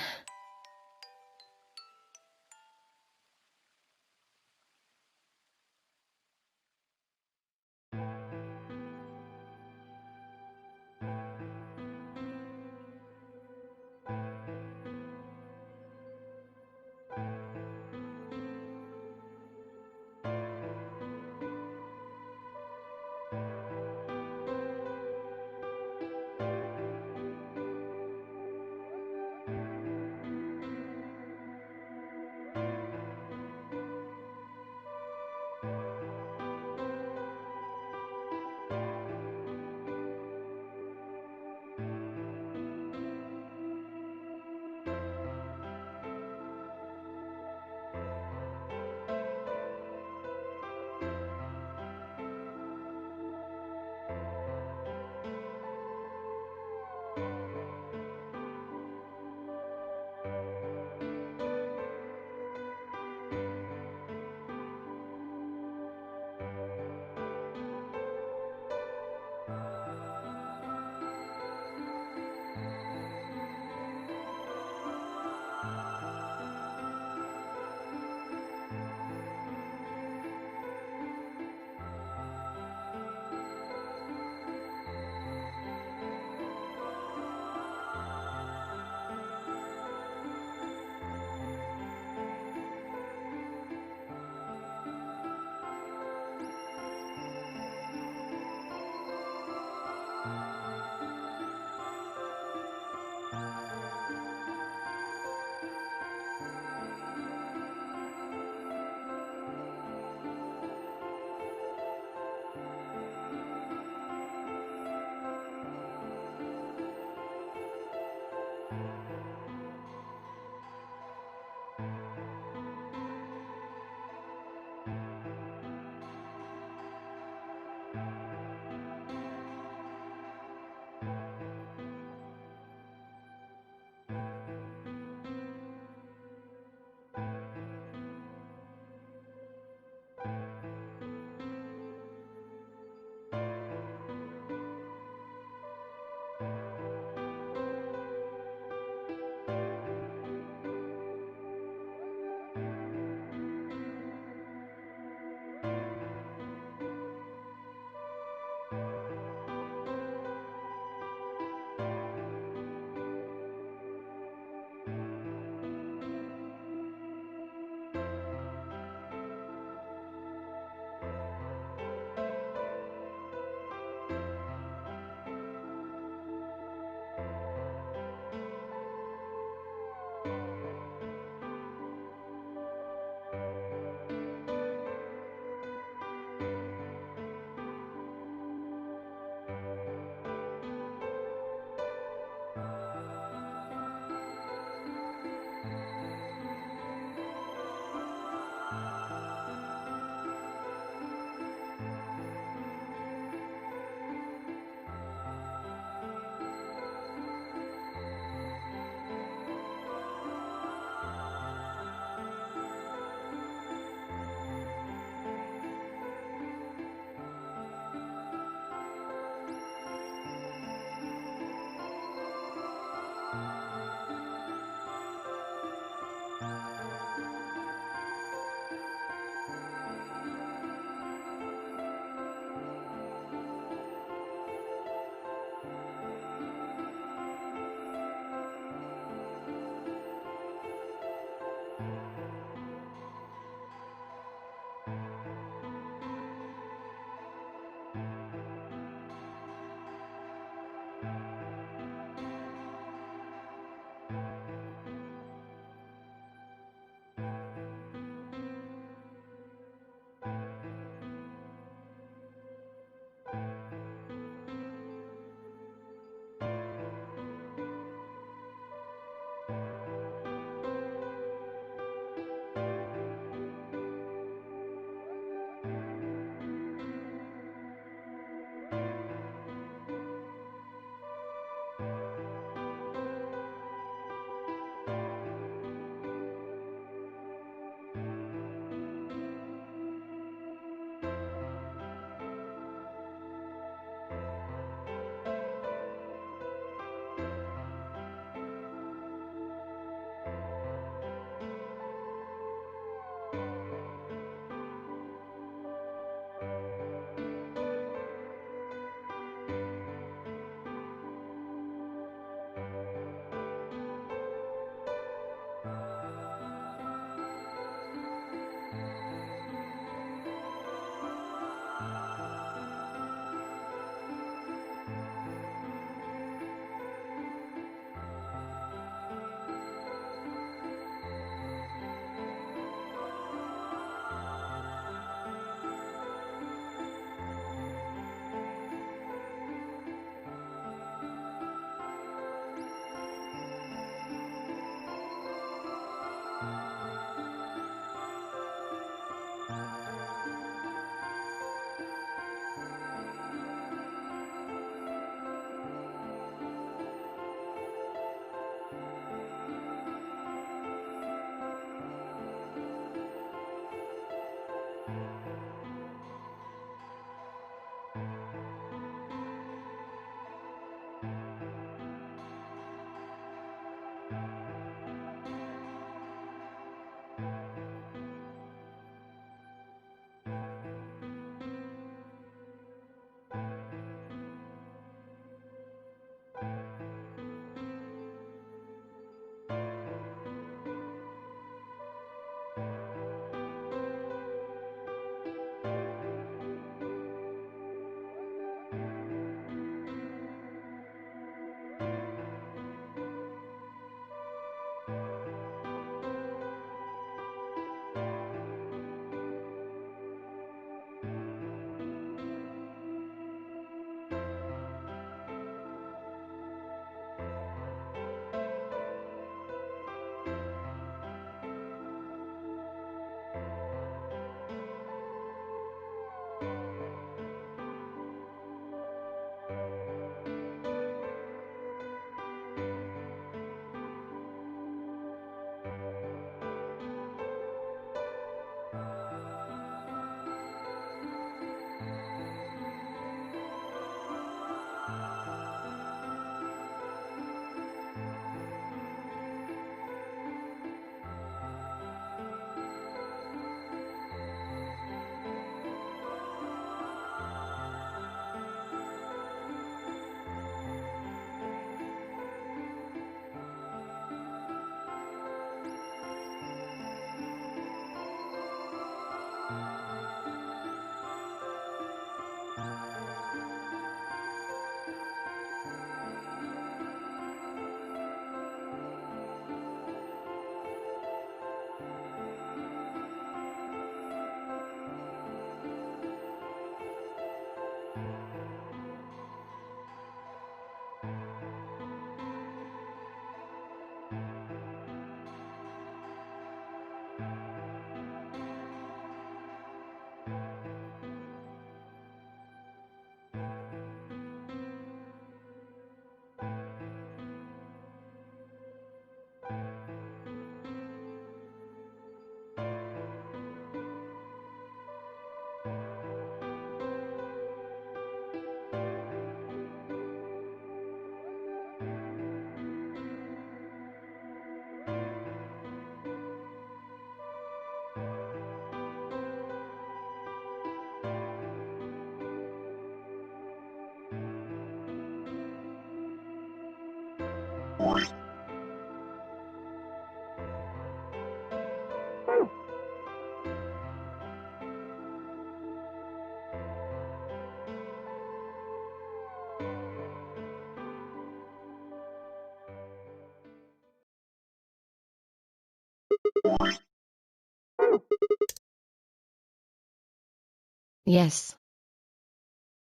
[SPEAKER 7] Yes.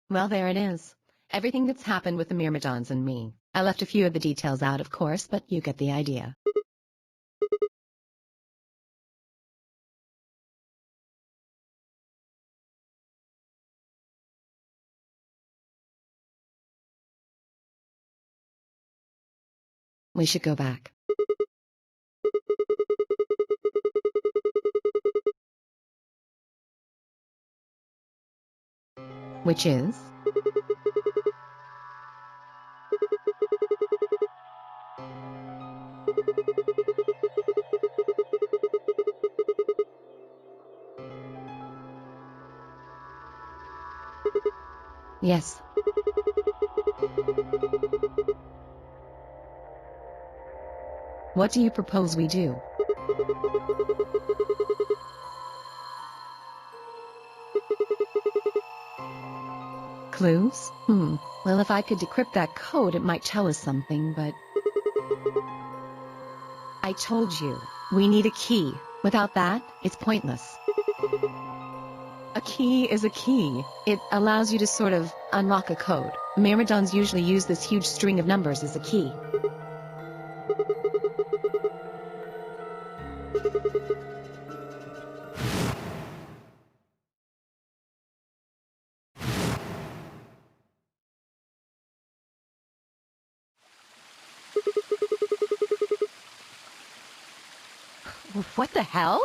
[SPEAKER 7] Well, there it is. Everything that's happened with the Myrmidons and me. I left a few of the details out, of course, but you get the idea. We should go back. Which is? Yes. What do you propose we do? Clues? Well, if I could decrypt that code, it might tell us something, but... I told you, we need a key. Without that, it's pointless. A key is a key. It allows you to sort of unlock a code. Myrmidons usually use this huge string of numbers as a key. What the hell?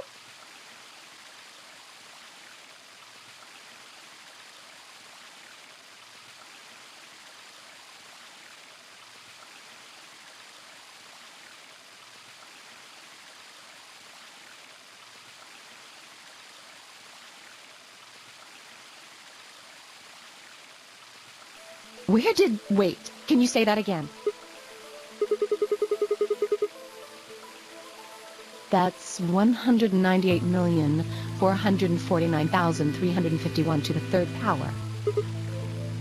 [SPEAKER 7] Wait, can you say that again? That's 198,449,351 to the third power.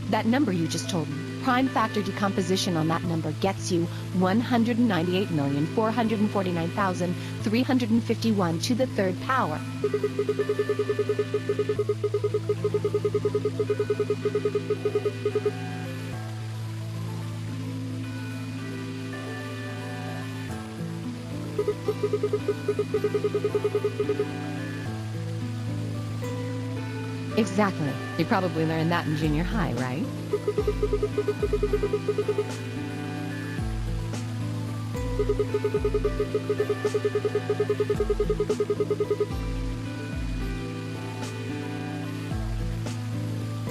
[SPEAKER 7] That number you just told me, prime factor decomposition on that number gets you 198,449,351 to the third power. Exactly. You probably learned that in junior high, right?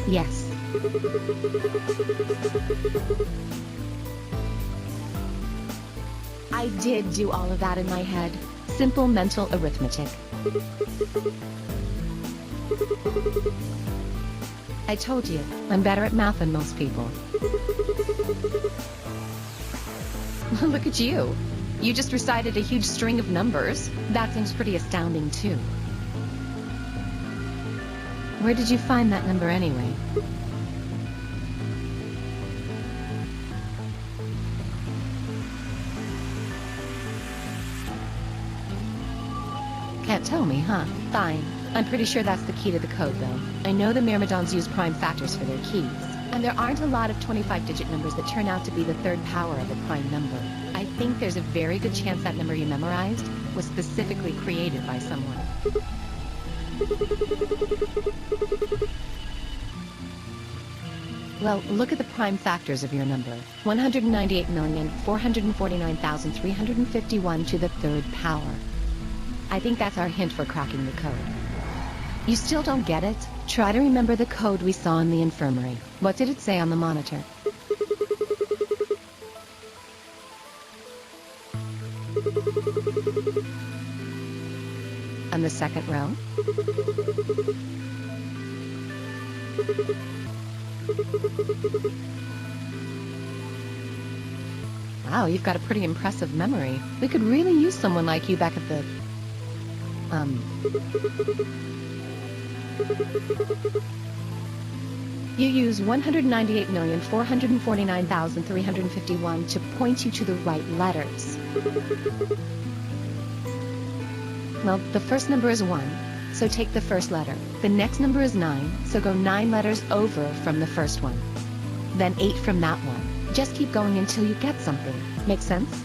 [SPEAKER 7] Yes. I did do all of that in my head. Simple mental arithmetic. I told you, I'm better at math than most people. Look at you. You just recited a huge string of numbers. That seems pretty astounding, too. Where did you find that number anyway? Can't tell me, huh? Fine. I'm pretty sure that's the key to the code, though. I know the Myrmidons use prime factors for their keys, and there aren't a lot of 25-digit numbers that turn out to be the third power of a prime number. I think there's a very good chance that number you memorized was specifically created by someone. Well, look at the prime factors of your number. 198,449,351 to the third power. I think that's our hint for cracking the code. You still don't get it? Try to remember the code we saw in the infirmary. What did it say on the monitor? On the second row? Wow, you've got a pretty impressive memory. We could really use someone like you back at the... You use 198,449,351 to point you to the right letters. Well, the first number is 1, so take the first letter. The next number is 9, so go 9 letters over from the first one. Then 8 from that one. Just keep going until you get something. Make sense?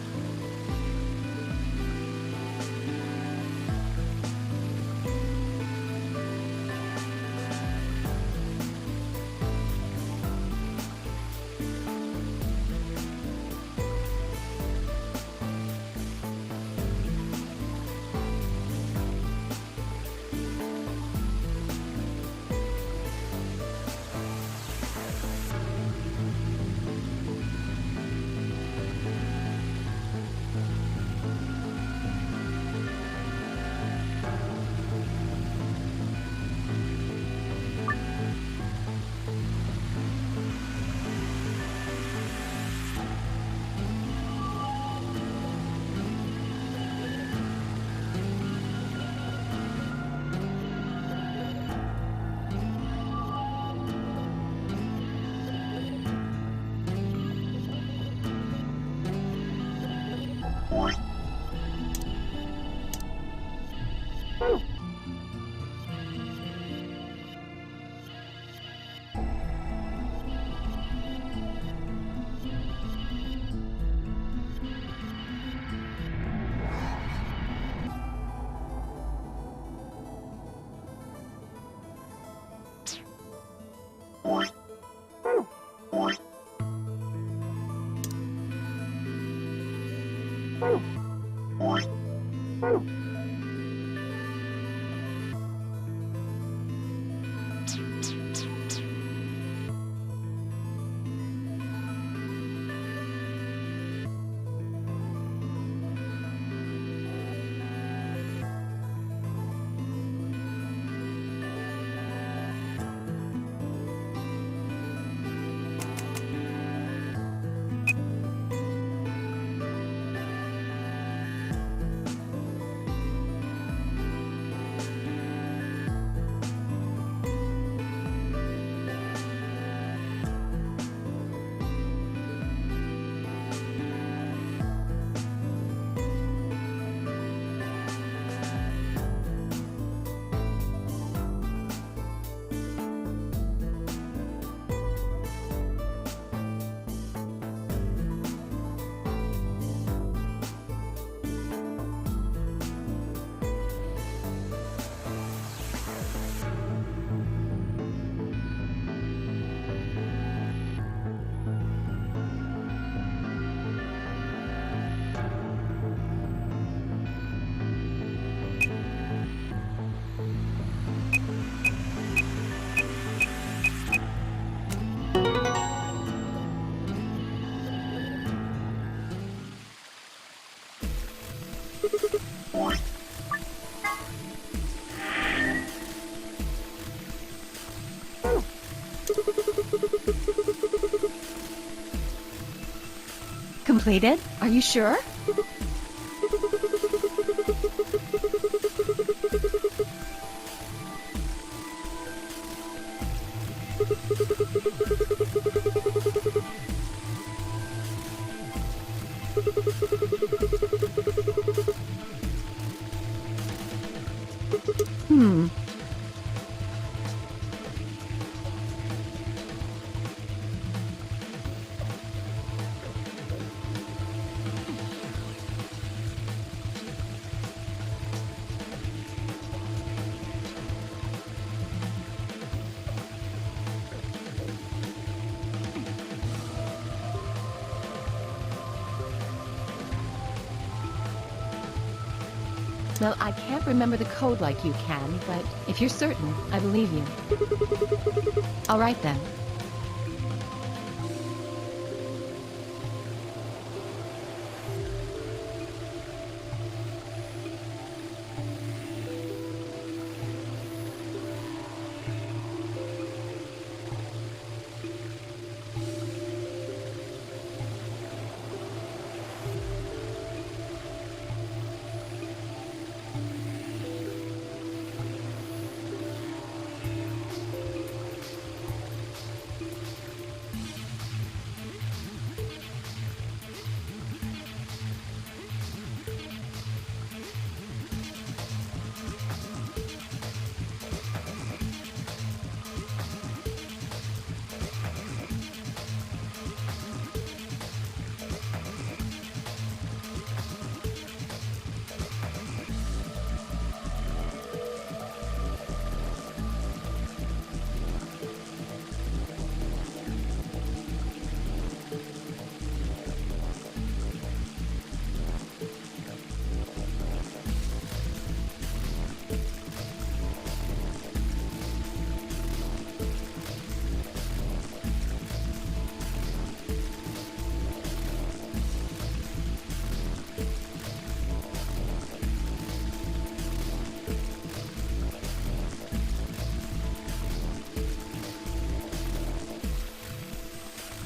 [SPEAKER 7] Completed? Are you sure? Well, I can't remember the code like you can, but if you're certain, I believe you. All right then.